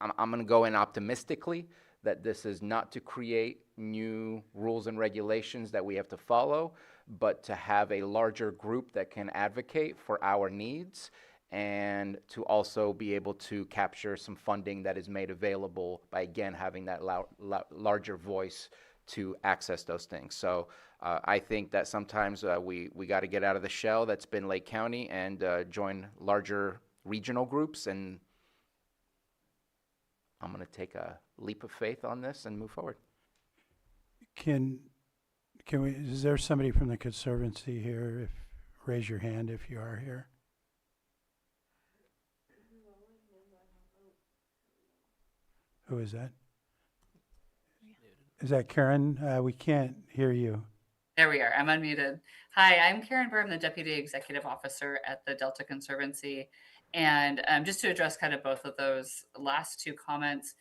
I'm going to go in optimistically that this is not to create new rules and regulations that we have to follow, but to have a larger group that can advocate for our needs and to also be able to capture some funding that is made available by, again, having that larger voice to access those things. So I think that sometimes we got to get out of the shell that's been Lake County and join larger regional groups, and I'm going to take a leap of faith on this and move forward. Is there somebody from the Conservancy here? Raise your hand if you are here. Who is that? Is that Karen? We can't hear you. There we are. I'm unmuted. Hi, I'm Karen Burr. I'm the Deputy Executive Officer at the Delta Conservancy. And just to address kind of both of those last two comments,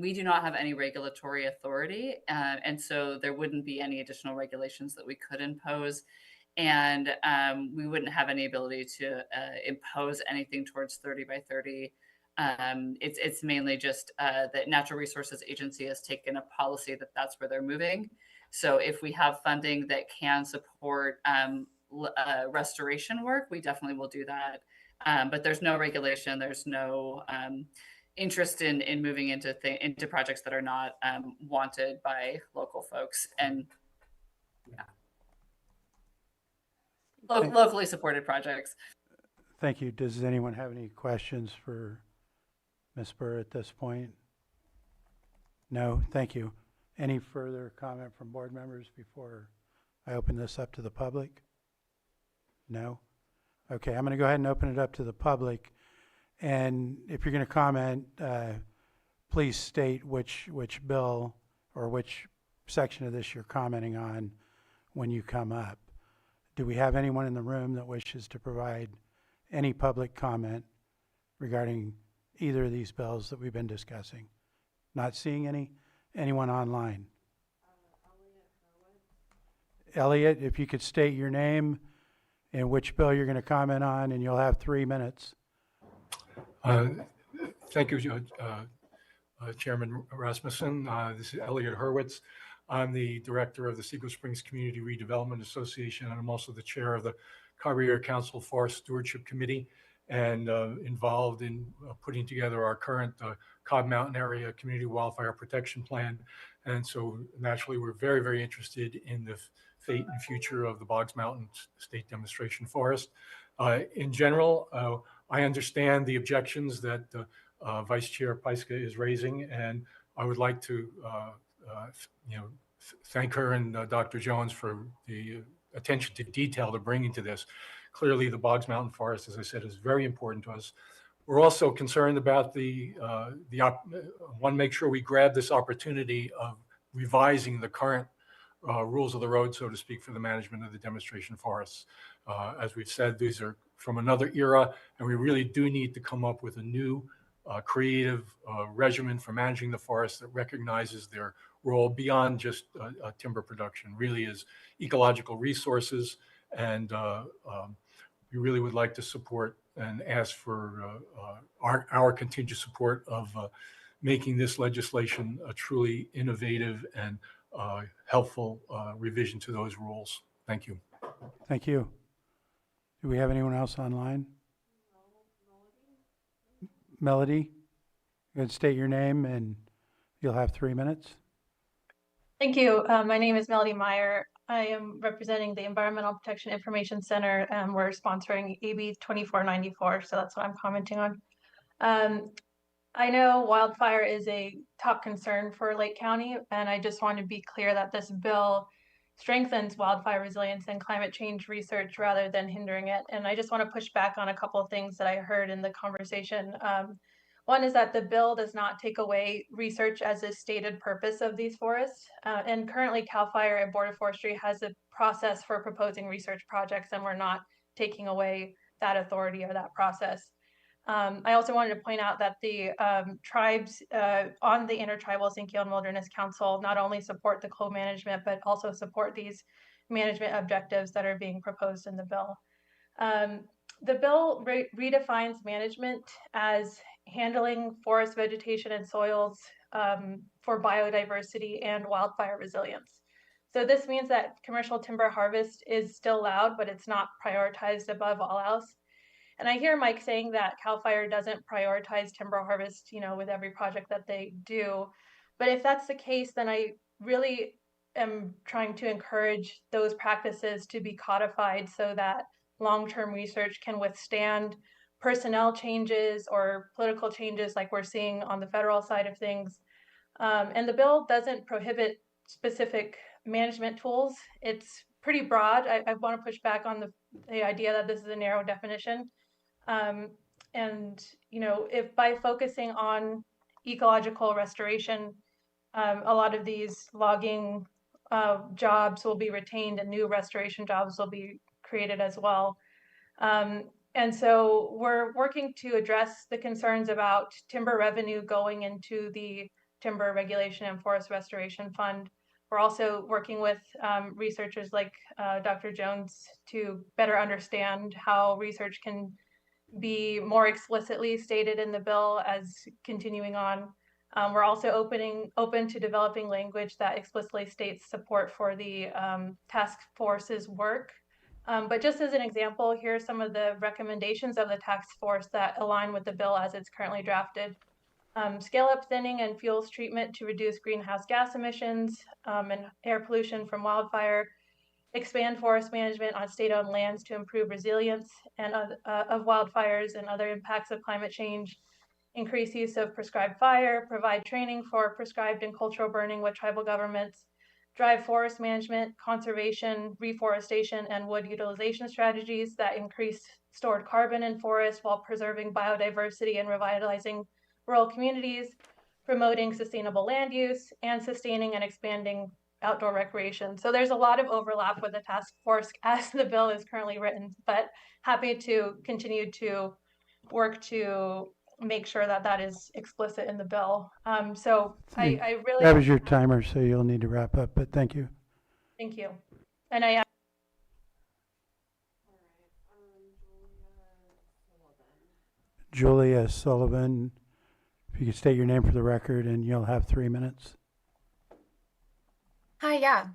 we do not have any regulatory authority. And so there wouldn't be any additional regulations that we could impose. And we wouldn't have any ability to impose anything towards 30 by 30. It's mainly just that Natural Resources Agency has taken a policy that that's where they're moving. So if we have funding that can support restoration work, we definitely will do that. But there's no regulation. There's no interest in moving into projects that are not wanted by local folks and locally supported projects. Thank you. Does anyone have any questions for Ms. Burr at this point? No? Thank you. Any further comment from board members before I open this up to the public? No? Okay, I'm going to go ahead and open it up to the public. And if you're going to comment, please state which bill or which section of this you're commenting on when you come up. Do we have anyone in the room that wishes to provide any public comment regarding either of these bills that we've been discussing? Not seeing anyone online. Elliot, if you could state your name and which bill you're going to comment on, and you'll have 3 minutes. Thank you, Chairman Rasmussen. This is Elliot Hurwitz. I'm the director of the Seagull Springs Community Redevelopment Association, and I'm also the chair of the Carrier Council Forest Stewardship Committee, and involved in putting together our current Cobb Mountain Area Community Wildfire Protection Plan. And so naturally, we're very, very interested in the fate and future of the Boggs Mountain State Demonstration Forest. In general, I understand the objections that Vice Chair Pyska is raising, and I would like to thank her and Dr. Jones for the attention to detail they're bringing to this. Clearly, the Boggs Mountain Forest, as I said, is very important to us. We're also concerned about want to make sure we grab this opportunity of revising the current rules of the road, so to speak, for the management of the demonstration forests. As we've said, these are from another era, and we really do need to come up with a new creative regimen for managing the forest that recognizes their role beyond just timber production, really is ecological resources. And we really would like to support and ask for our continued support of making this legislation a truly innovative and helpful revision to those rules. Thank you. Thank you. Do we have anyone else online? Melody, go ahead and state your name and you'll have 3 minutes. Thank you. My name is Melody Meyer. I am representing the Environmental Protection Information Center, and we're sponsoring AB 2494, so that's what I'm commenting on. I know wildfire is a top concern for Lake County, and I just want to be clear that this bill strengthens wildfire resilience and climate change research rather than hindering it. And I just want to push back on a couple of things that I heard in the conversation. One is that the bill does not take away research as a stated purpose of these forests. And currently CAL FIRE and Board of Forestry has a process for proposing research projects, and we're not taking away that authority or that process. I also wanted to point out that the tribes on the Intertribal Sinkyone Wilderness Council not only support the co-management, but also support these management objectives that are being proposed in the bill. The bill redefines management as handling forest vegetation and soils for biodiversity and wildfire resilience. So this means that commercial timber harvest is still allowed, but it's not prioritized above all else. And I hear Mike saying that CAL FIRE doesn't prioritize timber harvest, with every project that they do. But if that's the case, then I really am trying to encourage those practices to be codified so that long-term research can withstand personnel changes or political changes like we're seeing on the federal side of things. And the bill doesn't prohibit specific management tools. It's pretty broad. I want to push back on the idea that this is a narrow definition. And if by focusing on ecological restoration, a lot of these logging jobs will be retained and new restoration jobs will be created as well. And so we're working to address the concerns about timber revenue going into the Timber Regulation and Forest Restoration Fund. We're also working with researchers like Dr. Jones to better understand how research can be more explicitly stated in the bill as continuing on. We're also open to developing language that explicitly states support for the task force's work. But just as an example, here are some of the recommendations of the task force that align with the bill as it's currently drafted. Scale up thinning and fuels treatment to reduce greenhouse gas emissions and air pollution from wildfire. Expand forest management on state-owned lands to improve resilience of wildfires and other impacts of climate change. Increase use of prescribed fire. Provide training for prescribed and cultural burning with tribal governments. Drive forest management, conservation, reforestation, and wood utilization strategies that increase stored carbon in forests while preserving biodiversity and revitalizing rural communities, promoting sustainable land use, and sustaining and expanding outdoor recreation. So there's a lot of overlap with the task force as the bill is currently written, but happy to continue to work to make sure that that is explicit in the bill. So I really— That was your timer, so you'll need to wrap up, but thank you. Thank you. And I— Julia Sullivan, if you could state your name for the record and you'll have 3 minutes. Hi, yeah.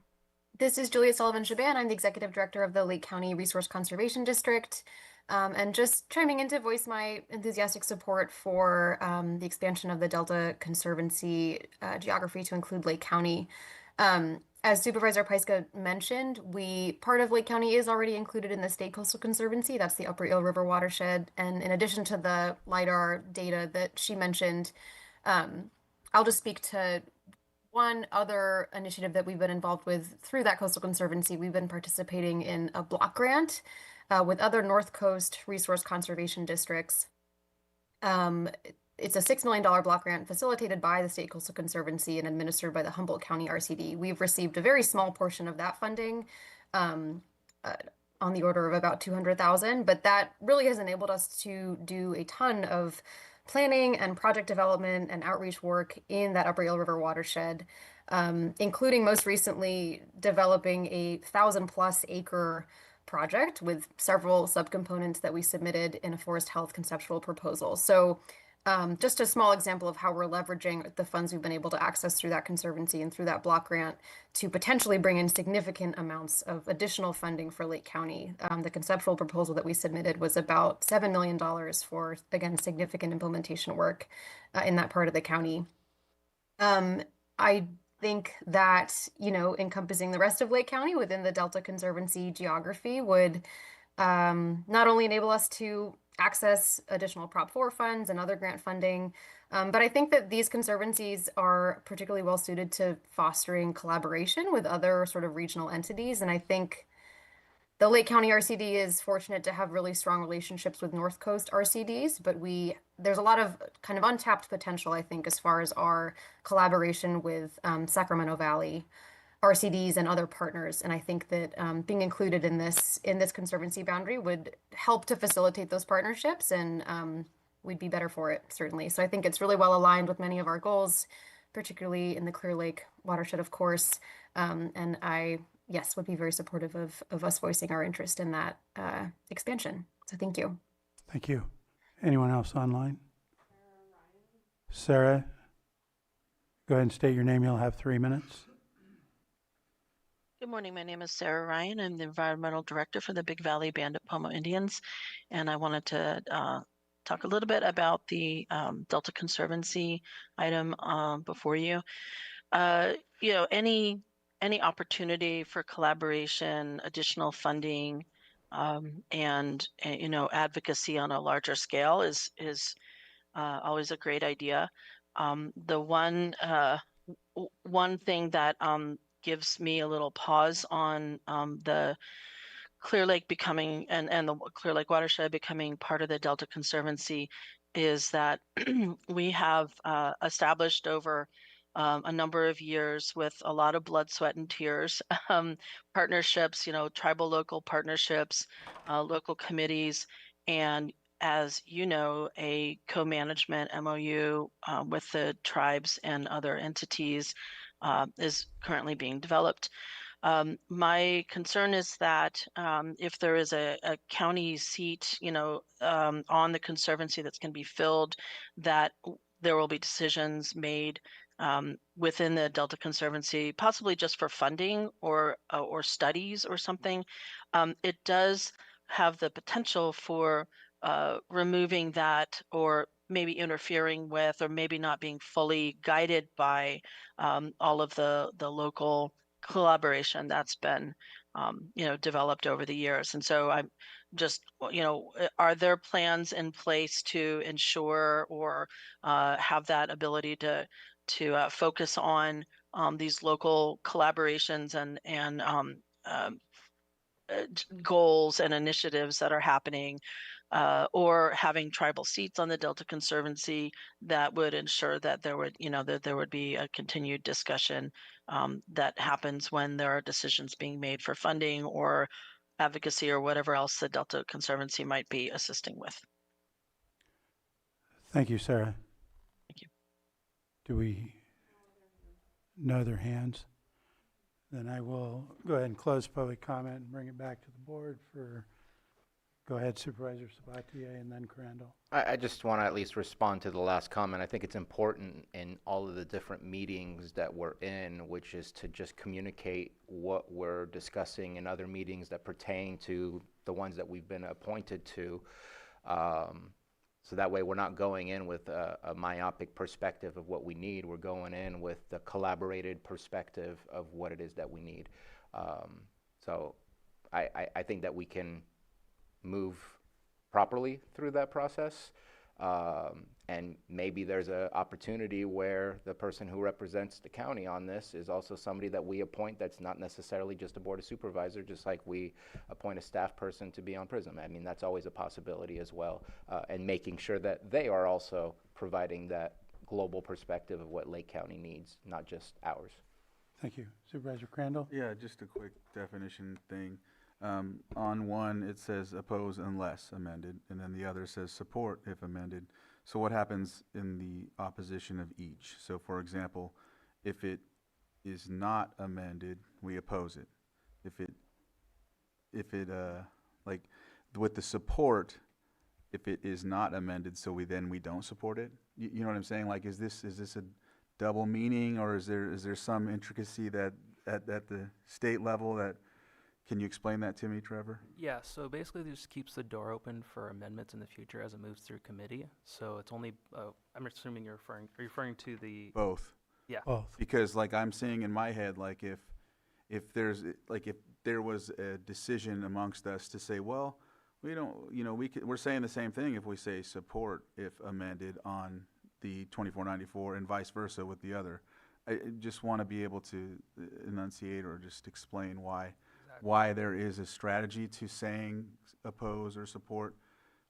This is Julia Sullivan-Shaban. I'm the Executive Director of the Lake County Resource Conservation District. And just chiming in to voice my enthusiastic support for the expansion of the Delta Conservancy geography to include Lake County. As Supervisor Pyska mentioned, part of Lake County is already included in the State Coastal Conservancy. That's the Upper Eel River watershed. And in addition to the LIDAR data that she mentioned, I'll just speak to one other initiative that we've been involved with through that Coastal Conservancy. We've been participating in a block grant with other North Coast resource conservation districts. It's a $6 million block grant facilitated by the State Coastal Conservancy and administered by the Humboldt County RCD. We've received a very small portion of that funding, on the order of about $200,000, but that really has enabled us to do a ton of planning and project development and outreach work in that Upper Eel River watershed, including most recently developing a 1,000+ acre project with several subcomponents that we submitted in a forest health conceptual proposal. So just a small example of how we're leveraging the funds we've been able to access through that conservancy and through that block grant to potentially bring in significant amounts of additional funding for Lake County. The conceptual proposal that we submitted was about $7 million for, again, significant implementation work in that part of the county. I think that, encompassing the rest of Lake County within the Delta Conservancy geography would not only enable us to access additional Prop 4 funds and other grant funding, but I think that these conservancies are particularly well suited to fostering collaboration with other sort of regional entities. And I think the Lake County RCD is fortunate to have really strong relationships with North Coast RCDs, but there's a lot of kind of untapped potential, I think, as far as our collaboration with Sacramento Valley RCDs and other partners. And I think that being included in this conservancy boundary would help to facilitate those partnerships, and we'd be better for it, certainly. So I think it's really well aligned with many of our goals, particularly in the Clear Lake watershed, of course. And I, yes, would be very supportive of us voicing our interest in that expansion. So thank you. Thank you. Anyone else online? Sarah, go ahead and state your name. You'll have 3 minutes. Good morning. My name is Sarah Ryan. I'm the Environmental Director for the Big Valley Band of Pomo Indians, and I wanted to talk a little bit about the Delta Conservancy item before you. Any opportunity for collaboration, additional funding, and advocacy on a larger scale is always a great idea. The one thing that gives me a little pause on the Clear Lake becoming and the Clear Lake watershed becoming part of the Delta Conservancy is that we have established over a number of years with a lot of blood, sweat, and tears partnerships, tribal local partnerships, local committees, and as you know, a co-management MOU with the tribes and other entities is currently being developed. My concern is that if there is a county seat, on the conservancy that's going to be filled, that there will be decisions made within the Delta Conservancy, possibly just for funding or studies or something. It does have the potential for removing that or maybe interfering with or maybe not being fully guided by all of the local collaboration that's been developed over the years. And so I'm just, are there plans in place to ensure or have that ability to focus on these local collaborations and goals and initiatives that are happening, or having tribal seats on the Delta Conservancy that would ensure that there would be a continued discussion that happens when there are decisions being made for funding or advocacy or whatever else the Delta Conservancy might be assisting with. Thank you, Sarah. Thank you. Do we no other hands? Then I will go ahead and close public comment and bring it back to the board for, go ahead, Supervisor Sabatier and then Crandall. I just want to at least respond to the last comment. I think it's important in all of the different meetings that we're in, which is to just communicate what we're discussing in other meetings that pertain to the ones that we've been appointed to. So that way we're not going in with a myopic perspective of what we need. We're going in with the collaborated perspective of what it is that we need. So I think that we can move properly through that process. And maybe there's an opportunity where the person who represents the county on this is also somebody that we appoint that's not necessarily just a board of supervisors, just like we appoint a staff person to be on PRISM. I mean, that's always a possibility as well. And making sure that they are also providing that global perspective of what Lake County needs, not just ours. Thank you. Supervisor Crandall? Yeah, just a quick definition thing. On one, it says oppose unless amended, and then the other says support if amended. So what happens in the opposition of each? So for example, if it is not amended, we oppose it. If it like with the support, if it is not amended, so we don't support it? You know what I'm saying? Like, is this a double meaning, or is there some intricacy that at the state level that, can you explain that to me, Trevor? Yeah, so basically this keeps the door open for amendments in the future as it moves through committee. So it's only, I'm assuming are you referring to the? Both. Yeah. Both. Because like I'm seeing in my head, like if there was a decision amongst us to say, well, we don't, we're saying the same thing if we say support if amended on the 2494 and vice versa with the other. I just want to be able to enunciate or just explain why there is a strategy to saying oppose or support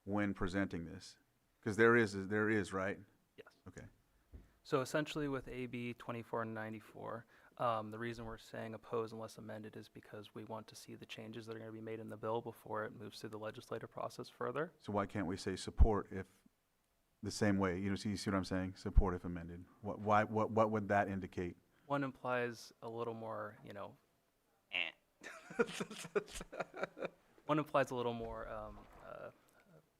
when presenting this. Because there is, right? Yes. Okay. So essentially with AB 2494, the reason we're saying oppose unless amended is because we want to see the changes that are going to be made in the bill before it moves through the legislative process further. So why can't we say support if the same way? You see what I'm saying? Support if amended. What would that indicate? One implies a little more, one implies a little more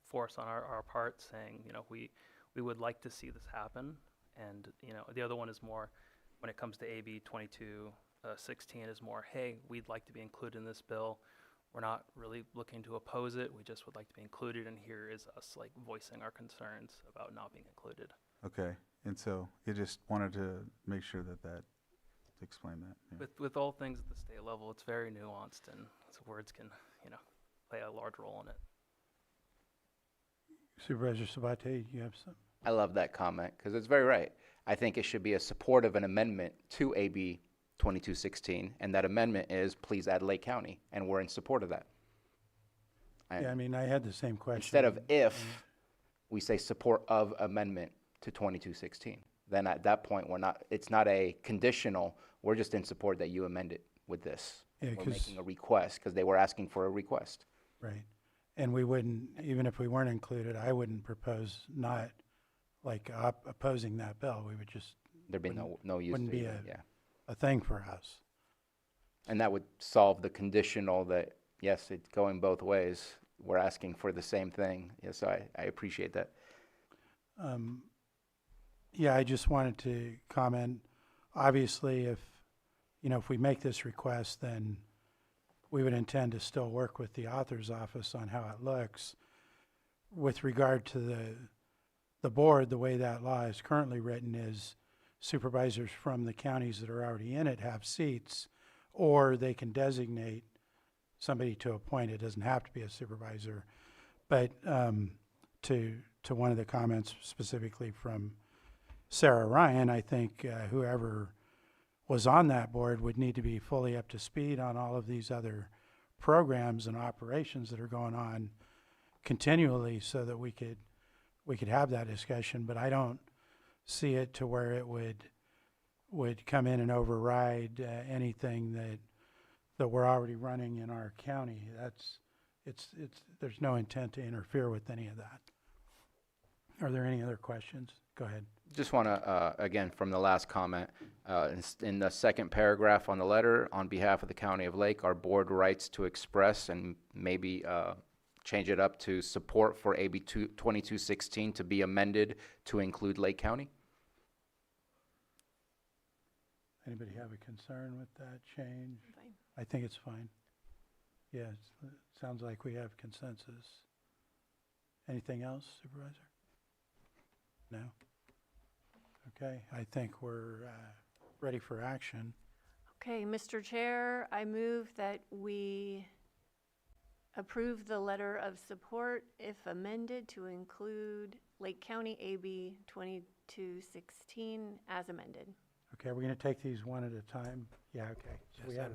force on our part, saying, we would like to see this happen. And, the other one is more, when it comes to AB 2216, is more, hey, we'd like to be included in this bill. We're not really looking to oppose it. We just would like to be included, and here is us like voicing our concerns about not being included. Okay, and so you just wanted to make sure that explain that. Yeah. With all things at the state level, it's very nuanced, and so words can, play a large role in it. Supervisor Sabate, you have some? I love that comment because it's very right. I think it should be a support of an amendment to AB 2216, and that amendment is please add Lake County, and we're in support of that. Yeah, I mean, I had the same question. Instead of if, we say support of amendment to 2216. Then at that point, it's not a conditional, we're just in support that you amend it with this. Yeah, we're making a request because they were asking for a request. Right. And we wouldn't, even if we weren't included, I wouldn't propose not like opposing that bill. We would just. There'd be no use wouldn't to be it, a thing for us. And that would solve the conditional that, yes, it's going both ways. We're asking for the same thing. Yes, I appreciate that. Yeah, I just wanted to comment, obviously, if we make this request, then we would intend to still work with the author's office on how it looks. With regard to the board, the way that law is currently written is supervisors from the counties that are already in it have seats, or they can designate somebody to appoint. It doesn't have to be a supervisor. But to one of the comments specifically from Sarah Ryan, I think whoever was on that board would need to be fully up to speed on all of these other programs and operations that are going on continually so that we could have that discussion. But I don't see it to where it would come in and override anything that we're already running in our county. There's no intent to interfere with any of that. Are there any other questions? Go ahead. Just want to, again, from the last comment, in the second paragraph on the letter, on behalf of the County of Lake, our board writes to express and maybe change it up to support for AB 2216 to be amended to include Lake County. Anybody have a concern with that change? Fine. I think it's fine. Yes, it sounds like we have consensus. Anything else, Supervisor? No? Okay, I think we're ready for action. Okay, Mr. Chair, I move that we approve the letter of support if amended to include Lake County AB 2216 as amended. Okay, we're going to take these one at a time. Yeah, okay. So we have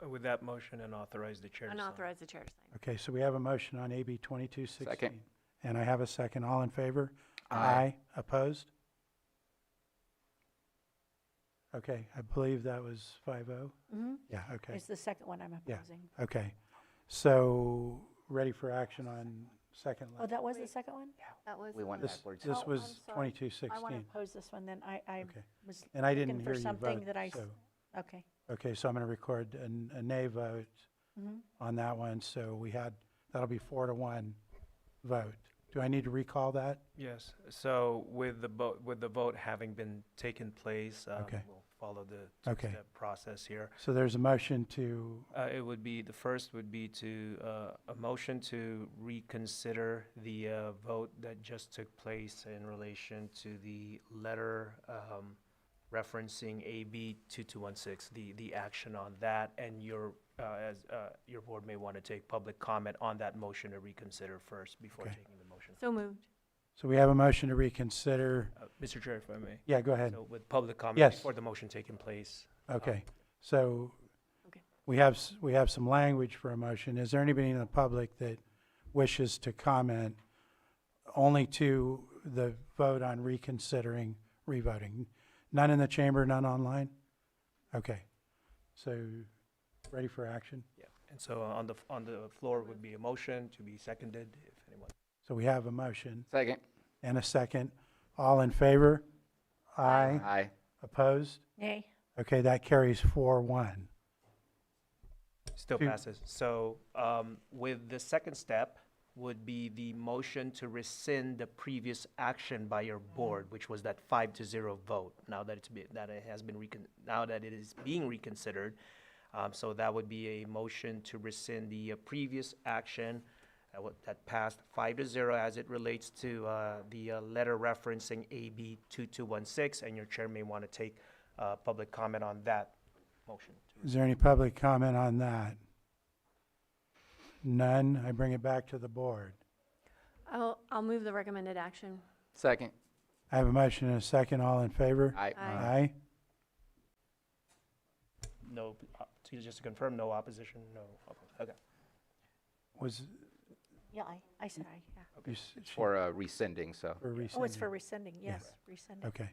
with that motion and authorize the chair to sign. Unauthorize the chair to sign. okay, so we have a motion on AB 2216. Second. And I have a second. All in favor? Aye. Opposed? Okay, I believe that was 5-0. Mm-hmm. Yeah, okay. It's the second one I'm Yeah. opposing. Okay, so ready for action on second Oh, letter. that was the second one? That was We went This backwards. this Oh, was I'm sorry. I want 2216. to oppose this one then. I Okay. was And I didn't looking hear for you something vote, that I, so, okay. okay, so I'm going to record a nay vote Mm-hmm. on that one. So that'll be 4-1 vote. Do I need to recall that? Yes, so with the vote having been taken place, Okay. we'll follow the Okay. two-step process here. So there's a motion to, It would be, the first would be to, a motion to reconsider the vote that just took place in relation to the letter referencing AB 2216, the action on that, and your board may want to take public comment on that motion to reconsider first before Okay. taking the motion. So moved. so we have a motion to reconsider. Mr. Chair, if I may. Yeah, go ahead. So with public comment Yes. before the motion taking place. Okay, so Okay. we have some language for a motion. Is there anybody in the public that wishes to comment only to the vote on reconsidering, revoting? None in the chamber, none online? Okay, so ready for action? Yeah, and so on the floor would be a motion to be seconded, if anyone. So we have a motion Second. and a second. All in favor? Aye. Aye. Opposed? Nay. Okay, that carries 4-1. Still Two. passes. So with the second step would be the motion to rescind the previous action by your board, which was that 5-0 vote. Now that now that it is being reconsidered, so that would be a motion to rescind the previous action that passed 5-0 as it relates to the letter referencing AB 2216, and your chair may want to take public comment on that motion. Is there any public comment on that? None. I bring it back to the board. I'll move the recommended action. Second. I have a motion and a second. All in favor? Aye. Aye. No, just to confirm, no opposition, no, okay. Was, Yeah, I said aye, yeah. you It's for rescinding, so. for Oh, it's rescinding? for rescinding, yes, Yes. rescinding. Okay.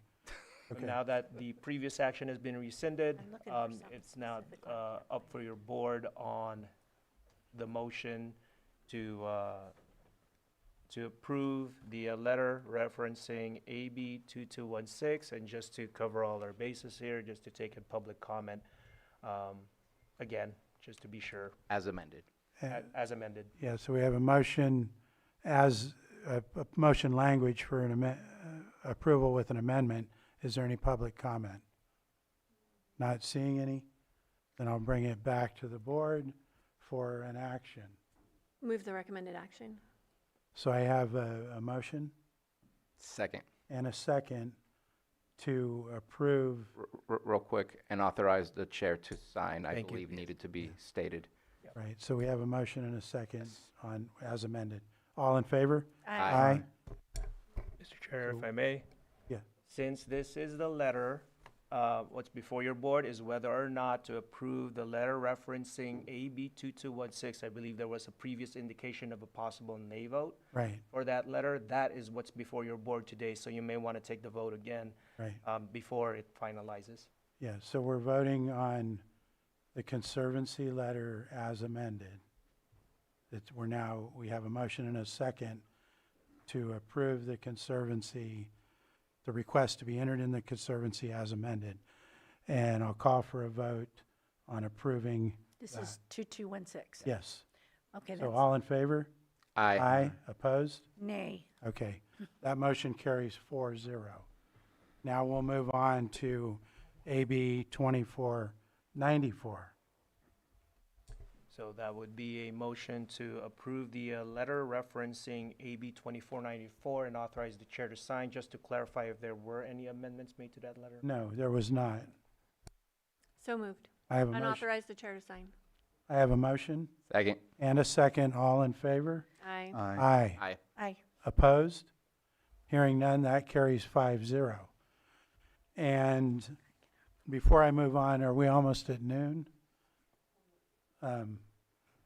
So Okay. now that the previous action has been rescinded, I'm looking for something it's now specific on up for your board on the motion to approve the letter referencing AB 2216, and just to cover all our bases here, just to take a public comment, again, just to be sure, As amended. as amended. Yeah, so we have a motion as, a motion language for an approval with an amendment. Is there any public comment? Not seeing any? Then I'll bring it back to the board for an action. Move the recommended action. So I have a motion Second. and a second to approve. Real quick, and authorize the chair to sign, I Thank you. believe needed to be stated. Right, so we have a motion and a second on, as amended. All in favor? Aye. Mr. Chair, if So- I may? Yeah. Since this is the letter, what's before your board is whether or not to approve the letter referencing AB 2216. I believe there was a previous indication of a possible nay vote Right, for that letter. That is what's before your board today, so you may want to take the vote again right. before it finalizes. Yeah, so we're voting on the Conservancy letter as amended. We have a motion and a second to approve the Conservancy, the request to be entered in the Conservancy as amended. And I'll call for a vote on approving This that. is 2216. Yes. Okay, So that's all in favor? Aye. Aye. Opposed? nay. Okay. That motion carries 4-0. Now we'll move on to AB 2494. So that would be a motion to approve the letter referencing AB 2494 and authorize the chair to sign. Just to clarify if there were any amendments made to that letter? No, there was not. So moved. I have a motion. Unauthorize the chair to sign. I have a motion Second. and a second. All in favor? Aye. Aye. Aye. Aye. Opposed? Hearing none, that carries 5-0. And before I move on, are we almost at noon?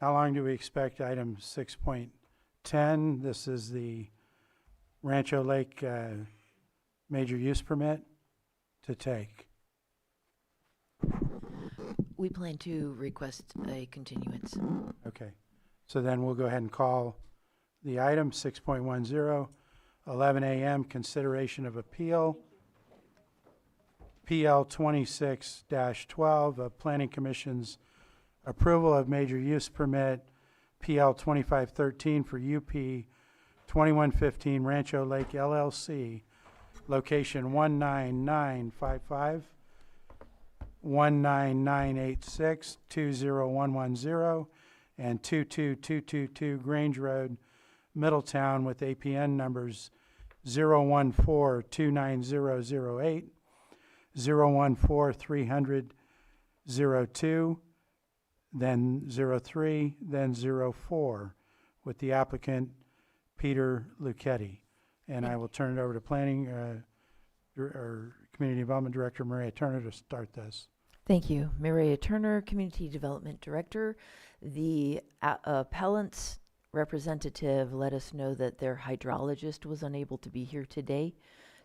How long do we expect item 6.10? This is the Rancho Lake major use permit to take. We plan to request a continuance. Okay, so then we'll go ahead and call the item 6.10, 11 a.m., consideration of appeal. PL 26-12 of Planning Commission's approval of major use permit, PL 2513 for UP 2115 Rancho Lake LLC, location 19955, 19986, 20110, and 22222 Grange Road, Middletown, with APN numbers 014-29008, 014-300-02, then 03, then 04, with the applicant Peter Lucchetti. And I will turn it over to Planning or Community Development Director Maria Turner to start this. Thank you. Maria Turner, Community Development Director. The appellant's representative let us know that their hydrologist was unable to be here today.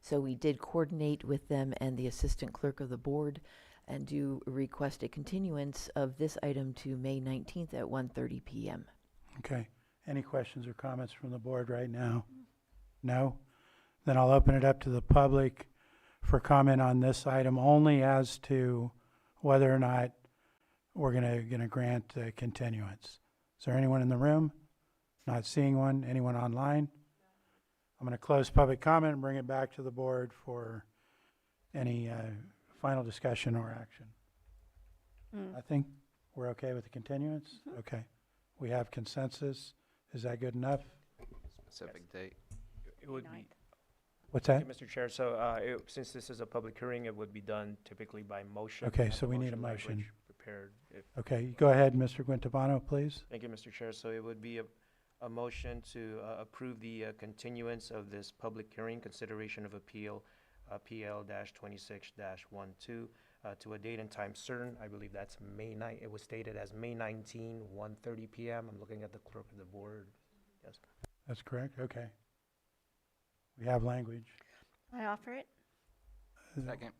So we did coordinate with them and the Assistant Clerk of the Board and do request a continuance of this item to May 19th at 1:30 p.m. Okay. Any questions or comments from the board right now? No? Then I'll open it up to the public for comment on this item only as to whether or not we're gonna grant continuance. Is there anyone in the room? Not seeing one. Anyone online? I'm gonna close public comment and bring it back to the board for any final discussion or action. I think we're okay with the continuance? Okay. We have consensus. Is that good enough? Specific date. It would be. What's Thank that? you, Mr. Chair. So, since this is a public hearing, it would be done typically by motion. Okay, Have so the we need a language motion. Prepared. If Okay, go ahead, Mr. Guintabano, please. Thank you, Mr. Chair. So it would be a motion to approve the continuance of this public hearing, consideration of appeal, PL-26-12, to a date and time certain. I believe that's May 9. It was stated as May 19, 1:30 p.m. I'm looking at the clerk of the board. Yes. That's correct, okay. We have language. I offer it. Second.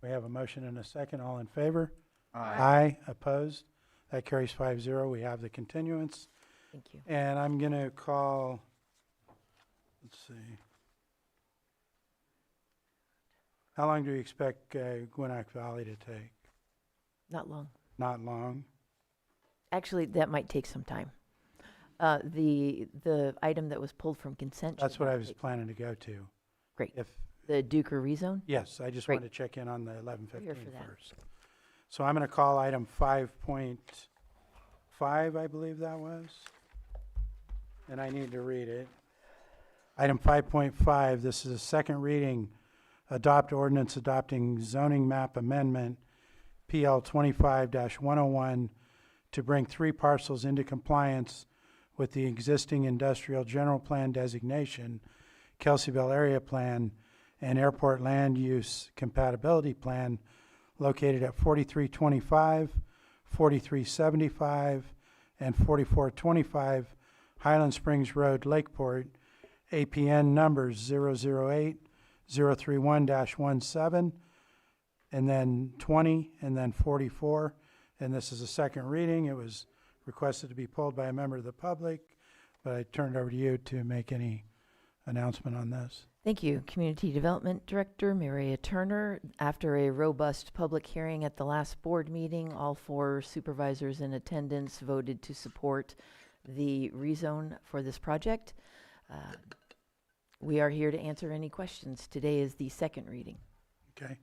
We have a motion and a second. All in favor? Aye. Opposed? That carries 5-0. We have the continuance. Thank you. And I'm gonna call, let's see. How long do you expect Gwinnett Valley to take? Not long. Not long? Actually, that might take some time. The item that was pulled from consent. That's should what not I was take- planning to go to. Great. If, The Duker rezone? yes, I just Great. wanted to check in on the 11:15 We're here for that. first. So I'm gonna call item 5.5, I believe that was. And I need to read it. Item 5.5, this is a second reading. Adopt ordinance adopting zoning map amendment, PL 25-101, to bring 3 parcels into compliance with the existing industrial general plan designation, Kelseyville area plan, and airport land use compatibility plan located at 4325, 4375, and 4425 Highland Springs Road, Lakeport, APN numbers 008-031-17, and then 20, and then 44. And this is a second reading. It was requested to be pulled by a member of the public, but I turn it over to you to make any announcement on this. Thank you. Community Development Director Maria Turner. After a robust public hearing at the last board meeting, all 4 supervisors in attendance voted to support the rezone for this project. We are here to answer any questions. Today is the second reading. Okay.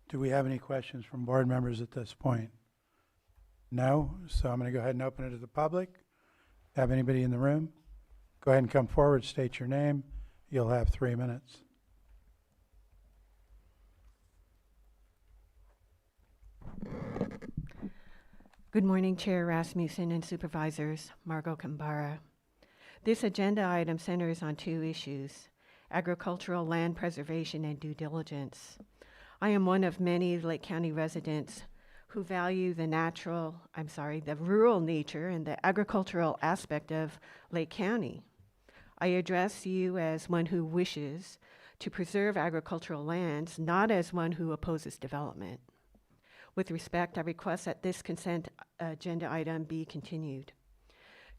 Do we have any questions from board members at this point? No? So I'm going to go ahead and open it to the public. Have anybody in the room? Go ahead and come forward, state your name. You'll have 3 minutes. Good morning, Chair Rasmussen and Supervisors. Margot Kambara. This agenda item centers on 2 issues: agricultural land preservation and due diligence. I am one of many Lake County residents who value the rural nature and the agricultural aspect of Lake County. I address you as one who wishes to preserve agricultural lands, not as one who opposes development. With respect, I request that this consent agenda item be continued.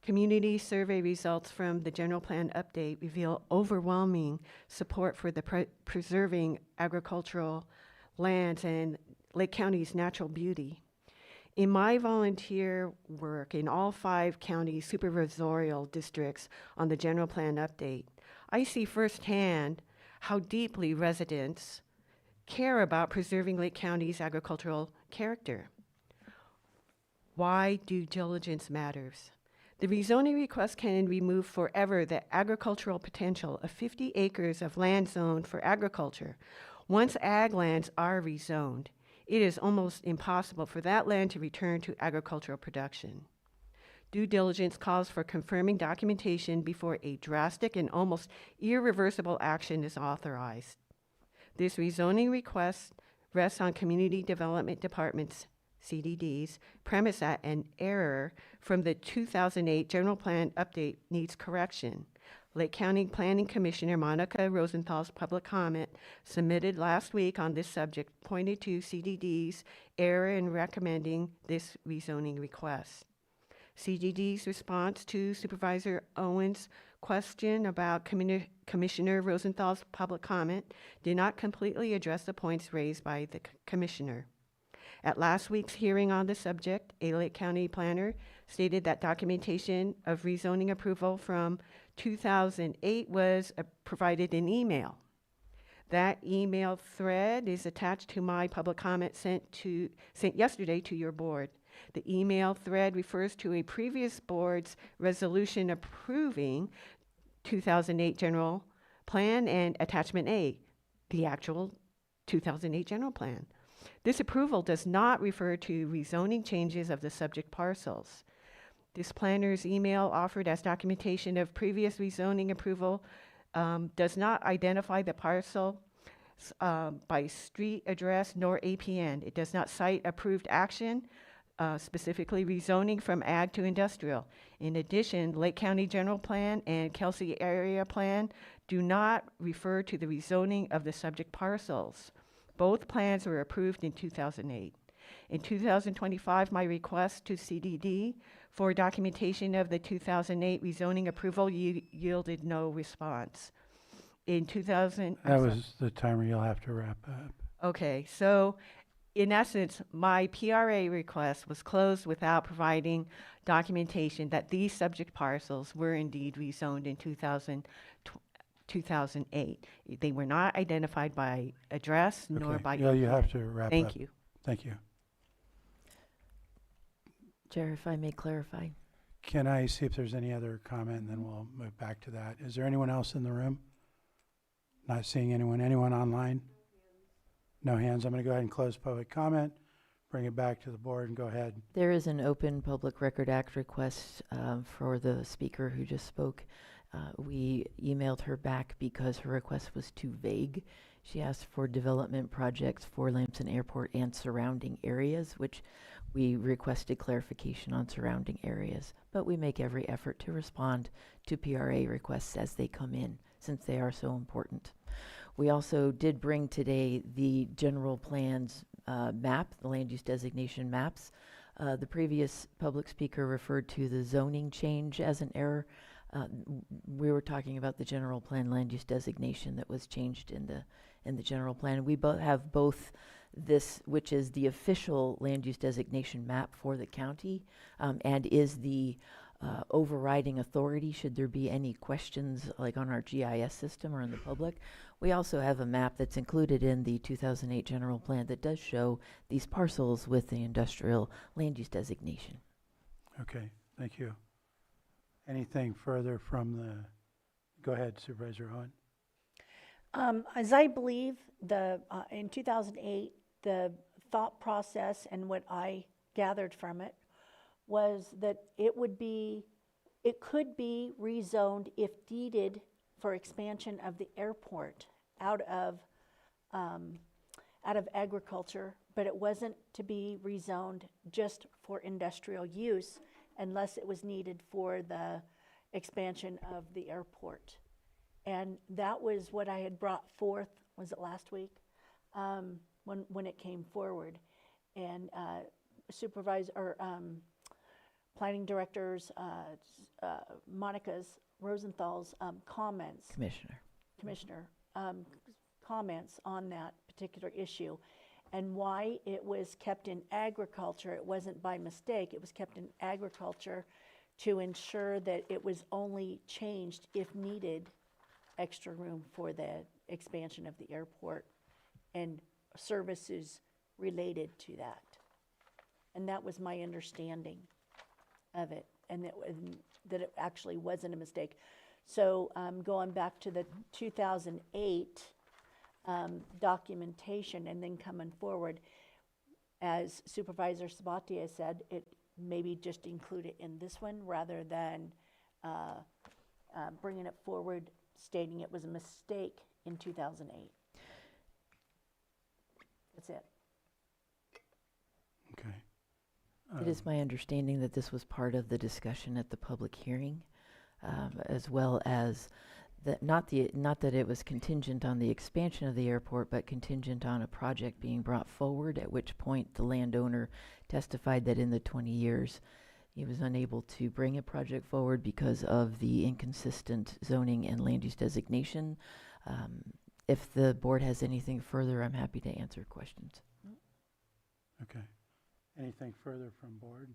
Community survey results from the general plan update reveal overwhelming support for the preserving agricultural lands and Lake County's natural beauty. In my volunteer work in all 5 county supervisorial districts on the general plan update, I see firsthand how deeply residents care about preserving Lake County's agricultural character. Why due diligence matters. The rezoning request can remove forever the agricultural potential of 50 acres of land zoned for agriculture. Once ag lands are rezoned, it is almost impossible for that land to return to agricultural production. Due diligence calls for confirming documentation before a drastic and almost irreversible action is authorized. This rezoning request rests on Community Development Department's CDD's premise that an error from the 2008 General Plan update needs correction. Lake County Planning Commissioner Monica Rosenthal's public comment submitted last week on this subject pointed to CDD's error in recommending this rezoning request. CDD's response to Supervisor Owens' question about Commissioner Rosenthal's public comment did not completely address the points raised by the commissioner. At last week's hearing on the subject, a Lake County planner stated that documentation of rezoning approval from 2008 was provided in email. That email thread is attached to my public comment sent yesterday to your board. The email thread refers to a previous board's resolution approving 2008 General Plan and Attachment A, the actual 2008 General Plan. This approval does not refer to rezoning changes of the subject parcels. This planner's email offered as documentation of previous rezoning approval does not identify the parcel by street address nor APN. It does not cite approved action, specifically rezoning from ag to industrial. In addition, Lake County General Plan and Kelsey Area Plan do not refer to the rezoning of the subject parcels. Both plans were approved in 2008. In 2025, my request to CDD for documentation of the 2008 rezoning approval yielded no response. In 2000, That was the timer. You'll have to wrap up. Okay, so in essence, my PRA request was closed without providing documentation that these subject parcels were indeed rezoned in 2008. They were not identified by address nor Okay. by. Yeah, you have to wrap up. Thank you. Thank you. Chair, if I may clarify. Can I see if there's any other comment, and then we'll move back to that. Is there anyone else in the room? Not seeing anyone. Anyone online? No hands. I'm going to go ahead and close public comment, bring it back to the board, and go ahead. There is an Open Public Record Act request for the speaker who just spoke. We emailed her back because her request was too vague. She asked for development projects for Lamson Airport and surrounding areas, which we requested clarification on surrounding areas. But we make every effort to respond to PRA requests as they come in, since they are so important. We also did bring today the general plans map, the land use designation maps. The previous public speaker referred to the zoning change as an error. We were talking about the general plan land use designation that was changed in the general plan. We have both this, which is the official land use designation map for the county, and is the overriding authority should there be any questions like on our GIS system or in the public. We also have a map that's included in the 2008 general plan that does show these parcels with the industrial land use designation. Okay, thank you. Anything further from the, go ahead, Supervisor Owen. As I believe in 2008, the thought process and what I gathered from it was that it could be rezoned if deeded for expansion of the airport out of agriculture, but it wasn't to be rezoned just for industrial use unless it was needed for the expansion of the airport. And that was what I had brought forth, was it last week, when it came forward. And planning director's, Monica's, Rosenthal's comments. Commissioner comments on that particular issue and why it was kept in agriculture. It wasn't by mistake. It was kept in agriculture to ensure that it was only changed if needed extra room for the expansion of the airport and services related to that. And that was my understanding of it, and that it actually wasn't a mistake. So going back to the 2008 documentation and then coming forward, as Supervisor Sabatier said, it maybe just include it in this one rather than bringing it forward stating it was a mistake in 2008. That's it. Okay. It is my understanding that this was part of the discussion at the public hearing, as well as that not that it was contingent on the expansion of the airport, but contingent on a project being brought forward, at which point the landowner testified that in the 20 years he was unable to bring a project forward because of the inconsistent zoning and land use designation. If the board has anything further, I'm happy to answer questions. Okay. Anything further from board?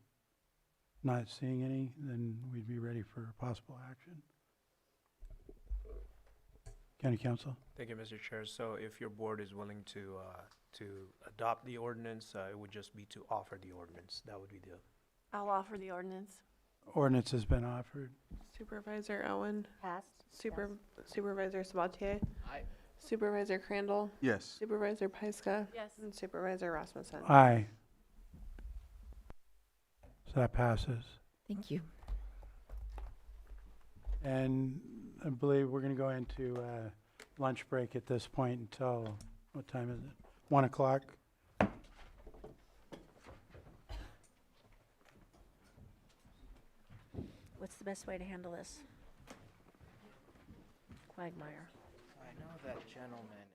Not seeing any, then we'd be ready for possible action. County Council? Thank you, Mr. Chair. So if your board is willing to adopt the ordinance, it would just be to offer the ordinance. That would be the. I'll offer the ordinance. Ordinance has been offered. Supervisor Owen. Passed. Supervisor Sabatier. Aye. Supervisor Crandall. Yes. Supervisor Pyska. Yes. And Supervisor Rasmussen. Aye. So that passes. Thank you. And I believe we're going to go into lunch break at this point until, what time is it? 1 o'clock? What's the best way to handle this? Quagmire. I know that gentleman